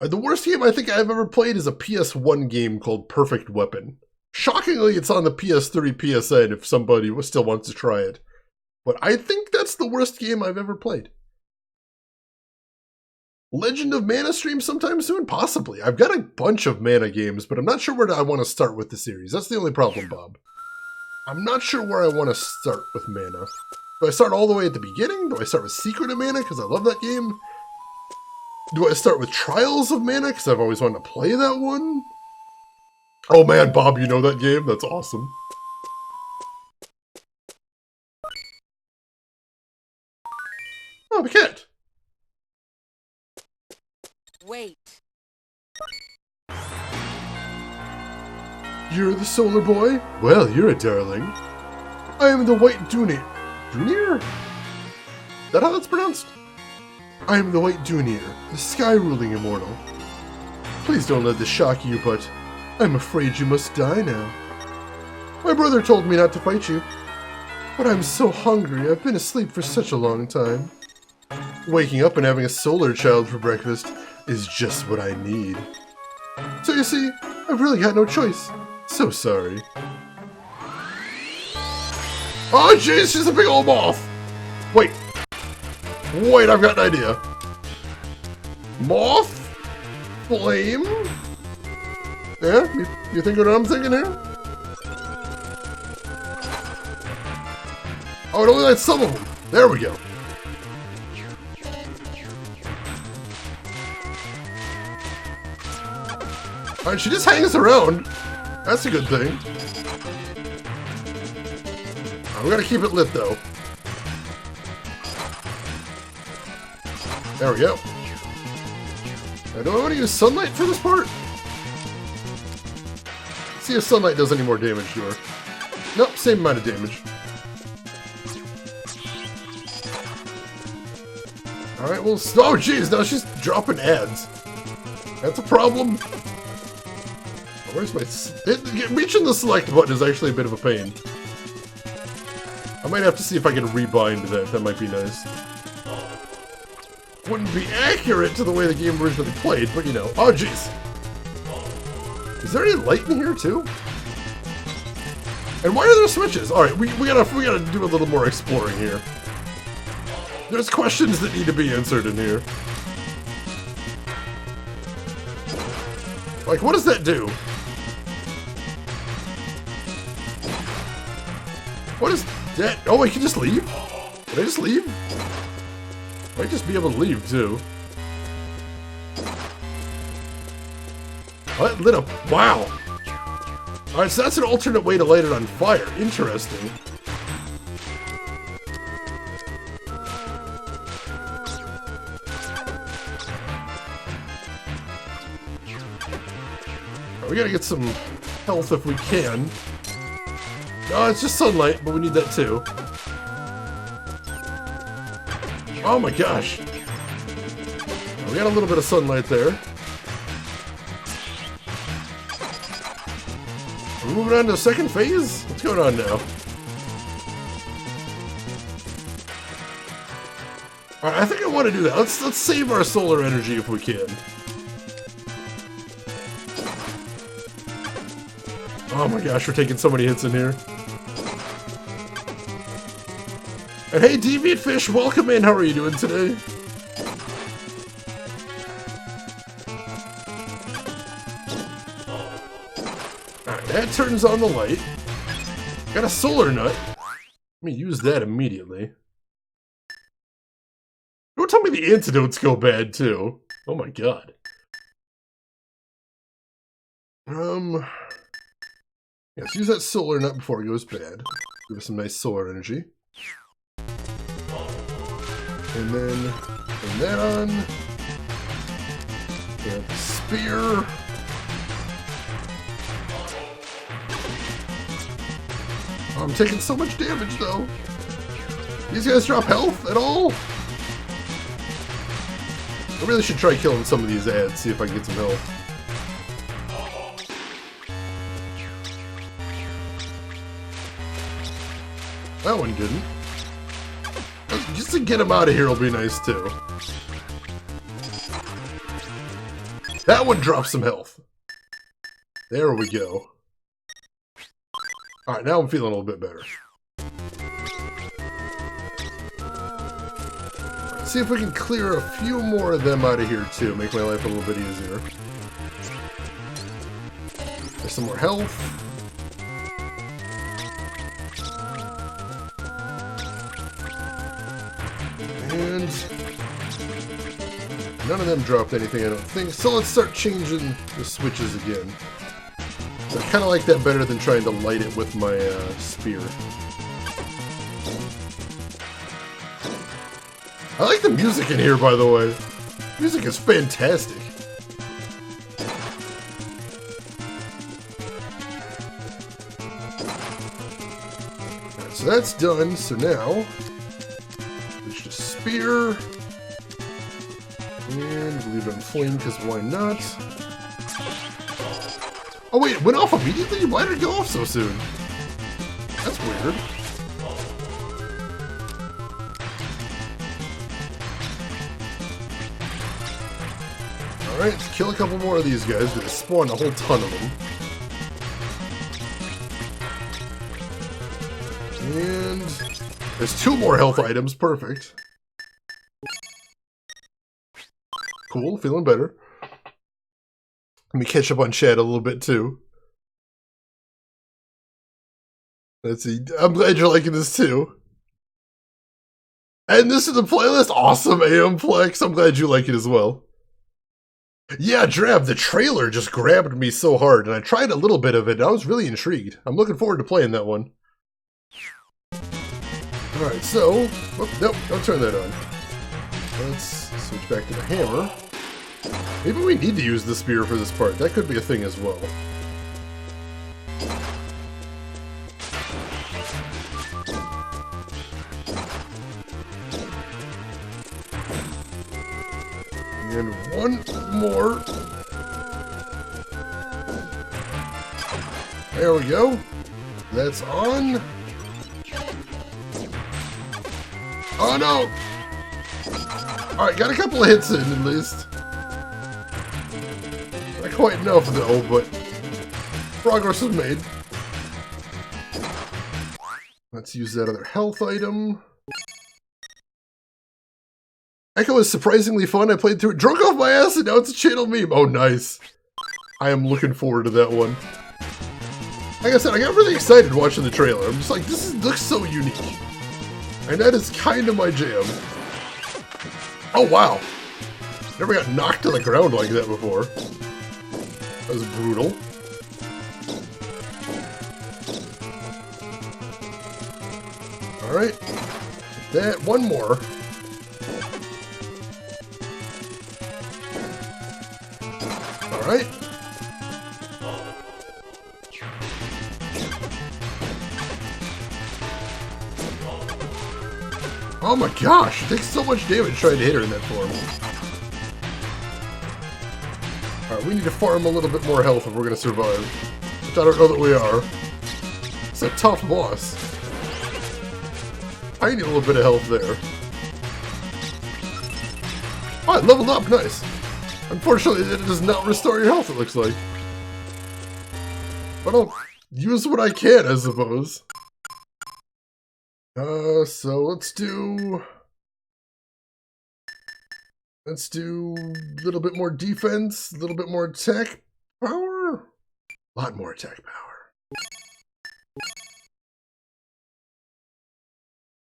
The worst game I think I've ever played is a PS1 game called Perfect Weapon. Shockingly, it's on the PS3 PSN if somebody still wants to try it. But I think that's the worst game I've ever played. Legend of Mana stream sometime soon? Possibly. I've got a bunch of Mana games, but I'm not sure where I want to start with the series. That's the only problem, Bob. I'm not sure where I want to start with Mana. Do I start all the way at the beginning? Do I start with Secret of Mana because I love that game? Do I start with Trials of Mana because I've always wanted to play that one? Oh man, Bob, you know that game? That's awesome. Oh, the cat. Wait. You're the Solar Boy? Well, you're a darling. I am the White Dunir. Dunir? Is that how that's pronounced? I am the White Dunir, the sky-ruling immortal. Please don't let this shock you, but I'm afraid you must die now. My brother told me not to fight you, but I'm so hungry. I've been asleep for such a long time. Waking up and having a solar child for breakfast is just what I need. So you see, I've really got no choice. So sorry. Oh jeez, she's a big old moth! Wait, I've got an idea. Moth? Flame? Yeah, you thinking what I'm thinking here? Oh, it only lights some of them. There we go. Alright, she just hangs around. That's a good thing. We gotta keep it lit, though. There we go. Now, do I want to use sunlight for this part? Let's see if sunlight does any more damage to her. Nope, same amount of damage. Alright, well, oh jeez, now she's dropping ads. That's a problem. Where's my... Reaching the select button is actually a bit of a pain. I might have to see if I can rebind that. That might be nice. Wouldn't be accurate to the way the game originally played, but you know. Oh, jeez. Is there any light in here, too? And why are there switches? Alright, we gotta do a little more exploring here. There's questions that need to be answered in here. Like, what does that do? What is that? Oh, I can just leave? Can I just leave? Might just be able to leave, too. Oh, it lit up. Wow. Alright, so that's an alternate way to light it on fire. Interesting. We gotta get some health if we can. Oh, it's just sunlight, but we need that too. Oh my gosh. We got a little bit of sunlight there. We're moving on to the second phase? What's going on now? Alright, I think I want to do that. Let's save our solar energy if we can. Oh my gosh, we're taking so many hits in here. And hey, Deviant Fish, welcome in. How are you doing today? Alright, that turns on the light. Got a solar nut. Let me use that immediately. Don't tell me the antidotes go bad, too. Oh my god. Let's use that solar nut before it goes bad. Give us some nice solar energy. And then turn that on. That spear. Oh, I'm taking so much damage though. These guys drop health at all? I really should try killing some of these ads, see if I can get some health. That one didn't. Just to get him out of here will be nice too. That one drops some health. There we go. Alright, now I'm feeling a little bit better. Let's see if we can clear a few more of them out of here too. Make my life a little bit easier. There's some more health. And none of them dropped anything, I don't think. So let's start changing the switches again. I kind of like that better than trying to light it with my spear. I like the music in here, by the way. Music is fantastic. Right, so that's done. So now, switch to spear. And leave it on flame, because why not? Oh wait, it went off immediately? Why did it go off so soon? That's weird. Alright, let's kill a couple more of these guys. Gonna spawn a whole ton of them. And there's 2 more health items. Perfect. Cool, feeling better. Let me catch up on chat a little bit too. Let's see. I'm glad you're liking this too. And this is the playlist. Awesome, AM Flex. I'm glad you like it as well. Yeah, Drab, the trailer just grabbed me so hard, and I tried a little bit of it, and I was really intrigued. I'm looking forward to playing that one. Alright, so... Oh, nope, don't turn that on. Let's switch back to the hammer. Maybe we need to use the spear for this part. That could be a thing as well. And one more. There we go. That's on. Oh no! Alright, got a couple of hits in at least. Not quite enough though, but progress is made. Let's use that other health item. Echo is surprisingly fun. I played through it, drunk off my ass, and now it's a channel meme. Oh, nice. I am looking forward to that one. Like I said, I got really excited watching the trailer. I'm just like, looks so unique. And that is kind of my jam. Oh, wow. Never got knocked to the ground like that before. That was brutal. Alright. That, one more. Alright. Oh my gosh, it takes so much damage trying to hit her in that form. Alright, we need to farm a little bit more health if we're going to survive. Which I don't know that we are. It's a tough boss. I need a little bit of health there. Oh, I leveled up, nice. Unfortunately, it does not restore your health, it looks like. But I'll use what I can, I suppose. So let's do a little bit more defense, a little bit more attack power. A lot more attack power.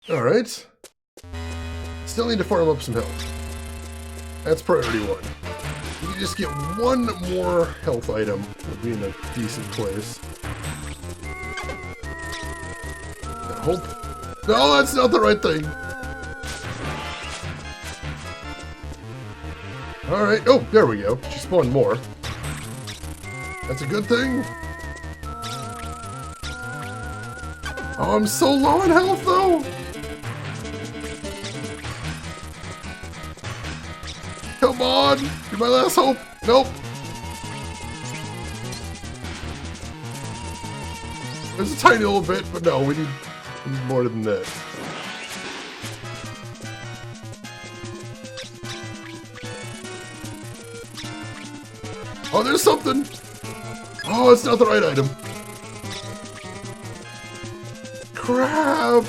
Alright. Still need to farm up some health. That's priority 1. If you can just get one more health item, we'll be in a decent place. I hope. No, that's not the right thing. Alright. Oh, there we go. She spawned more. That's a good thing. Oh, I'm so low on health, though. Come on. You're my last hope. Nope. There's a tiny little bit, but no, we need more than that. Oh, there's something. Oh, it's not the right item. Crap.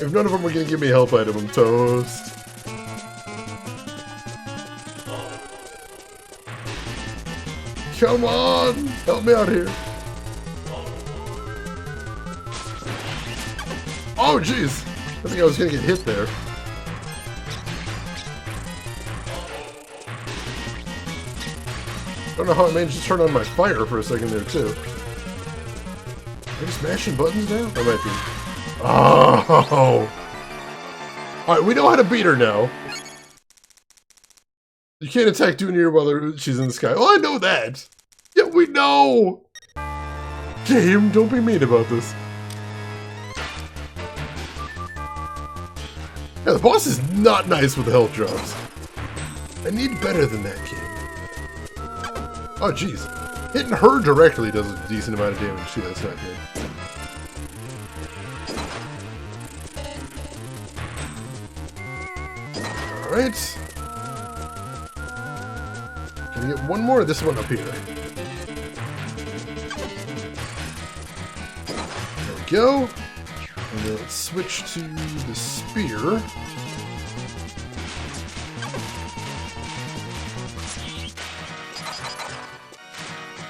If none of them were going to give me a health item, I'm toast. Come on. Help me out here. Oh, jeez. I think I was going to get hit there. Don't know how I managed to turn on my fire for a second there, too. Are you smashing buttons now? I might be. Oh! Alright, we know how to beat her now. You can't attack Junior while she's in the sky. Oh, I know that! Yeah, we know! Game, don't be mean about this. Yeah, the boss is not nice with the health drops. I need better than that, game. Oh, jeez. Hitting her directly does a decent amount of damage, too. That's not good. Alright. Can we get one more of this one up here? There we go. And then let's switch to the spear.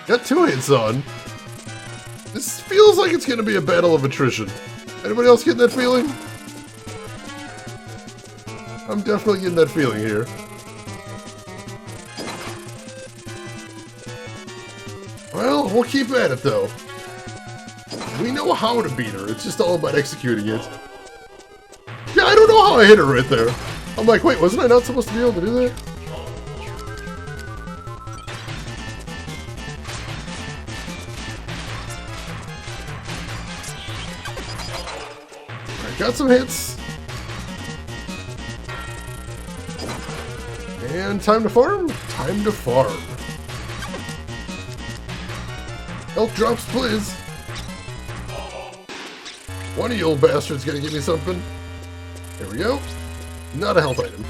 Got 2 hits on. This feels like it's going to be a battle of attrition. Anybody else getting that feeling? I'm definitely getting that feeling here. Well, we'll keep at it, though. We know how to beat her. It's just all about executing it. Yeah, I don't know how I hit her right there. I'm like, wait, wasn't I not supposed to be able to do that? Alright, got some hits. And time to farm? Time to farm. Health drops, please. One of you old bastards gonna give me something. There we go. Not a health item.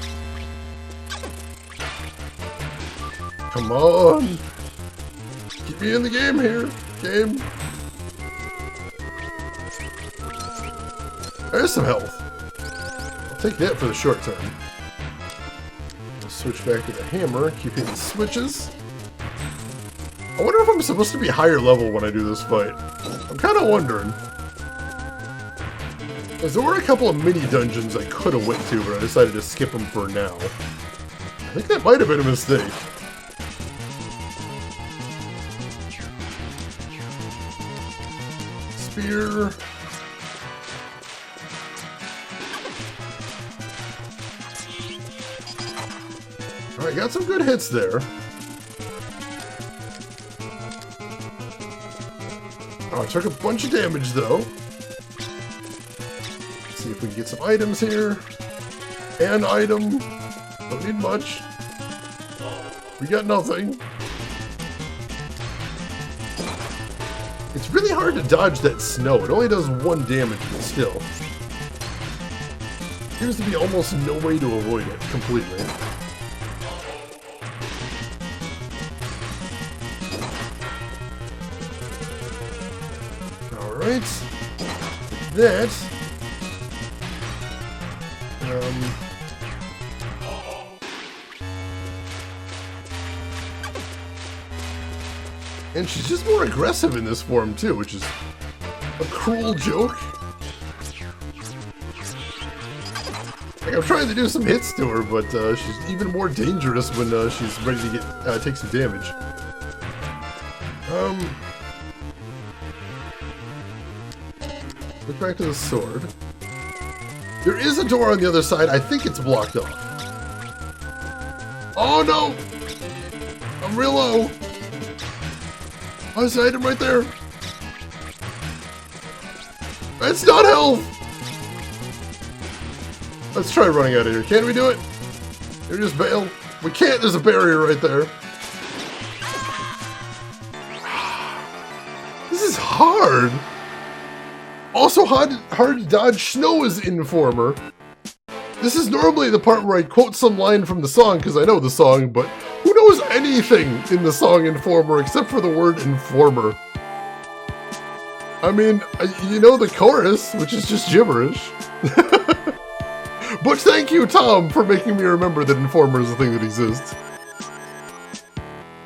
Come on. Keep me in the game here. Game. There's some health. I'll take that for the short term. I'll switch back to the hammer. Keep hitting switches. I wonder if I'm supposed to be higher level when I do this fight. I'm kind of wondering. Because there were a couple of mini dungeons I could have went to, but I decided to skip them for now. I think that might have been a mistake. Spear. Alright, got some good hits there. Oh, I took a bunch of damage though. Let's see if we can get some items here. An item. Don't need much. We got nothing. It's really hard to dodge that snow. It only does 1 damage, but still. Appears to be almost no way to avoid it completely. Alright. That. And she's just more aggressive in this form too, which is a cruel joke. Like, I'm trying to do some hits to her, but she's even more dangerous when she's ready to get take some damage. Look back to the sword. There is a door on the other side. I think it's blocked off. Oh no! I'm real low. Oh, there's an item right there. It's not health! Let's try running out of here. Can we do it? Or just bail? We can't, there's a barrier right there. This is hard. Also hard to dodge snow as Informer. This is normally the part where I quote some line from the song because I know the song, but who knows anything in the song Informer except for the word Informer? I mean, you know the chorus, which is just gibberish. But thank you, Tom, for making me remember that Informer is a thing that exists.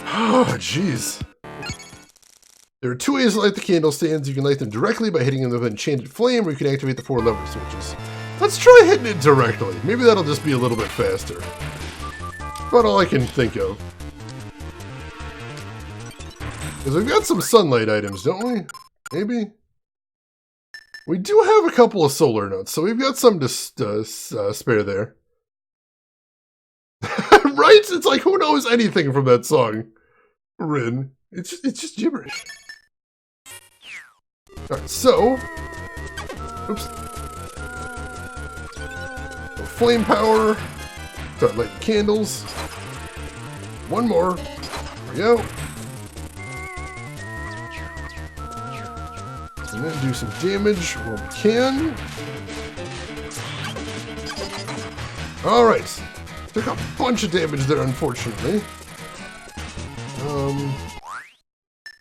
Oh, jeez. There are two ways to light the candle stands. You can light them directly by hitting them with an enchanted flame, or you can activate the 4 lever switches. Let's try hitting it directly. Maybe that'll just be a little bit faster. About all I can think of. Because we've got some sunlight items, don't we? Maybe? We do have a couple of solar nuts, so we've got some to spare there. Right? It's like, who knows anything from that song? Rin. It's just gibberish. Alright, so... Oops. Flame power. Start lighting candles. One more. There we go. And then do some damage where we can. Alright. Took a bunch of damage there, unfortunately.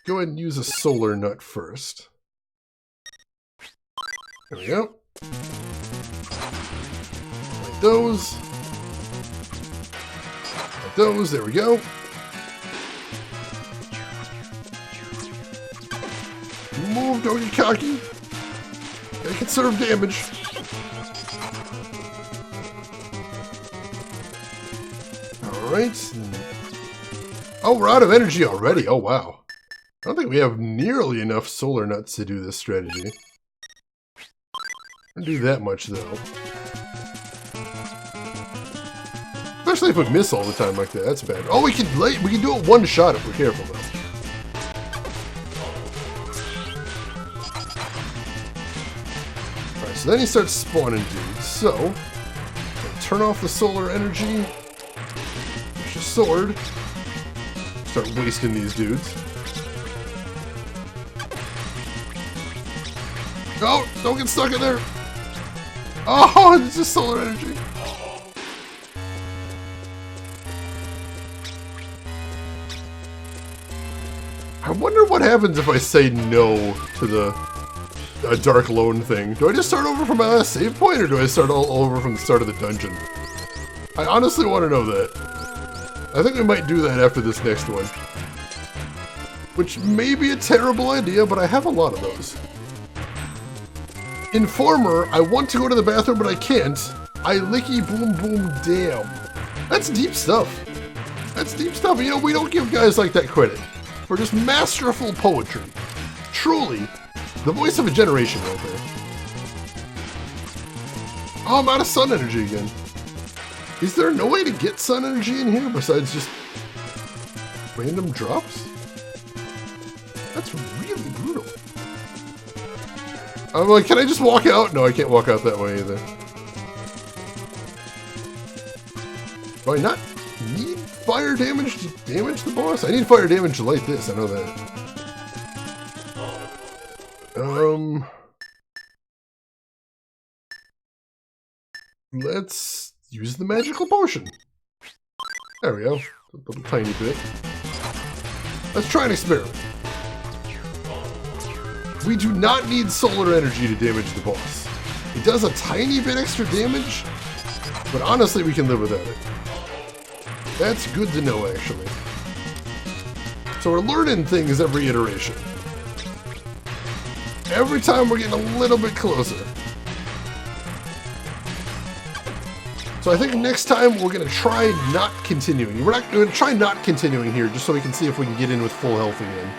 Go ahead and use a solar nut first. There we go. Like those. Like those, there we go. Move, don't get cocky. Gotta conserve damage. Alright. Oh, we're out of energy already. Oh, wow. I don't think we have nearly enough solar nuts to do this strategy. Don't do that much, though. Especially if we miss all the time like that. That's bad. Oh, we can do it one shot if we're careful, though. Alright, so then he starts spawning dudes. So, turn off the solar energy. Push your sword. Start wasting these dudes. No, don't get stuck in there. Oh, it's just solar energy. I wonder what happens if I say no to the Dark Lone thing. Do I just start over from my last save point, or do I start all over from the start of the dungeon? I honestly want to know that. I think we might do that after this next one. Which may be a terrible idea, but I have a lot of those. Informer, I want to go to the bathroom, but I can't. I licky boom boom damn. That's deep stuff. That's deep stuff. You know, we don't give guys like that credit for just masterful poetry. Truly, the voice of a generation right there. Oh, I'm out of sun energy again. Is there no way to get sun energy in here besides just random drops? That's really brutal. I'm like, can I just walk out? No, I can't walk out that way either. Do I not need fire damage to damage the boss? I need fire damage to light this, I know that. Let's use the magical potion. There we go. A little tiny bit. Let's try an experiment. We do not need solar energy to damage the boss. It does a tiny bit extra damage, but honestly we can live without it. That's good to know, actually. So we're learning things every iteration. Every time we're getting a little bit closer. So I think next time we're going to try not continuing. We're going to try not continuing here just so we can see if we can get in with full health again.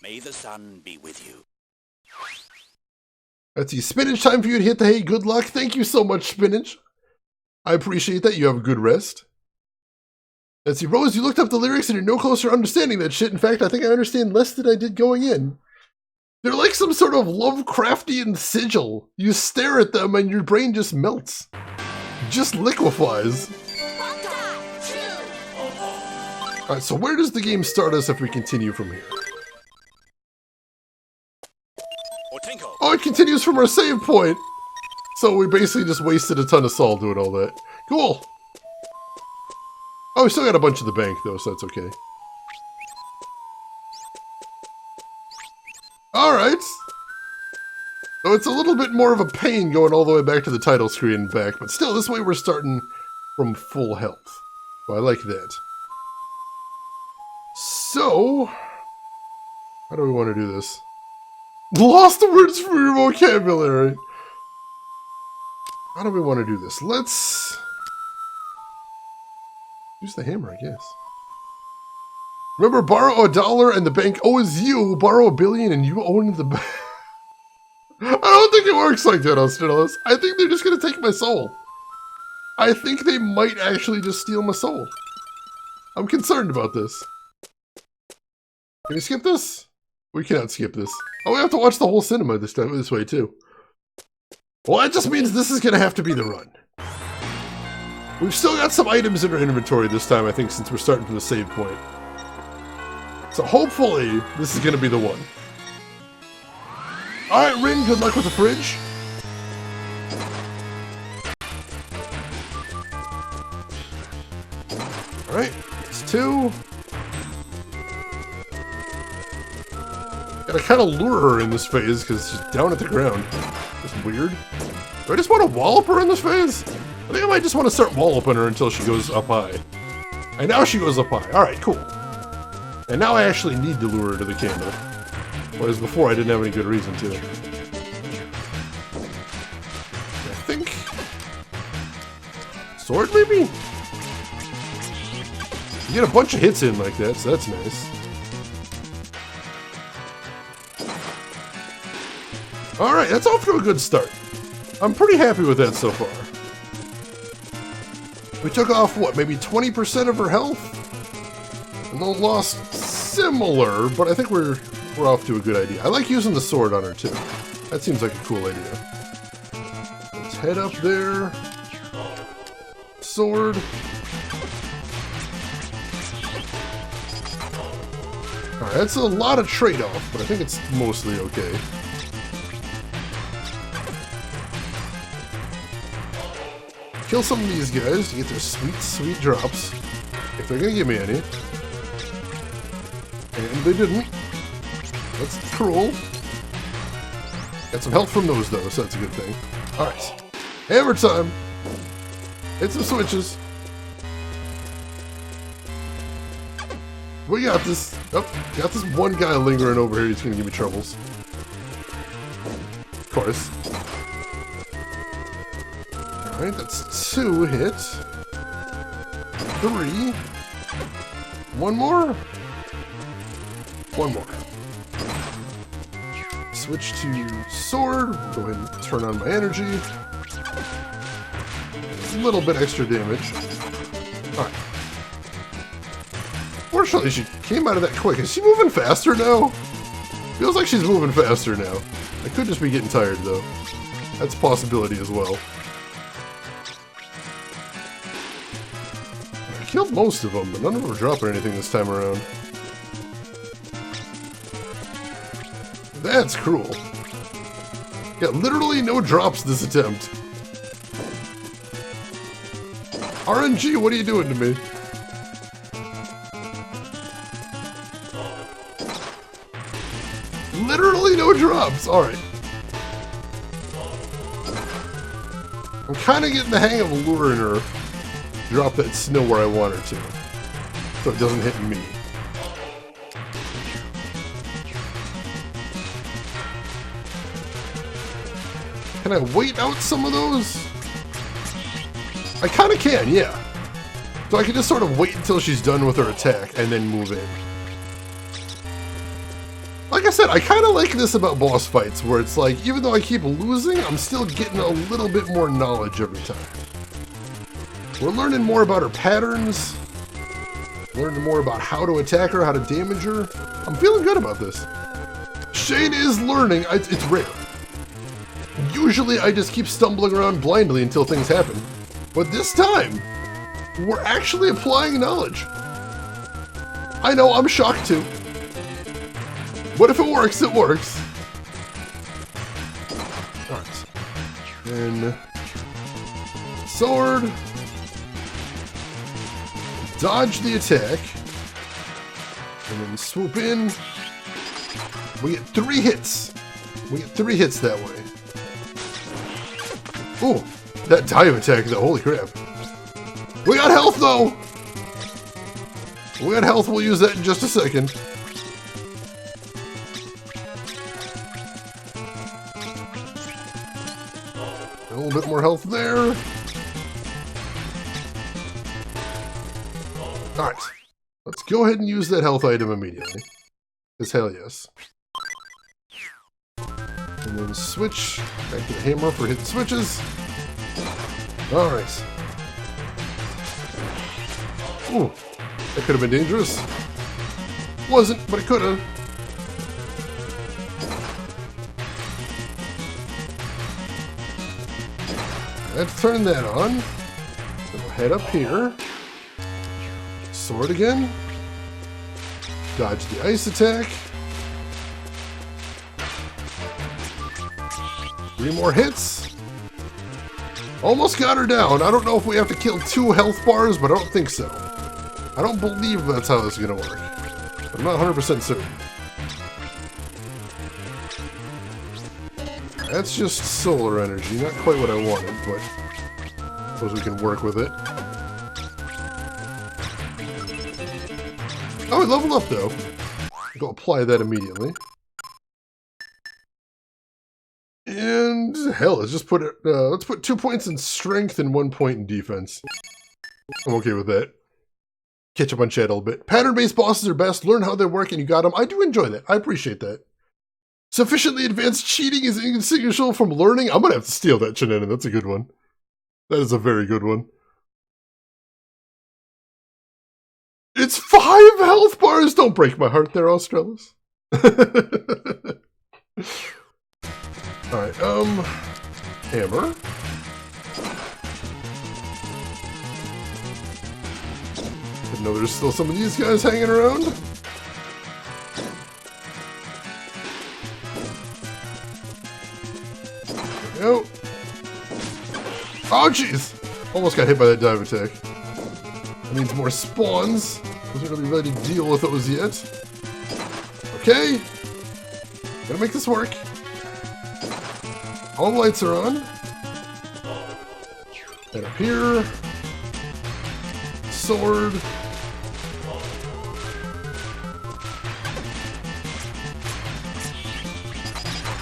May the sun be with you. Let's see. Spinach, time for you to hit the hay. Good luck. Thank you so much, Spinach. I appreciate that. You have a good rest. Let's see, Rose, you looked up the lyrics and you're no closer to understanding that shit. In fact, I think I understand less than I did going in. They're like some sort of Lovecraftian sigil. You stare at them and your brain just melts. Just liquefies. Alright, so where does the game start us if we continue from here? Oh, it continues from our save point! So we basically just wasted a ton of salt doing all that. Cool! Oh, we still got a bunch of the bank though, so that's okay. Alright! So it's a little bit more of a pain going all the way back to the title screen and back, but still, this way we're starting from full health. So I like that. So, how do we want to do this? Lost the words from your vocabulary! How do we want to do this? Let's use the hammer, I guess. Remember, borrow $1 and the bank owes you. Borrow $1 billion and you own the bank. I don't think it works like that, Australis. I think they're just going to take my soul. I think they might actually just steal my soul. I'm concerned about this. Can you skip this? We cannot skip this. Oh, we have to watch the whole cinema this way, too. Well, that just means this is going to have to be the run. We've still got some items in our inventory this time, I think, since we're starting from the save point. So hopefully, this is going to be the one. Alright, Rin, good luck with the fridge. Alright, it's 2. Gotta kind of lure her in this phase, because she's down at the ground. That's weird. Do I just want to wallop her in this phase? I think I might just want to start walloping her until she goes up high. And now she goes up high. Alright, cool. And now I actually need to lure her to the candle. Whereas before I didn't have any good reason to. I think... Sword, maybe? You get a bunch of hits in like that, so that's nice. Alright, that's off to a good start. I'm pretty happy with that so far. We took off, what, maybe 20% of her health? And then lost similar, but I think we're off to a good idea. I like using the sword on her, too. That seems like a cool idea. Let's head up there. Sword. Alright, that's a lot of trade-off, but I think it's mostly okay. Kill some of these guys to get their sweet, sweet drops. If they're gonna give me any. And they didn't. That's cruel. Got some health from those, though, so that's a good thing. Alright. Hammer time! Hit some switches. We got this. Oh, got this one guy lingering over here. He's gonna give me troubles. Of course. Alright, that's 2 hits. 3. One more? One more. Switch to sword. Go ahead and turn on my energy. A little bit extra damage. Alright. Fortunately, she came out of that quick. Is she moving faster now? Feels like she's moving faster now. I could just be getting tired, though. That's a possibility as well. I killed most of them, but none of them are dropping anything this time around. That's cruel. Got literally no drops this attempt. RNG, what are you doing to me? Literally no drops. Alright. I'm kind of getting the hang of luring her. Drop that snow where I want her to. So it doesn't hit me. Can I wait out some of those? I kind of can, yeah. So I can just sort of wait until she's done with her attack and then move in. Like I said, I kind of like this about boss fights, where it's like, even though I keep losing, I'm still getting a little bit more knowledge every time. We're learning more about her patterns. Learning more about how to attack her, how to damage her. I'm feeling good about this. Shane is learning. It's rare. Usually I just keep stumbling around blindly until things happen. But this time, we're actually applying knowledge. I know, I'm shocked too. But if it works, it works. Alright. Then... sword. Dodge the attack. And then swoop in. We get 3 hits. We get 3 hits that way. Ooh, that dive attack though, holy crap. We got health though! We got health, we'll use that in just a second. A little bit more health there. Alright, let's go ahead and use that health item immediately. Because hell yes. And then switch back to the hammer for hit switches. Alright. Ooh, that could have been dangerous. Wasn't, but it could have. Let's turn that on. Then we'll head up here. Sword again. Dodge the ice attack. 3 more hits. Almost got her down. I don't know if we have to kill 2 health bars, but I don't think so. I don't believe that's how this is going to work. But I'm not 100% certain. That's just solar energy. Not quite what I wanted, but I suppose we can work with it. Oh, we leveled up though. Go apply that immediately. And hell, let's just put it. Let's put 2 points in strength and 1 point in defense. I'm okay with that. Catch up on chat a little bit. Pattern-based bosses are best. Learn how they work, and you got them. I do enjoy that. I appreciate that. Sufficiently advanced cheating is indistinguishable from learning. I'm gonna have to steal that shenanigan. That's a good one. That is a very good one. It's 5 health bars! Don't break my heart there, Australis. Alright, hammer. Didn't know there's still some of these guys hanging around. There we go. Oh, jeez! Almost got hit by that dive attack. That means more spawns. Wasn't really ready to deal with those yet. Okay. Gotta make this work. All the lights are on. Head up here. Sword.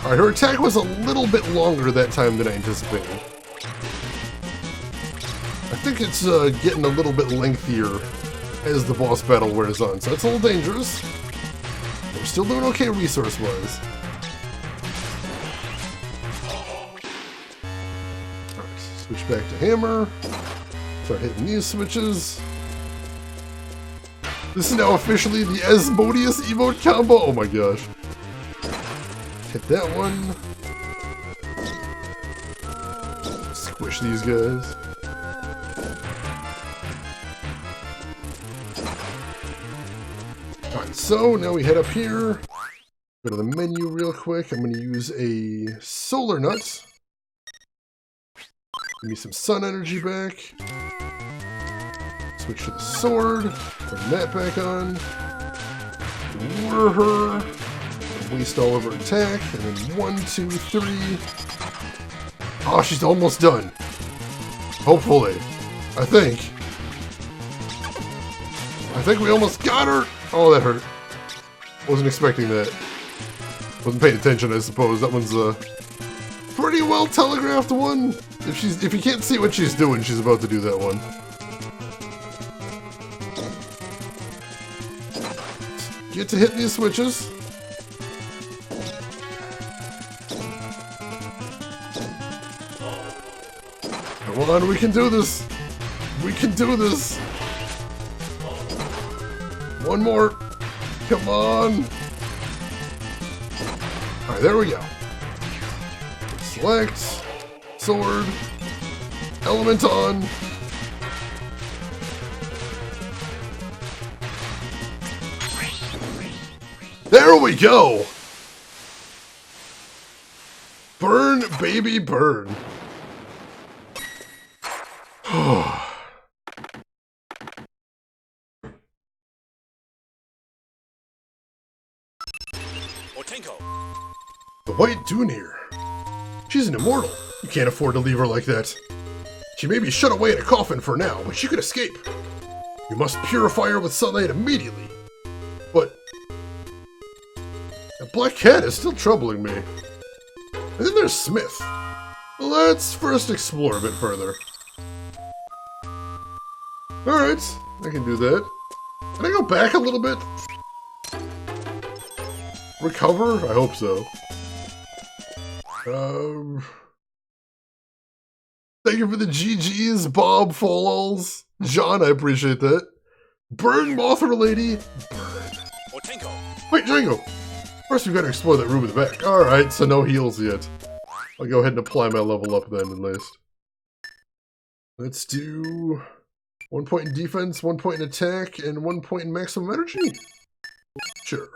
Alright, her attack was a little bit longer that time than I anticipated. I think it's getting a little bit lengthier as the boss battle wears on, so that's a little dangerous. We're still doing okay resource-wise. Alright, switch back to hammer. Start hitting these switches. This is now officially the Asmodeus emote combo. Oh my gosh. Hit that one. Squish these guys. Alright, so now we head up here. Go to the menu real quick. I'm going to use a solar nut. Give me some sun energy back. Switch to the sword. Turn that back on. Lure her. Waste all of her attack. And then 1, 2, 3. Oh, she's almost done. Hopefully. I think we almost got her. Oh, that hurt. Wasn't expecting that. Wasn't paying attention, I suppose. That one's a pretty well telegraphed one. If you can't see what she's doing, she's about to do that one. Get to hit these switches. Come on, we can do this. We can do this. One more. Come on. All right, there we go. Select. Sword. Element on. There we go. Burn, baby, burn. The White Dunir. She's an immortal. You can't afford to leave her like that. She may be shut away in a coffin for now, but she could escape. You must purify her with sunlight immediately. But that black cat is still troubling me. And then there's Smith. Let's first explore a bit further. Alright, I can do that. Can I go back a little bit? Recover? I hope so. Thank you for the GGs, Bob Follals. John, I appreciate that. Burn, Mothra Lady. Burn. Wait, Django. First, we've got to explore that room in the back. Alright, so no heals yet. I'll go ahead and apply my level up then, at least. Let's do 1 point in defense, 1 point in attack, and 1 point in maximum energy? Sure.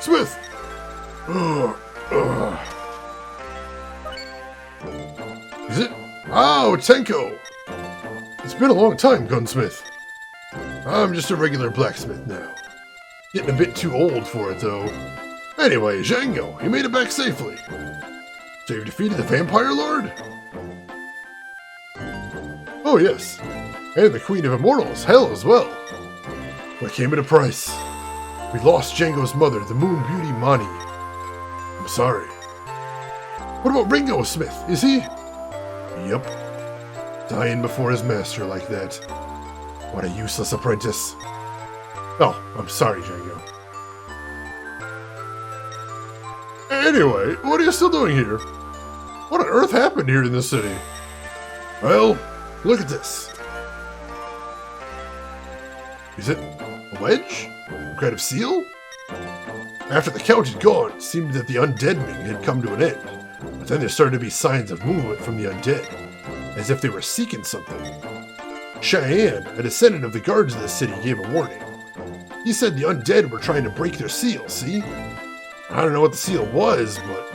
Smith! Is it? Oh, Tenko! It's been a long time, Gunsmith. I'm just a regular blacksmith now. Getting a bit too old for it, though. Anyway, Django, you made it back safely. So you've defeated the Vampire Lord? Oh, yes. And the Queen of Immortals, hell as well. But it came at a price. We lost Django's mother, the Moon Beauty Mani. I'm sorry. What about Ringo Smith? Is he? Yep. Dying before his master like that. What a useless apprentice. Oh, I'm sorry, Django. Anyway, what are you still doing here? What on earth happened here in this city? Well, look at this. Is it a wedge? Some kind of seal? After the count had gone, it seemed that the undeadening had come to an end. But then there started to be signs of movement from the undead, as if they were seeking something. Cheyenne, a descendant of the guards of the city, gave a warning. He said the undead were trying to break their seal, see? I don't know what the seal was, but...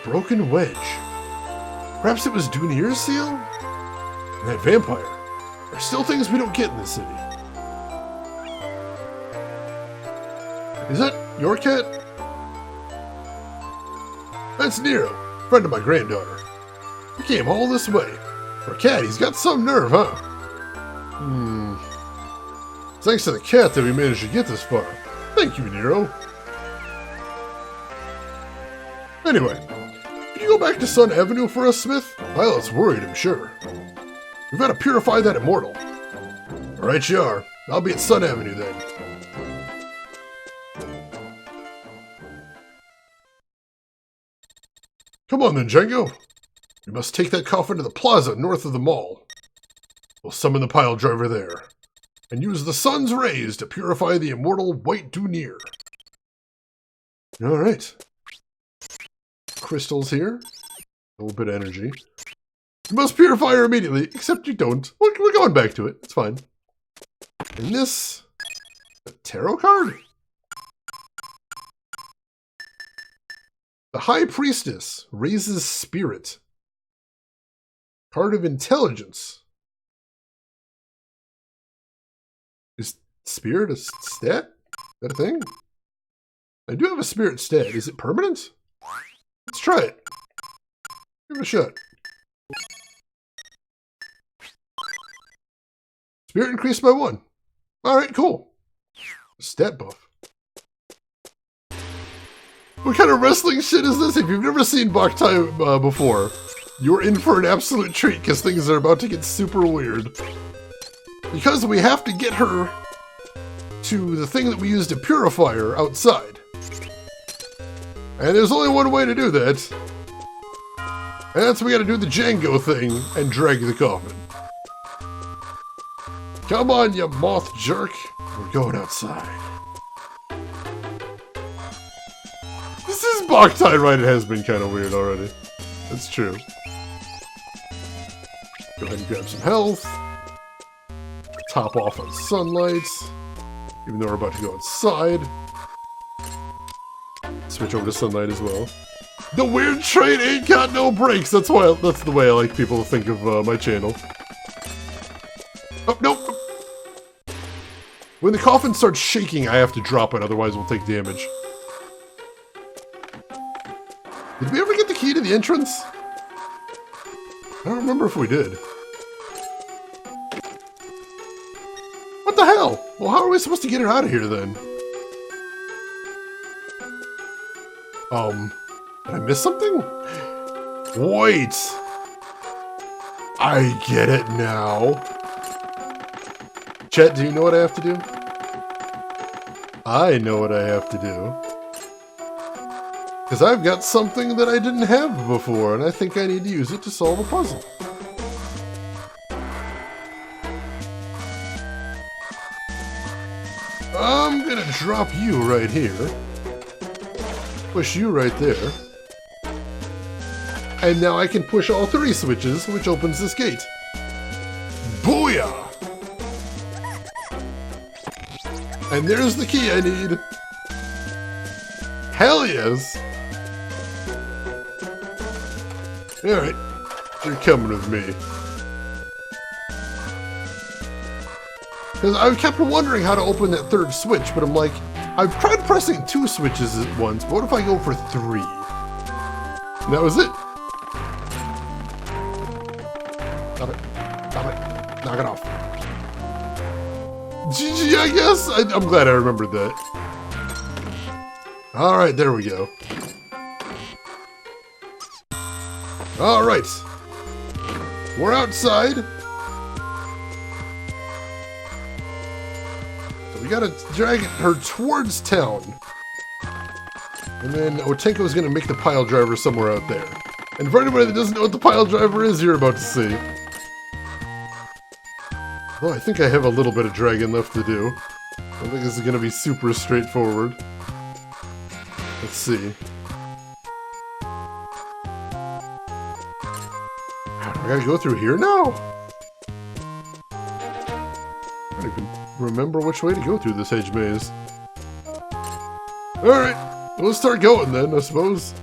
broken wedge. Perhaps it was Dunir's seal? And that vampire. There are still things we don't get in this city. Is that your cat? That's Nero, friend of my granddaughter. He came all this way. For a cat, he's got some nerve, huh? It's thanks to the cat that we managed to get this far. Thank you, Nero. Anyway, can you go back to Sun Avenue for us, Smith? Violet's worried, I'm sure. We've got to purify that immortal. Alright you are. I'll be at Sun Avenue then. Come on then, Django. We must take that coffin to the plaza north of the mall. We'll summon the pile driver there, and use the sun's rays to purify the immortal White Dunir. Alright. Crystals here. A little bit of energy. You must purify her immediately, except you don't. We're going back to it. It's fine. And this... a tarot card? The High Priestess raises spirit. Card of Intelligence. Is spirit a stat? Is that a thing? I do have a spirit stat. Is it permanent? Let's try it. Give it a shot. Spirit increased by 1. Alright, cool. Stat buff. What kind of wrestling shit is this? If you've never seen Boktai before, you're in for an absolute treat because things are about to get super weird. Because we have to get her to the thing that we use to purify her outside. And there's only one way to do that. And that's we gotta do the Django thing and drag the coffin. Come on, you moth jerk. We're going outside. This is Boktai, right? It has been kind of weird already. That's true. Go ahead and grab some health. Top off on sunlight. Even though we're about to go outside. Switch over to sunlight as well. The weird train ain't got no brakes. That's the way I like people to think of my channel. Oh, no! When the coffin starts shaking, I have to drop it, otherwise we'll take damage. Did we ever get the key to the entrance? I don't remember if we did. What the hell? Well, how are we supposed to get her out of here then? Did I miss something? Wait! I get it now. Chet, do you know what I have to do? I know what I have to do. Because I've got something that I didn't have before, and I think I need to use it to solve a puzzle. I'm gonna drop you right here. Push you right there. And now I can push all three switches, which opens this gate. Booyah! And there's the key I need. Hell yes! Alright, you're coming with me. Because I kept wondering how to open that third switch, but I'm like, I've tried pressing 2 switches at once, but what if I go for 3? And that was it. Stop it. Stop it. Knock it off. GG, I guess? I'm glad I remembered that. Alright, there we go. Alright. We're outside. So we gotta drag her towards town. And then Otenko's gonna make the pile driver somewhere out there. And for anybody that doesn't know what the pile driver is, you're about to see. Well, I think I have a little bit of dragging left to do. I don't think this is gonna be super straightforward. Let's see. I gotta go through here now? I don't even remember which way to go through this hedge maze. Alright, let's start going then, I suppose.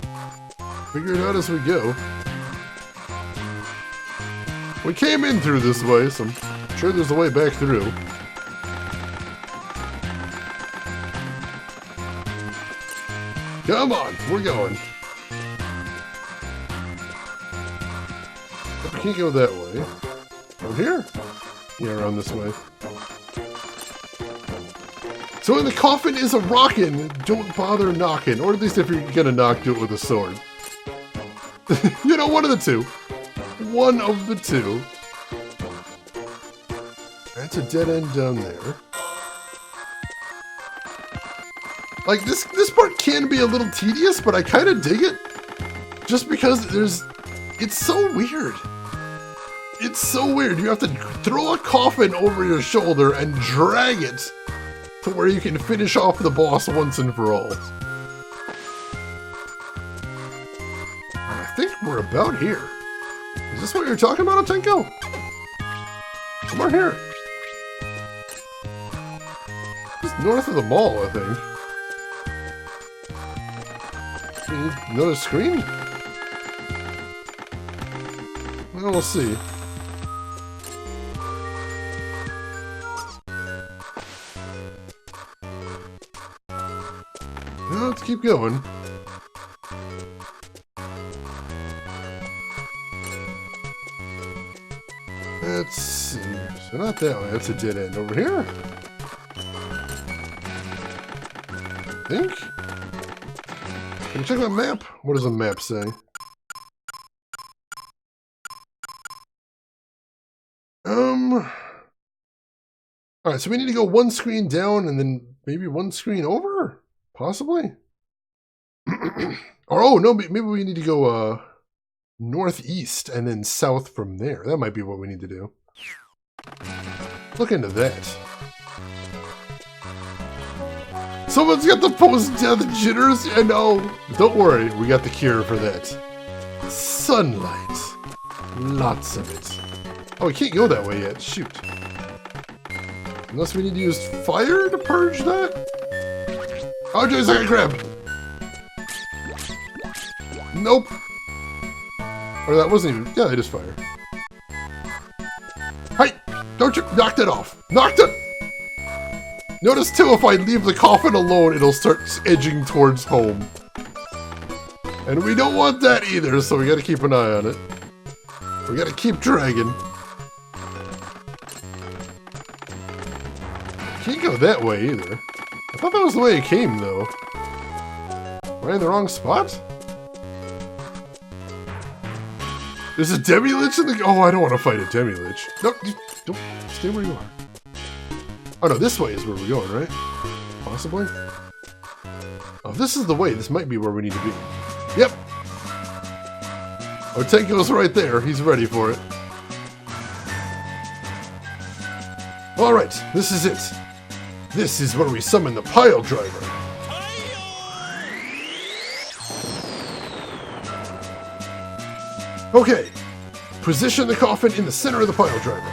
Figure it out as we go. We came in through this way, so I'm sure there's a way back through. Come on, we're going. I can't go that way. Over here? Yeah, around this way. So when the coffin is a rockin', don't bother knocking. Or at least if you're gonna knock, do it with a sword. You know, one of the two. One of the two. That's a dead end down there. Like, this part can be a little tedious, but I kind of dig it. Just because it's so weird. It's so weird. You have to throw a coffin over your shoulder and drag it to where you can finish off the boss once and for all. I think we're about here. Is this what you're talking about, Otenko? Somewhere here. Just north of the mall, I think. We need another screen? Well, we'll see. Well, let's keep going. Let's see. So not that way. That's a dead end. Over here? I think? Can you check my map? What does the map say? Alright, so we need to go one screen down and then maybe one screen over? Possibly? Or, oh, no, maybe we need to go northeast and then south from there. That might be what we need to do. Look into that. Someone's got the post-death jitters? I know. Don't worry, we got the cure for that. Sunlight. Lots of it. Oh, we can't go that way yet. Shoot. Unless we need to use fire to purge that? Oh, geez, I got crab. Nope. Or that wasn't even... Yeah, it is fire. Hey! Don't you... Knocked it off. Knocked it... Notice, too, if I leave the coffin alone, it'll start edging towards home. And we don't want that either, so we gotta keep an eye on it. We gotta keep dragging. Can't go that way either. I thought that was the way it came, though. Am I in the wrong spot? There's a Demi-Lich in the... Oh, I don't want to fight a Demi-Lich. No, don't stay where you are. Oh no, this way is where we're going, right? Possibly? Oh, if this is the way, this might be where we need to be. Yep! Oh, Tenko's right there. He's ready for it. Alright, this is it. This is where we summon the pile driver. Okay. Position the coffin in the center of the pile driver.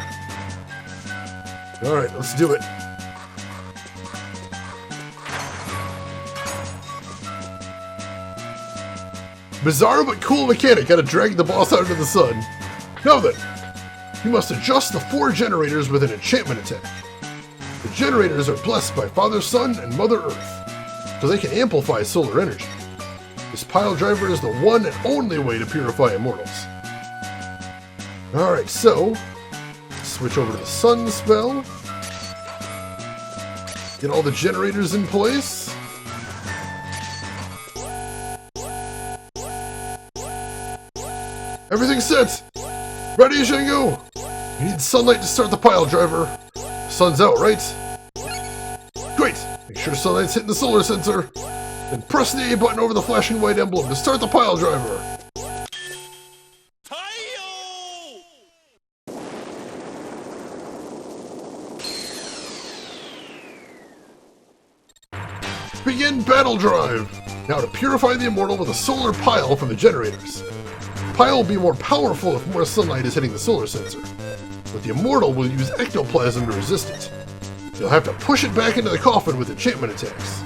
Alright, let's do it. Bizarre but cool mechanic, gotta drag the boss out into the sun. Now then, you must adjust the 4 generators with an enchantment attack. The generators are blessed by Father Sun and Mother Earth, so they can amplify solar energy. This pile driver is the one and only way to purify immortals. Alright, so, switch over to the sun spell. Get all the generators in place. Everything's set! Ready, Django? You need sunlight to start the pile driver. The sun's out, right? Great! Make sure sunlight's hitting the solar sensor. Then press the A button over the flashing white emblem to start the pile driver. Begin battle drive! Now to purify the immortal with a solar pile from the generators. The pile will be more powerful if more sunlight is hitting the solar sensor, but the immortal will use ectoplasm to resist it. You'll have to push it back into the coffin with enchantment attacks.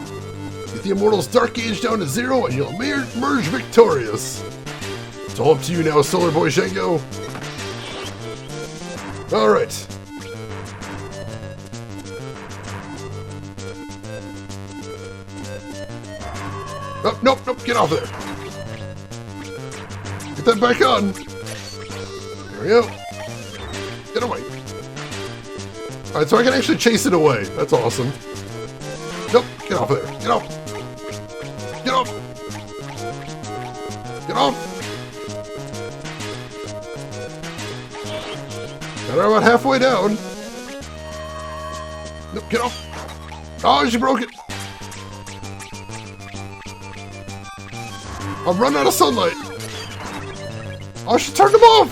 Get the immortal's dark gauge down to 0 and you'll emerge victorious. It's all up to you now, Solar Boy Django. Alright. Oh, nope, get off there. Get that back on. There we go. Get away. Alright, so I can actually chase it away. That's awesome. Nope, get off there. Get off. Get off. Get off. Got her about halfway down. Nope, get off. Oh, she broke it. I'm running out of sunlight. Oh, she turned them off.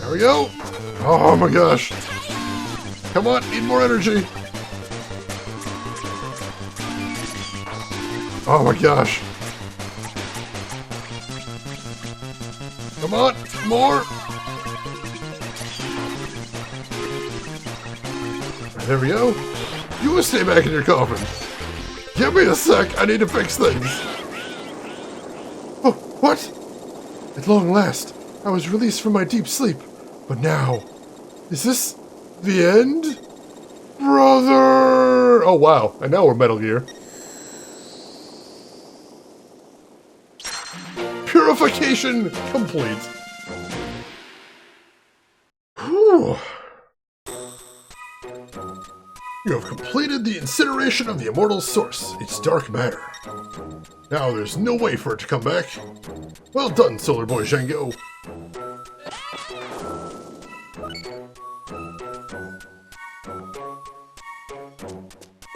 There we go. Oh my gosh. Come on, need more energy. Oh my gosh. Come on, more. There we go. You will stay back in your coffin. Give me a sec, I need to fix things. Oh, what? At long last, I was released from my deep sleep. But now, is this the end? Brother! Oh wow, and now we're Metal Gear. Purification complete. Whew. You have completed the incineration of the immortal source, its dark matter. Now there's no way for it to come back. Well done, Solar Boy Django.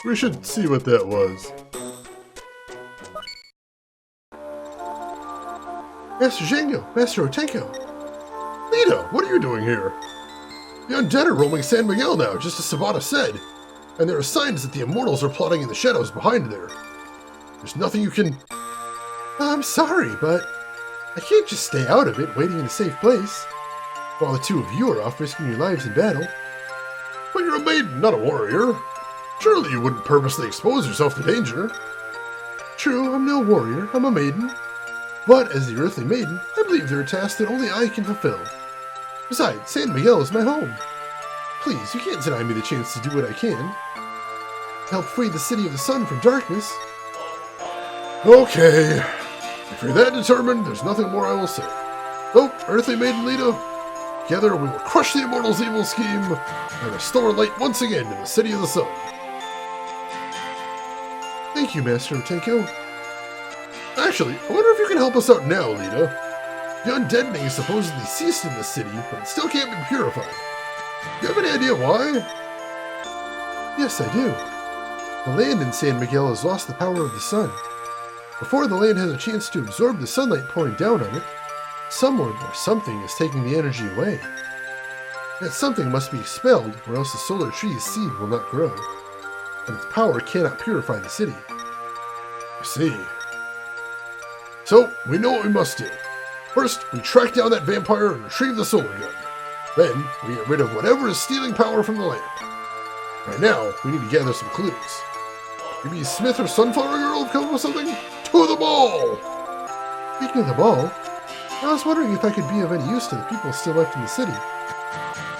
We should see what that was. Master Django, Master Otenko. Lita, what are you doing here? The undead are roaming San Miguel now, just as Sabata said. And there are signs that the immortals are plotting in the shadows behind there. There's nothing you can... I'm sorry, but I can't just stay out of it, waiting in a safe place, while the two of you are off risking your lives in battle. But you're a maiden, not a warrior. Surely you wouldn't purposely expose yourself to danger. True, I'm no warrior, I'm a maiden. But as the earthly maiden, I believe there are tasks that only I can fulfill. Besides, San Miguel is my home. Please, you can't deny me the chance to do what I can. To help free the City of the Sun from darkness. Okay. If you're that determined, there's nothing more I will say. So, Earthly Maiden Lita, together we will crush the Immortals' evil scheme and restore light once again to the City of the Sun. Thank you, Master Otenko. Actually, I wonder if you can help us out now, Lita. The undeadening is supposedly ceased in this city, but it still can't be purified. Do you have any idea why? Yes, I do. The land in San Miguel has lost the power of the sun. Before the land has a chance to absorb the sunlight pouring down on it, someone or something is taking the energy away. That something must be expelled, or else the solar tree's seed will not grow, and its power cannot purify the city. I see. So, we know what we must do. First, we track down that vampire and retrieve the solar gun. Then, we get rid of whatever is stealing power from the lamp. Right now, we need to gather some clues. Maybe Smith or Sunflower Girl have come up with something? To the ball! Speaking of the ball, I was wondering if I could be of any use to the people still left in the city.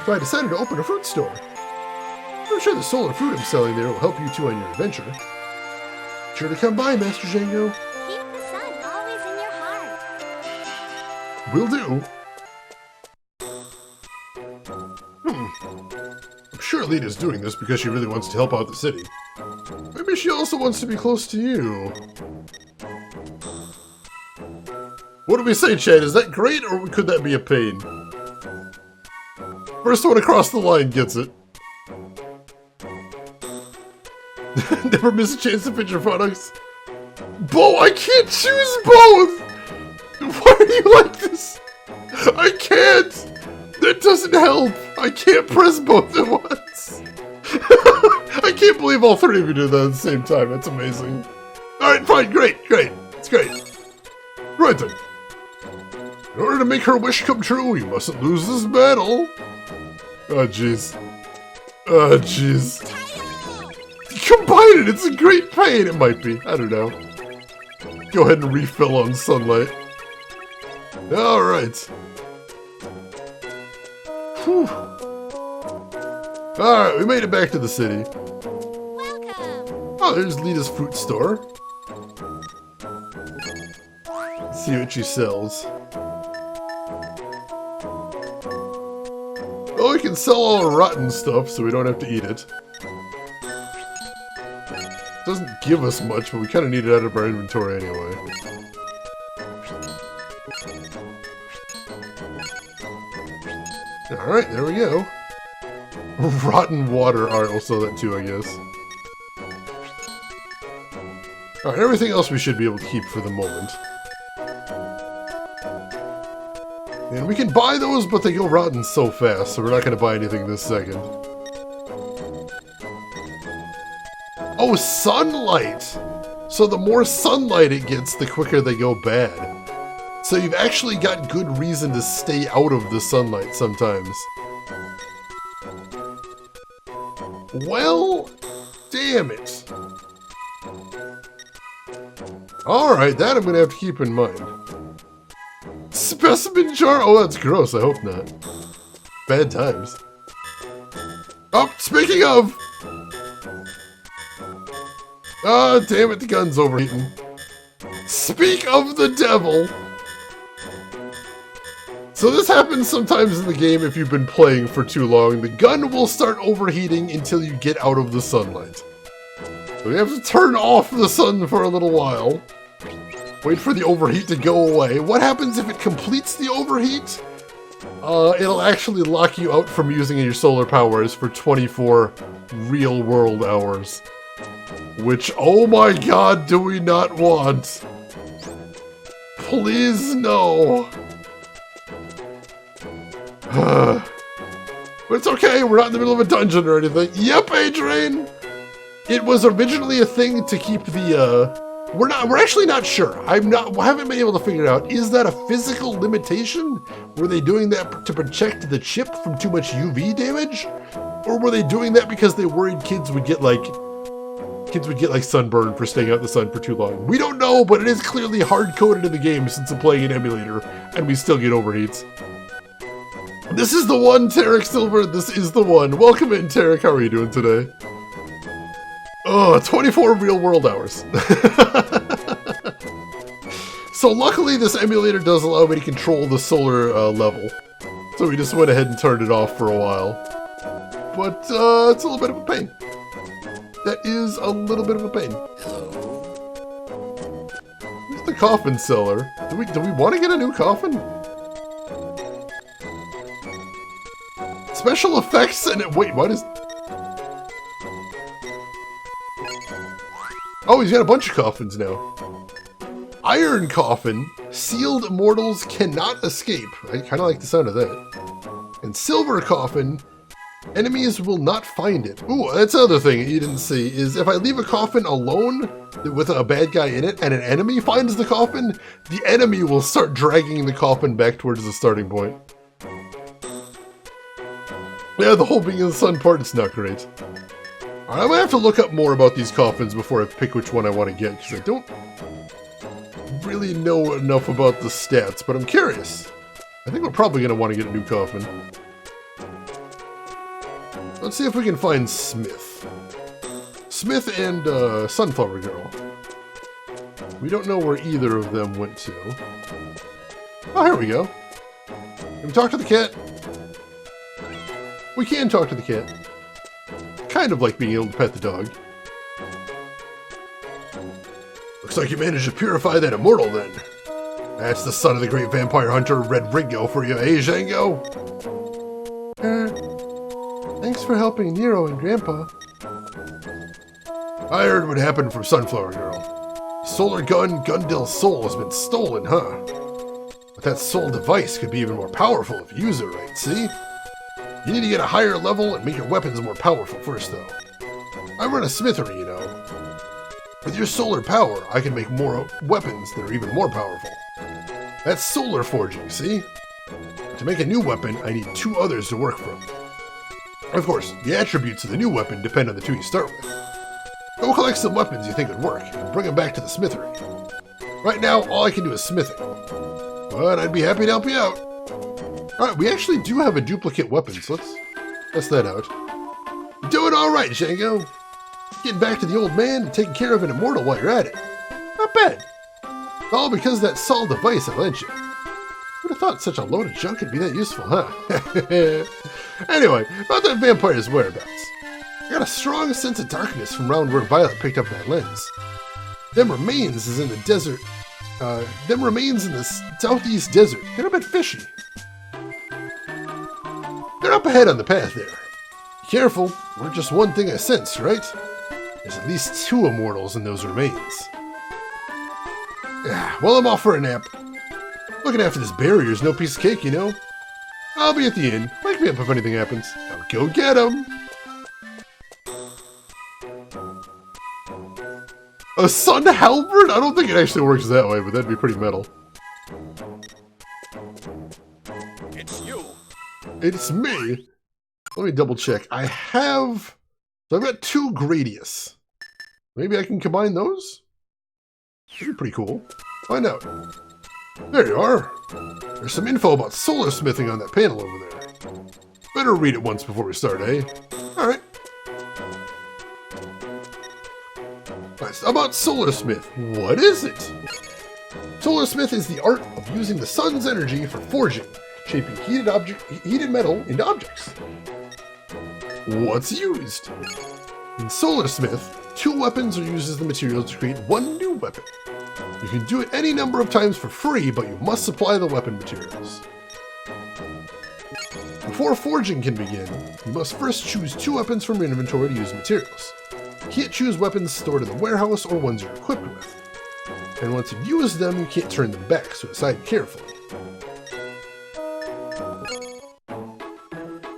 So I decided to open a fruit store. I'm sure the solar fruit I'm selling there will help you two on your adventure. Be sure to come by, Master Django. Keep the sun always in your heart. Will do. I'm sure Lita's doing this because she really wants to help out the city. Maybe she also wants to be close to you. What do we say, Chad? Is that great, or could that be a pain? First one across the line gets it. Never miss a chance to pitch your products. Bo, I can't choose both! Why are you like this? I can't! That doesn't help! I can't press both at once! I can't believe all three of you did that at the same time. That's amazing. Alright, fine, great. It's great. Right then. In order to make her wish come true, you mustn't lose this battle. Oh, jeez. Combine it! It's a great pain! It might be. I don't know. Go ahead and refill on sunlight. Alright. Whew. Alright, we made it back to the city. Welcome. Oh, there's Lita's fruit store. Let's see what she sells. Oh, we can sell all our rotten stuff so we don't have to eat it. Doesn't give us much, but we kind of need it out of our inventory anyway. Alright, there we go. Rotten water. Alright, we'll sell that too, I guess. Alright, everything else we should be able to keep for the moment. And we can buy those, but they go rotten so fast, so we're not going to buy anything this second. Oh, sunlight! So the more sunlight it gets, the quicker they go bad. So you've actually got good reason to stay out of the sunlight sometimes. Well, damn it. Alright, that I'm going to have to keep in mind. Specimen jar? Oh, that's gross. I hope not. Bad times. Oh, speaking of! Ah, damn it, the gun's overheating. Speak of the devil! So this happens sometimes in the game if you've been playing for too long. The gun will start overheating until you get out of the sunlight. So you have to turn off the sun for a little while. Wait for the overheat to go away. What happens if it completes the overheat? It'll actually lock you out from using your solar powers for 24 real-world hours. Which, oh my god, do we not want? Please, no. But it's okay, we're not in the middle of a dungeon or anything. Yep, Adrian! It was originally a thing to keep the, we're actually not sure. I haven't been able to figure it out. Is that a physical limitation? Were they doing that to protect the chip from too much UV damage? Or were they doing that because they worried kids would get like sunburn for staying out in the sun for too long? We don't know, but it is clearly hard-coded in the game since I'm playing an emulator, and we still get overheats. This is the one, Tarek Silver. This is the one. Welcome in, Tarek. How are you doing today? Oh, 24 real-world hours. So luckily, this emulator does allow me to control the solar level. So we just went ahead and turned it off for a while. But it's a little bit of a pain. That is a little bit of a pain. Where's the coffin seller? Do we want to get a new coffin? Special effects and wait, what is? Oh, he's got a bunch of coffins now. Iron coffin, sealed immortals cannot escape. I kind of like the sound of that. And silver coffin, enemies will not find it. Ooh, that's another thing you didn't see, is if I leave a coffin alone with a bad guy in it and an enemy finds the coffin, the enemy will start dragging the coffin back towards the starting point. Yeah, the whole being in the sun part is not great. Alright, I'm gonna have to look up more about these coffins before I pick which one I want to get, because I don't really know enough about the stats, but I'm curious. I think we're probably gonna want to get a new coffin. Let's see if we can find Smith. Smith and Sunflower Girl. We don't know where either of them went to. Oh, here we go. Can we talk to the cat? We can talk to the cat. Kind of like being able to pet the dog. Looks like you managed to purify that immortal then. That's the son of the great vampire hunter Red Ringo for you, eh, Django? Thanks for helping Nero and Grandpa. I heard what happened from Sunflower Girl. Solar gun Gundil's soul has been stolen, huh? But that soul device could be even more powerful if you use it right, see? You need to get a higher level and make your weapons more powerful first, though. I run a smithery, you know. With your solar power, I can make more weapons that are even more powerful. That's solar forging, see? To make a new weapon, I need 2 others to work from. Of course, the attributes of the new weapon depend on the 2 you start with. Go collect some weapons you think would work, and bring them back to the smithery. Right now, all I can do is smithing. But I'd be happy to help you out. Alright, we actually do have a duplicate weapon, so let's test that out. You're doing alright, Django. Getting back to the old man and taking care of an immortal while you're at it. Not bad. All because of that Sol device I lent you. Who'd have thought such a load of junk could be that useful, huh? Anyway, about that vampire's whereabouts. I got a strong sense of darkness from around where Violet picked up that lens. Them remains in the southeast desert. They're a bit fishy. They're up ahead on the path there. Be careful, we're just one thing I sense, right? There's at least 2 immortals in those remains. Well, I'm off for a nap. Looking after this barrier is no piece of cake, you know. I'll be at the inn. Wake me up if anything happens. Now go get him! A sun halberd? I don't think it actually works that way, but that'd be pretty metal. It's you. It's me. Let me double check. So I've got 2 Gradius. Maybe I can combine those? That'd be pretty cool. Find out. There you are. There's some info about solar smithing on that panel over there. Better read it once before we start, eh? Alright. Nice. About Solar Smith. What is it? Solar Smith is the art of using the sun's energy for forging, shaping heated metal into objects. What's used? In Solar Smith, 2 weapons are used as the materials to create 1 new weapon. You can do it any number of times for free, but you must supply the weapon materials. Before forging can begin, you must first choose 2 weapons from your inventory to use materials. You can't choose weapons stored in the warehouse or ones you're equipped with. And once you've used them, you can't turn them back, so decide carefully.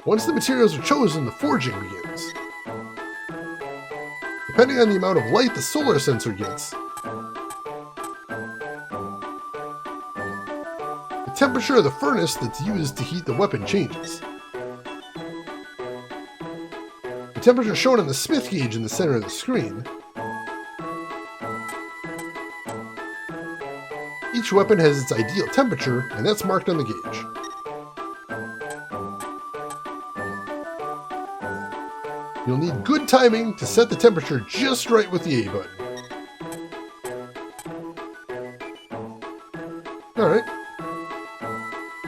Once the materials are chosen, the forging begins. Depending on the amount of light the solar sensor gets, the temperature of the furnace that's used to heat the weapon changes. The temperature shown on the smith gauge in the center of the screen. Each weapon has its ideal temperature, and that's marked on the gauge. You'll need good timing to set the temperature just right with the A button. Alright.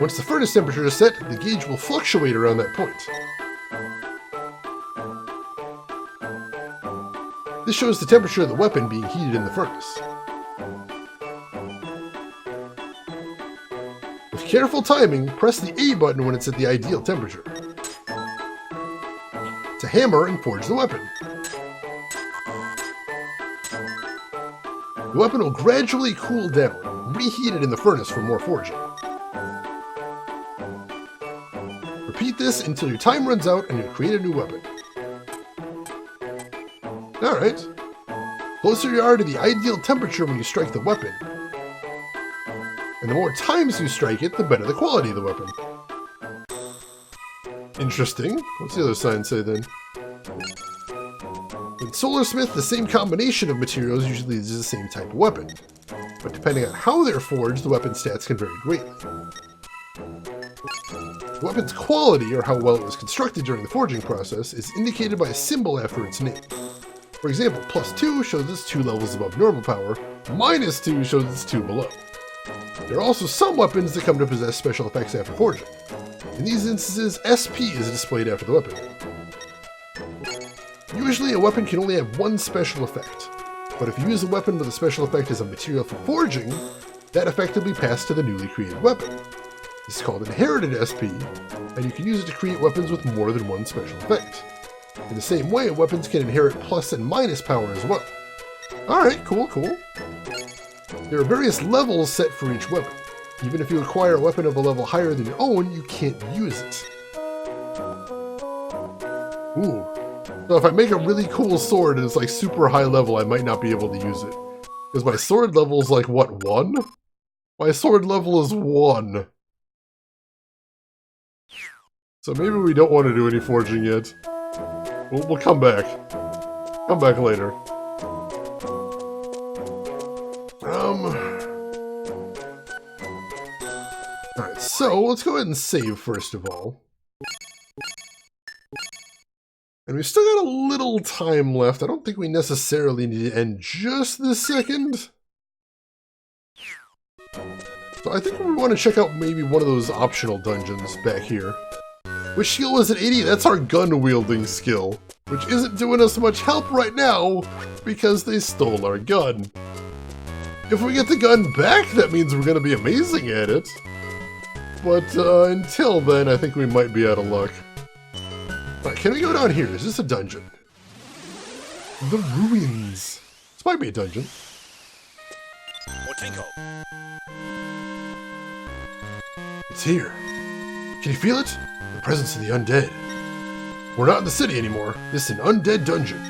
Once the furnace temperature is set, the gauge will fluctuate around that point. This shows the temperature of the weapon being heated in the furnace. With careful timing, press the A button when it's at the ideal temperature. To hammer and forge the weapon. The weapon will gradually cool down, reheated in the furnace for more forging. Repeat this until your time runs out and you create a new weapon. Alright. Closer you are to the ideal temperature when you strike the weapon. And the more times you strike it, the better the quality of the weapon. Interesting. What's the other sign say then? In Solarsmith, the same combination of materials usually is the same type of weapon. But depending on how they're forged, the weapon stats can vary greatly. The weapon's quality, or how well it was constructed during the forging process, is indicated by a symbol after its name. For example, +2 shows it's 2 levels above normal power, -2 shows it's 2 below. There are also some weapons that come to possess special effects after forging. In these instances, SP is displayed after the weapon. Usually a weapon can only have one special effect, but if you use a weapon with a special effect as a material for forging, that effect will be passed to the newly created weapon. This is called inherited SP, and you can use it to create weapons with more than one special effect. In the same way, weapons can inherit plus and minus power as well. Alright, cool. There are various levels set for each weapon. Even if you acquire a weapon of a level higher than your own, you can't use it. Ooh. So if I make a really cool sword and it's like super high level, I might not be able to use it. Because my sword level is like, what, 1? My sword level is 1. So maybe we don't want to do any forging yet. We'll come back. Come back later. Alright, so let's go ahead and save first of all. And we've still got a little time left. I don't think we necessarily need to end just this second. So I think we want to check out maybe one of those optional dungeons back here. Which skill was it, 80? That's our gun-wielding skill, which isn't doing us much help right now because they stole our gun. If we get the gun back, that means we're going to be amazing at it. But until then, I think we might be out of luck. Alright, can we go down here? Is this a dungeon? The ruins. This might be a dungeon. Boy Django. It's here. Can you feel it? The presence of the undead. We're not in the city anymore. This is an undead dungeon.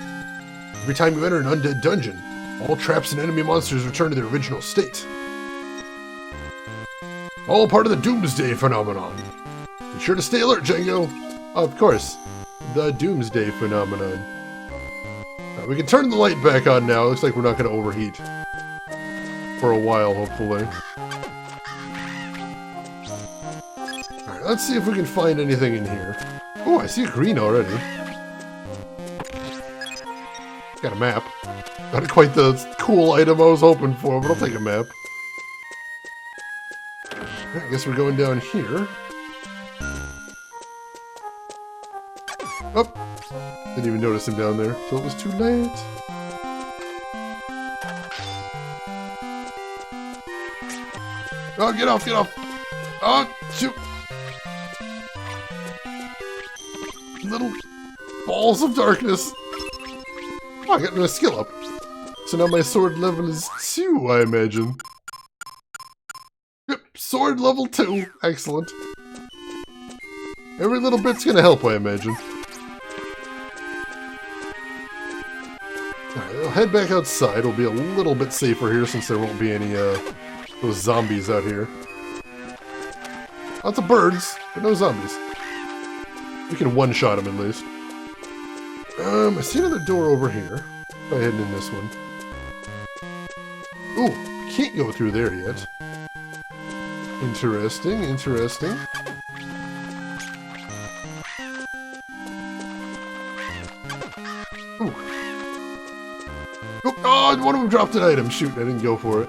Every time you enter an undead dungeon, all traps and enemy monsters return to their original state. All part of the Doomsday phenomenon. Be sure to stay alert, Django. Of course, the Doomsday phenomenon. Right, we can turn the light back on now. Looks like we're not going to overheat. For a while, hopefully. Alright, let's see if we can find anything in here. Oh, I see a green already. Got a map. Not quite the cool item I was hoping for, but I'll take a map. I guess we're going down here. Oh! Didn't even notice him down there till it was too late. Oh, get off, get off! Oh, shoot! Little balls of darkness. Oh, I got my skill up. So now my sword level is 2, I imagine. Yep, sword level 2. Excellent. Every little bit's gonna help, I imagine. Alright, I'll head back outside. It'll be a little bit safer here since there won't be any, those zombies out here. Lots of birds, but no zombies. We can one-shot them at least. I see another door over here. Try heading in this one. Ooh, can't go through there yet. Interesting, interesting. Ooh. Oh, one of them dropped an item. Shoot, I didn't go for it.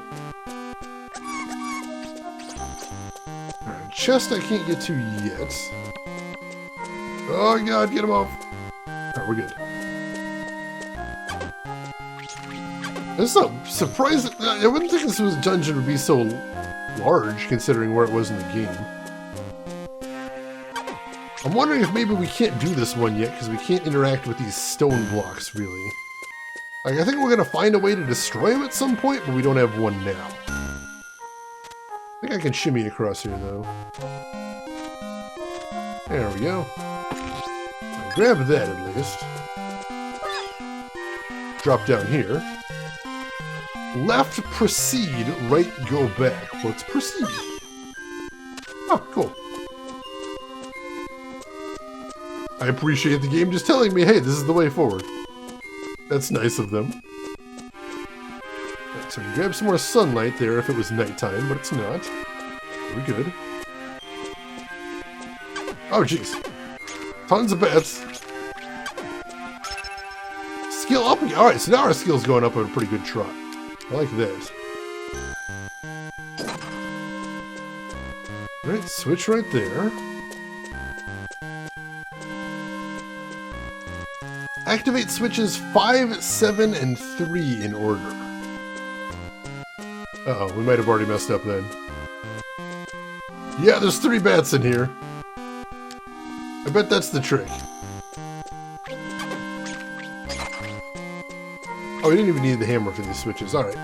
Alright, chest I can't get to yet. Oh god, get him off. Alright, we're good. This is a surprise. I wouldn't think this dungeon would be so large, considering where it was in the game. I'm wondering if maybe we can't do this one yet, because we can't interact with these stone blocks, really. Like, I think we're going to find a way to destroy them at some point, but we don't have one now. I think I can shimmy across here, though. There we go. I'll grab that, at least. Drop down here. Left, proceed. Right, go back. Let's proceed. Oh, cool. I appreciate the game just telling me, hey, this is the way forward. That's nice of them. Right, so we grab some more sunlight there if it was nighttime, but it's not. We're good. Oh, jeez. Tons of bats. Skill up. Alright, so now our skill's going up at a pretty good trot. I like that. Alright, switch right there. Activate switches 5, 7, and 3 in order. Uh-oh, we might have already messed up then. Yeah, there's 3 bats in here. I bet that's the trick. Oh, we didn't even need the hammer for these switches. Alright.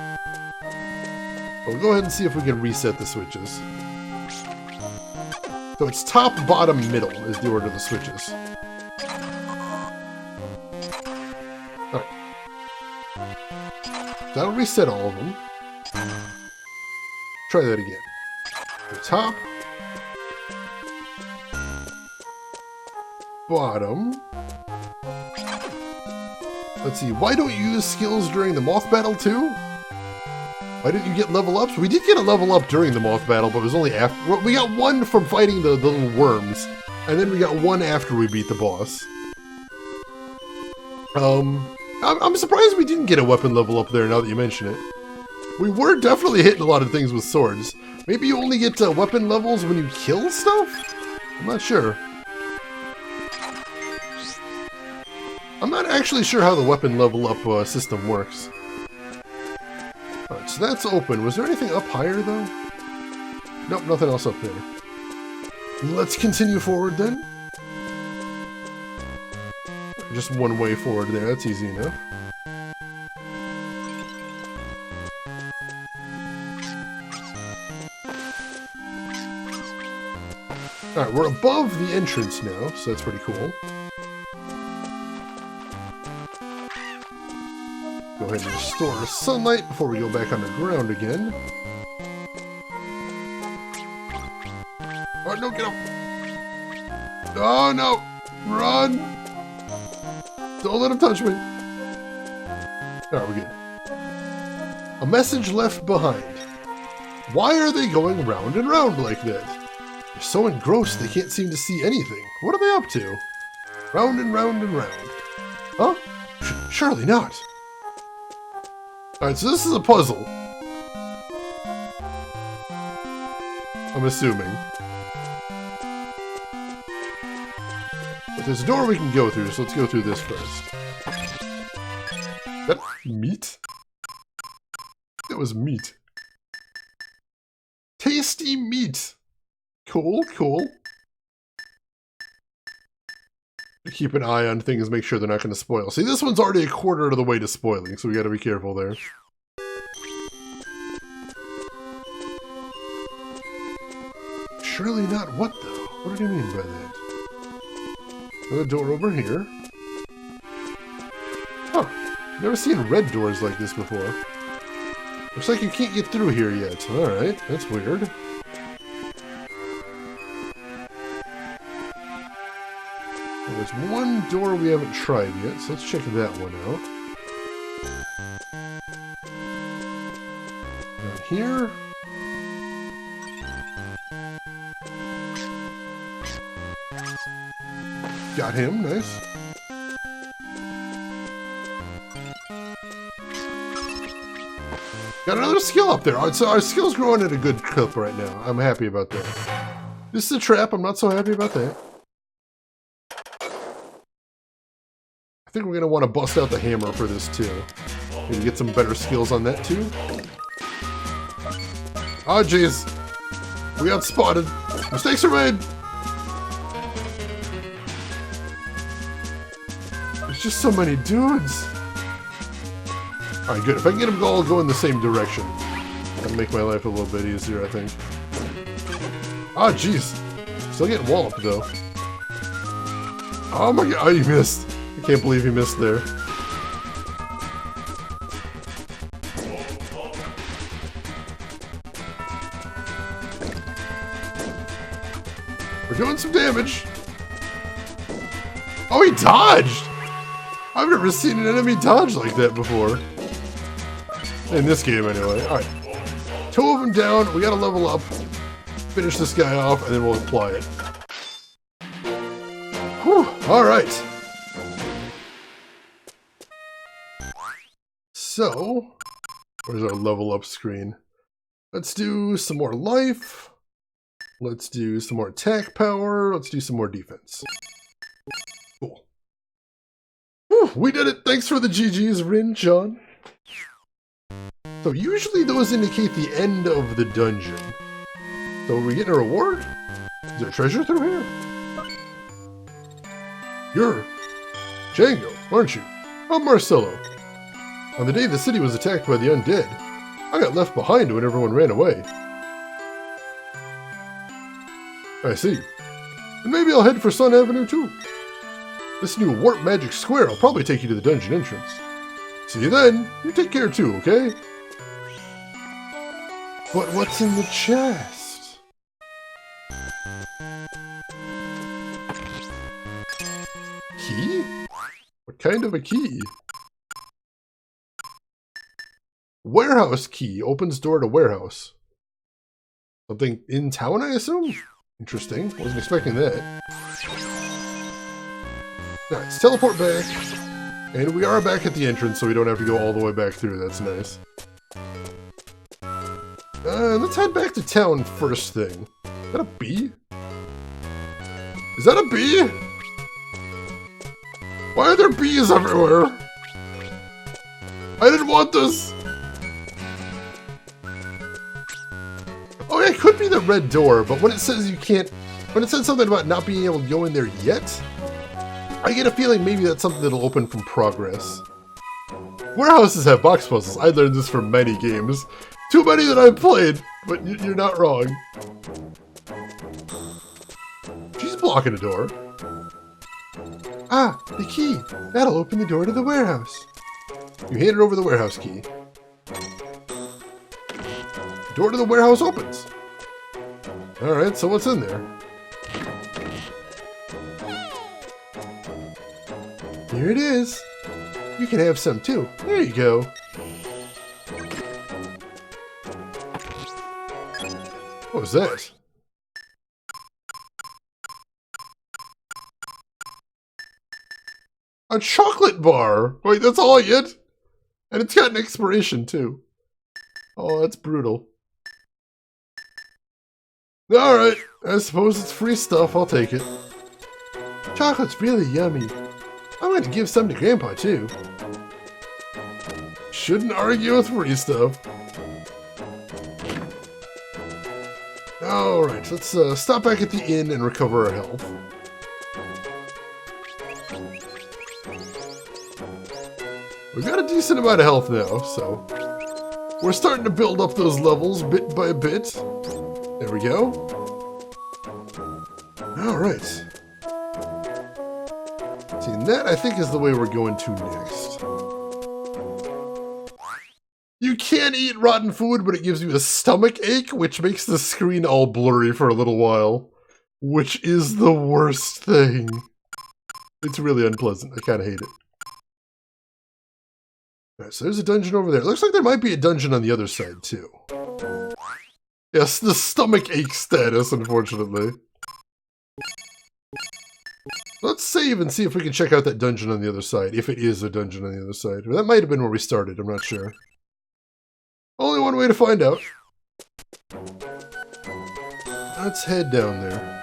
We'll go ahead and see if we can reset the switches. So it's top, bottom, middle is the order of the switches. Alright. That'll reset all of them. Try that again. The top. Bottom. Let's see, why don't you use skills during the moth battle too? Why didn't you get level ups? We did get a level up during the moth battle, but it was only after. We got one from fighting the little worms, and then we got one after we beat the boss. I'm surprised we didn't get a weapon level up there now that you mention it. We were definitely hitting a lot of things with swords. Maybe you only get weapon levels when you kill stuff? I'm not sure. I'm not actually sure how the weapon level up system works. Alright, so that's open. Was there anything up higher, though? Nope, nothing else up there. Let's continue forward, then. Just one way forward there. That's easy enough. Alright, we're above the entrance now, so that's pretty cool. Go ahead and restore sunlight before we go back underground again. Oh, no, get up! Oh, no! Run! Don't let him touch me! Alright, we're good. A message left behind. Why are they going round and round like that? They're so engrossed they can't seem to see anything. What are they up to? Round and round and round. Huh? Surely not. Alright, so this is a puzzle. I'm assuming. But there's a door we can go through, so let's go through this first. That meat? That was meat. Tasty meat! Cool, cool. Keep an eye on things, make sure they're not going to spoil. See, this one's already a quarter of the way to spoiling, so we got to be careful there. Surely not what, though? What do you mean by that? Another door over here. Huh. Never seen red doors like this before. Looks like you can't get through here yet. Alright, that's weird. Well, there's one door we haven't tried yet, so let's check that one out. Down here. Got him, nice. Got another skill up there. So our skill's growing at a good clip right now. I'm happy about that. This is a trap. I'm not so happy about that. I think we're going to want to bust out the hammer for this too. Maybe get some better skills on that too. Oh jeez. We got spotted. Mistakes are made. There's just so many dudes. Alright, good. If I can get them all going the same direction, that'll make my life a little bit easier, I think. Ah, jeez. Still getting walloped, though. Oh my god, oh, you missed. I can't believe you missed there. We're doing some damage. Oh, he dodged! I've never seen an enemy dodge like that before. In this game, anyway. Alright. 2 of them down. We gotta level up. Finish this guy off, and then we'll apply it. Whew. Alright. So, where's our level up screen? Let's do some more life. Let's do some more attack power. Let's do some more defense. Cool. Whew, we did it! Thanks for the GGs, Rin, John. So usually those indicate the end of the dungeon. So are we getting a reward? Is there treasure through here? You're Django, aren't you? I'm Marcelo. On the day the city was attacked by the undead, I got left behind when everyone ran away. I see. And maybe I'll head for Sun Avenue too. This new warp magic square will probably take you to the dungeon entrance. See you then. You take care too, okay? But what's in the chest? Key? What kind of a key? Warehouse key opens door to warehouse. Something in town, I assume? Interesting. Wasn't expecting that. Alright, let's teleport back. And we are back at the entrance, so we don't have to go all the way back through. That's nice. Let's head back to town first thing. Is that a bee? Is that a bee? Why are there bees everywhere? I didn't want this! Oh yeah, it could be the red door, but when it says you can't... When it says something about not being able to go in there yet, I get a feeling maybe that's something that'll open from progress. Warehouses have box puzzles. I learned this from many games. Too many that I've played, but you're not wrong. She's blocking a door. Ah, the key. That'll open the door to the warehouse. You handed over the warehouse key. The door to the warehouse opens. Alright, so what's in there? Here it is. You can have some too. There you go. What was that? A chocolate bar! Wait, that's all I get? And it's got an expiration too. Oh, that's brutal. Alright, I suppose it's free stuff, I'll take it. Chocolate's really yummy. I'm going to give some to Grandpa too. Shouldn't argue with free stuff. Alright, let's stop back at the inn and recover our health. We've got a decent amount of health now, so we're starting to build up those levels bit by bit. There we go. Alright. See, and that I think is the way we're going to next. You can eat rotten food, but it gives you a stomach ache, which makes the screen all blurry for a little while. Which is the worst thing. It's really unpleasant. I kind of hate it. Alright, so there's a dungeon over there. It looks like there might be a dungeon on the other side, too. Yes, the stomach ache status, unfortunately. Let's save and see if we can check out that dungeon on the other side, if it is a dungeon on the other side. That might have been where we started, I'm not sure. Only one way to find out. Let's head down there.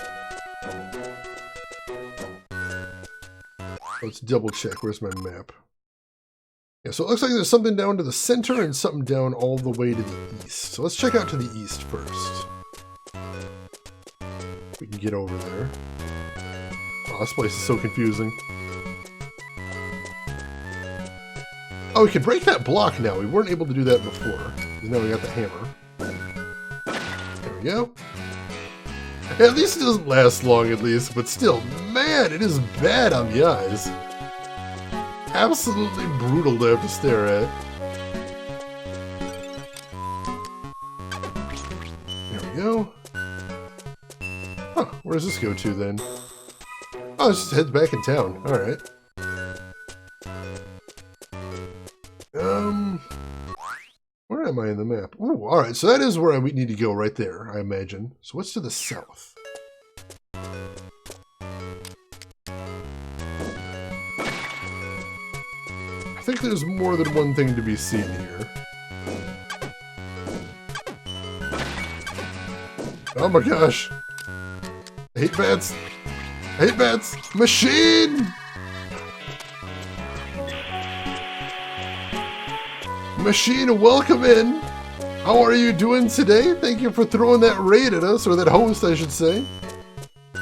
Let's double check. Where's my map? Yeah, so it looks like there's something down to the center and something down all the way to the east. So let's check out to the east first. We can get over there. Oh, this place is so confusing. Oh, we can break that block now. We weren't able to do that before. Now we got the hammer. There we go. At least it doesn't last long, at least. But still, man, it is bad on the eyes. Absolutely brutal to have to stare at. There we go. Huh, where does this go to then? Oh, it just heads back in town. Alright. Where am I in the map? Ooh, alright, so that is where we need to go right there, I imagine. So what's to the south? I think there's more than one thing to be seen here. Oh my gosh. I hate bats. I hate bats. Machine! Machine, welcome in. How are you doing today? Thank you for throwing that raid at us, or that host, I should say.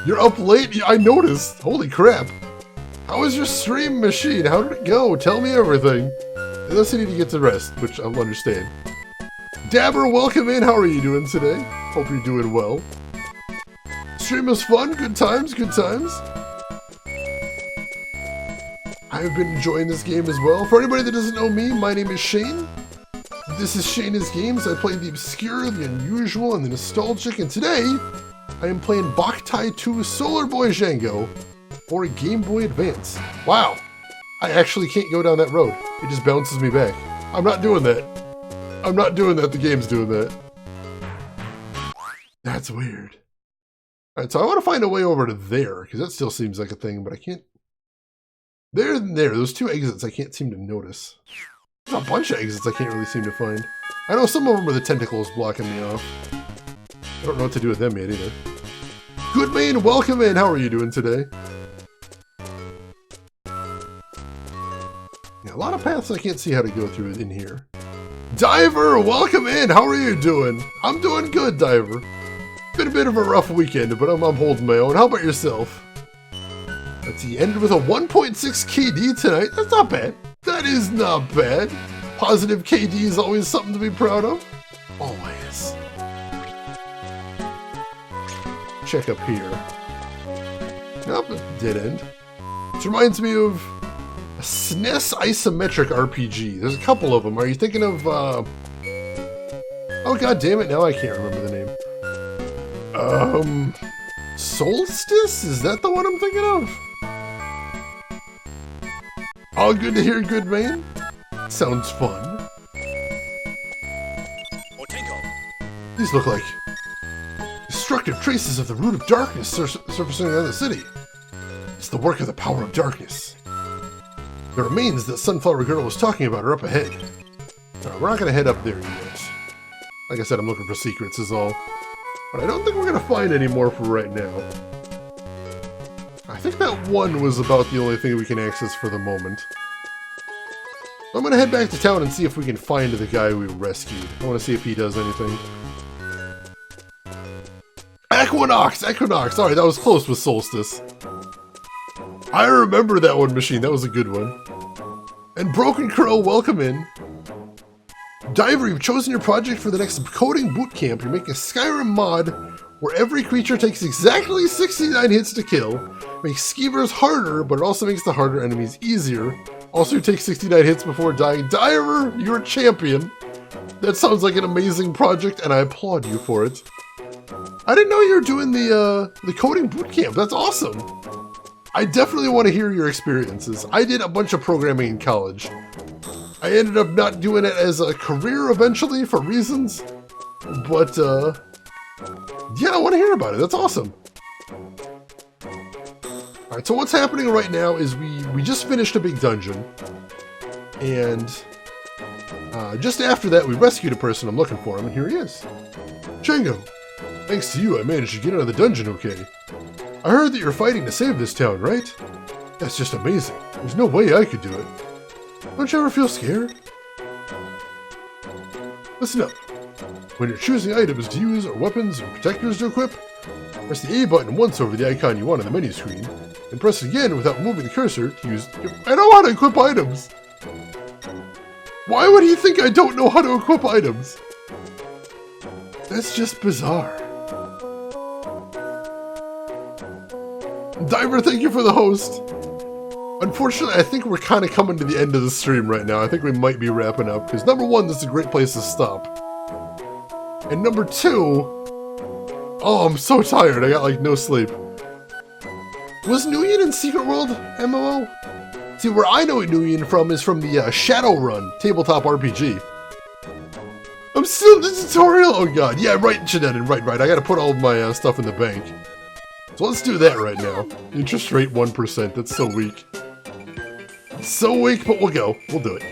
You're up late? I noticed. Holy crap. How was your stream, Machine? How did it go? Tell me everything. Unless you need to get to rest, which I'll understand. Dabber, welcome in. How are you doing today? Hope you're doing well. Stream was fun. Good times, good times. I've been enjoying this game as well. For anybody that doesn't know me, my name is Shane. This is Shane's Games. I play the obscure, the unusual, and the nostalgic, and today I am playing Boktai 2 Solar Boy Django for Game Boy Advance. Wow, I actually can't go down that road. It just bounces me back. I'm not doing that. I'm not doing that. The game's doing that. That's weird. Alright, so I want to find a way over to there, because that still seems like a thing, but I can't. There and there, those two exits I can't seem to notice. There's a bunch of exits I can't really seem to find. I know some of them are the tentacles blocking me off. I don't know what to do with them yet either. Good man, welcome in. How are you doing today? Yeah, a lot of paths I can't see how to go through in here. Diver, welcome in. How are you doing? I'm doing good, Diver. Been a bit of a rough weekend, but I'm holding my own. How about yourself? Let's see, ended with a 1.6 KD tonight. That's not bad. That is not bad. Positive KD is always something to be proud of. Always. Check up here. Nope, dead end. This reminds me of a SNES isometric RPG. There's a couple of them. Are you thinking of, oh god damn it, now I can't remember the name. Solstice? Is that the one I'm thinking of? All good to hear, good man. Sounds fun. These look like destructive traces of the root of darkness surfacing around the city. It's the work of the power of darkness. The remains that Sunflower Girl was talking about are up ahead. We're not going to head up there yet. Like I said, I'm looking for secrets is all. But I don't think we're going to find any more for right now. I think that one was about the only thing we can access for the moment. I'm going to head back to town and see if we can find the guy we rescued. I want to see if he does anything. Equinox! Equinox! Alright, that was close with Solstice. I remember that one, Machine. That was a good one. And Broken Crow, welcome in. Diver, you've chosen your project for the next coding bootcamp. You're making a Skyrim mod where every creature takes exactly 69 hits to kill. Makes skeevers harder, but it also makes the harder enemies easier. Also, you take 69 hits before dying. Diver, you're a champion. That sounds like an amazing project, and I applaud you for it. I didn't know you were doing the coding bootcamp. That's awesome. I definitely want to hear your experiences. I did a bunch of programming in college. I ended up not doing it as a career eventually for reasons, but yeah, I want to hear about it. That's awesome. All right, so what's happening right now is we just finished a big dungeon, and just after that we rescued a person. I'm looking for him, and here he is. Django, thanks to you, I managed to get out of the dungeon okay. I heard that you're fighting to save this town, right? That's just amazing. There's no way I could do it. Don't you ever feel scared? Listen up. When you're choosing items to use or weapons or protectors to equip, press the A button once over the icon you want on the menu screen, and press it again without moving the cursor to use... I know how to equip items! Why would he think I don't know how to equip items? That's just bizarre. Diver, thank you for the host. Unfortunately, I think we're kind of coming to the end of the stream right now. I think we might be wrapping up, because number one, this is a great place to stop. And number two, oh, I'm so tired. I got like no sleep. Was Nuyen in Secret World MMO? See, where I know Nuyen from is from the Shadowrun tabletop RPG. I'm still in the tutorial. Oh god, yeah, right, Shenanigans, right. I gotta put all of my stuff in the bank. So let's do that right now. Interest rate 1%. That's so weak. So weak, but we'll go. We'll do it.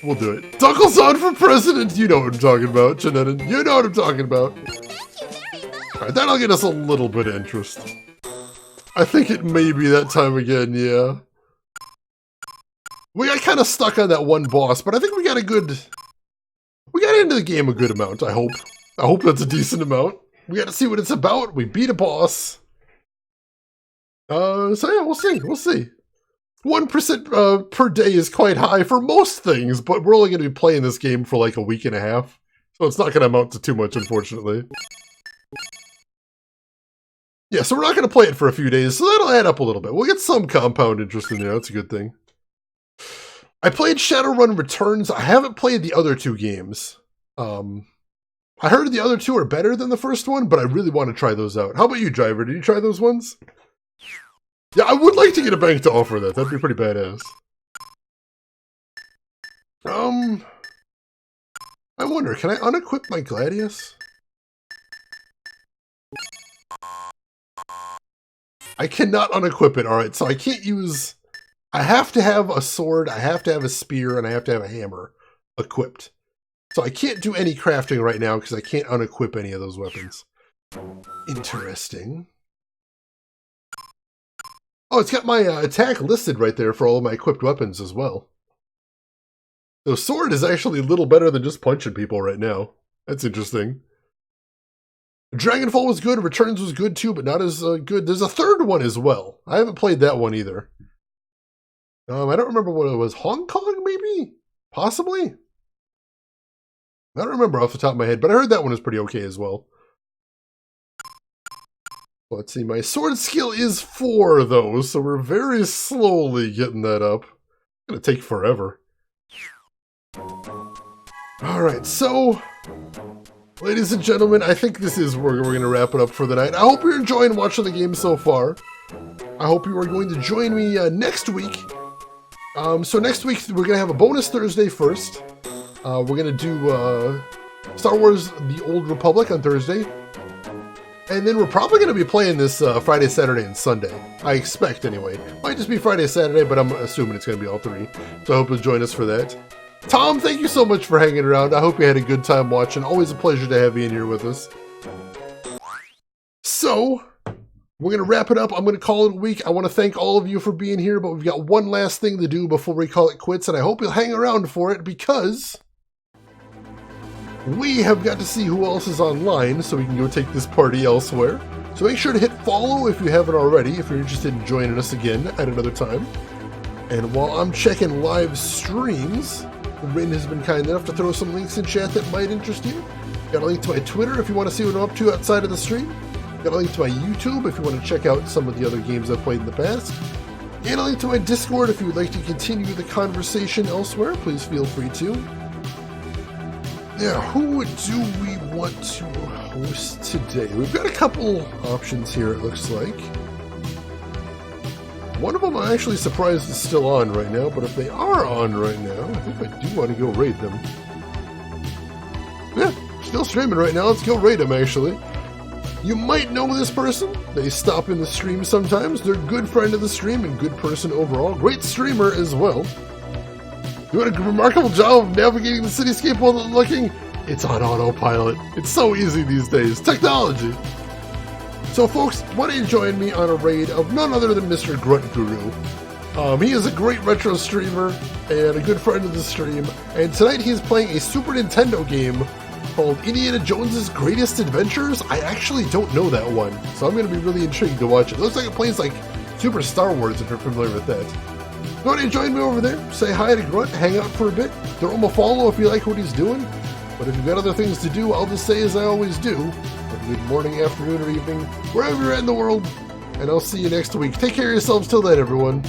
We'll do it. Duckles on for president! You know what I'm talking about, Shenanigans. You know what I'm talking about. Alright, that'll get us a little bit of interest. I think it may be that time again, yeah. We got kind of stuck on that one boss, but I think we got a good... We got into the game a good amount, I hope. I hope that's a decent amount. We got to see what it's about. We beat a boss. So yeah, we'll see. 1% per day is quite high for most things, but we're only going to be playing this game for like a week and a half. So it's not going to amount to too much, unfortunately. Yeah, so we're not going to play it for a few days, so that'll add up a little bit. We'll get some compound interest in there, that's a good thing. I played Shadowrun Returns. I haven't played the other two games. I heard the other two are better than the first one, but I really want to try those out. How about you, Driver? Did you try those ones? Yeah, I would like to get a bank to offer that. That'd be pretty badass. I wonder, can I unequip my Gladius? I cannot unequip it, alright, so I can't use... I have to have a sword, I have to have a spear, and I have to have a hammer equipped. So I can't do any crafting right now because I can't unequip any of those weapons. Interesting. Oh, it's got my attack listed right there for all of my equipped weapons as well. So sword is actually a little better than just punching people right now. That's interesting. Dragonfall was good, Returns was good too, but not as good. There's a third one as well. I haven't played that one either. I don't remember what it was. Hong Kong, maybe? Possibly? I don't remember off the top of my head, but I heard that one was pretty okay as well. Let's see, my sword skill is 4 though, so we're very slowly getting that up. It's gonna take forever. Alright, so... ladies and gentlemen, I think this is where we're gonna wrap it up for the night. I hope you're enjoying watching the game so far. I hope you are going to join me next week. So next week, we're gonna have a bonus Thursday first. We're gonna do Star Wars The Old Republic on Thursday. And then we're probably going to be playing this Friday, Saturday, and Sunday. I expect, anyway. Might just be Friday, Saturday, but I'm assuming it's going to be all 3. So I hope you'll join us for that. Tom, thank you so much for hanging around. I hope you had a good time watching. Always a pleasure to have you in here with us. So, we're going to wrap it up. I'm going to call it a week. I want to thank all of you for being here, but we've got one last thing to do before we call it quits, and I hope you'll hang around for it because... we have got to see who else is online so we can go take this party elsewhere. So make sure to hit follow if you haven't already, if you're interested in joining us again at another time. And while I'm checking live streams, Rin has been kind enough to throw some links in chat that might interest you. Got a link to my Twitter if you want to see what I'm up to outside of the stream. Got a link to my YouTube if you want to check out some of the other games I've played in the past. And a link to my Discord if you would like to continue the conversation elsewhere. Please feel free to. Now, who do we want to host today? We've got a couple options here, it looks like. One of them I'm actually surprised is still on right now, but if they are on right now, I think I do want to go raid them. Yeah, still streaming right now. Let's go raid them, actually. You might know this person. They stop in the stream sometimes. They're a good friend of the stream and good person overall. Great streamer as well. Doing a remarkable job of navigating the cityscape while looking. It's on autopilot. It's so easy these days. Technology. So folks, why don't you join me on a raid of none other than Mr. Grunt Guru. He is a great retro streamer and a good friend of the stream. And tonight he's playing a Super Nintendo game called Indiana Jones's Greatest Adventures. I actually don't know that one, so I'm going to be really intrigued to watch it. It looks like it plays like Super Star Wars, if you're familiar with that. Go ahead and join me over there. Say hi to Grunt, hang out for a bit. Throw him a follow if you like what he's doing. But if you've got other things to do, I'll just say as I always do. Have a good morning, afternoon, or evening, wherever you're at in the world. And I'll see you next week. Take care of yourselves till then, everyone.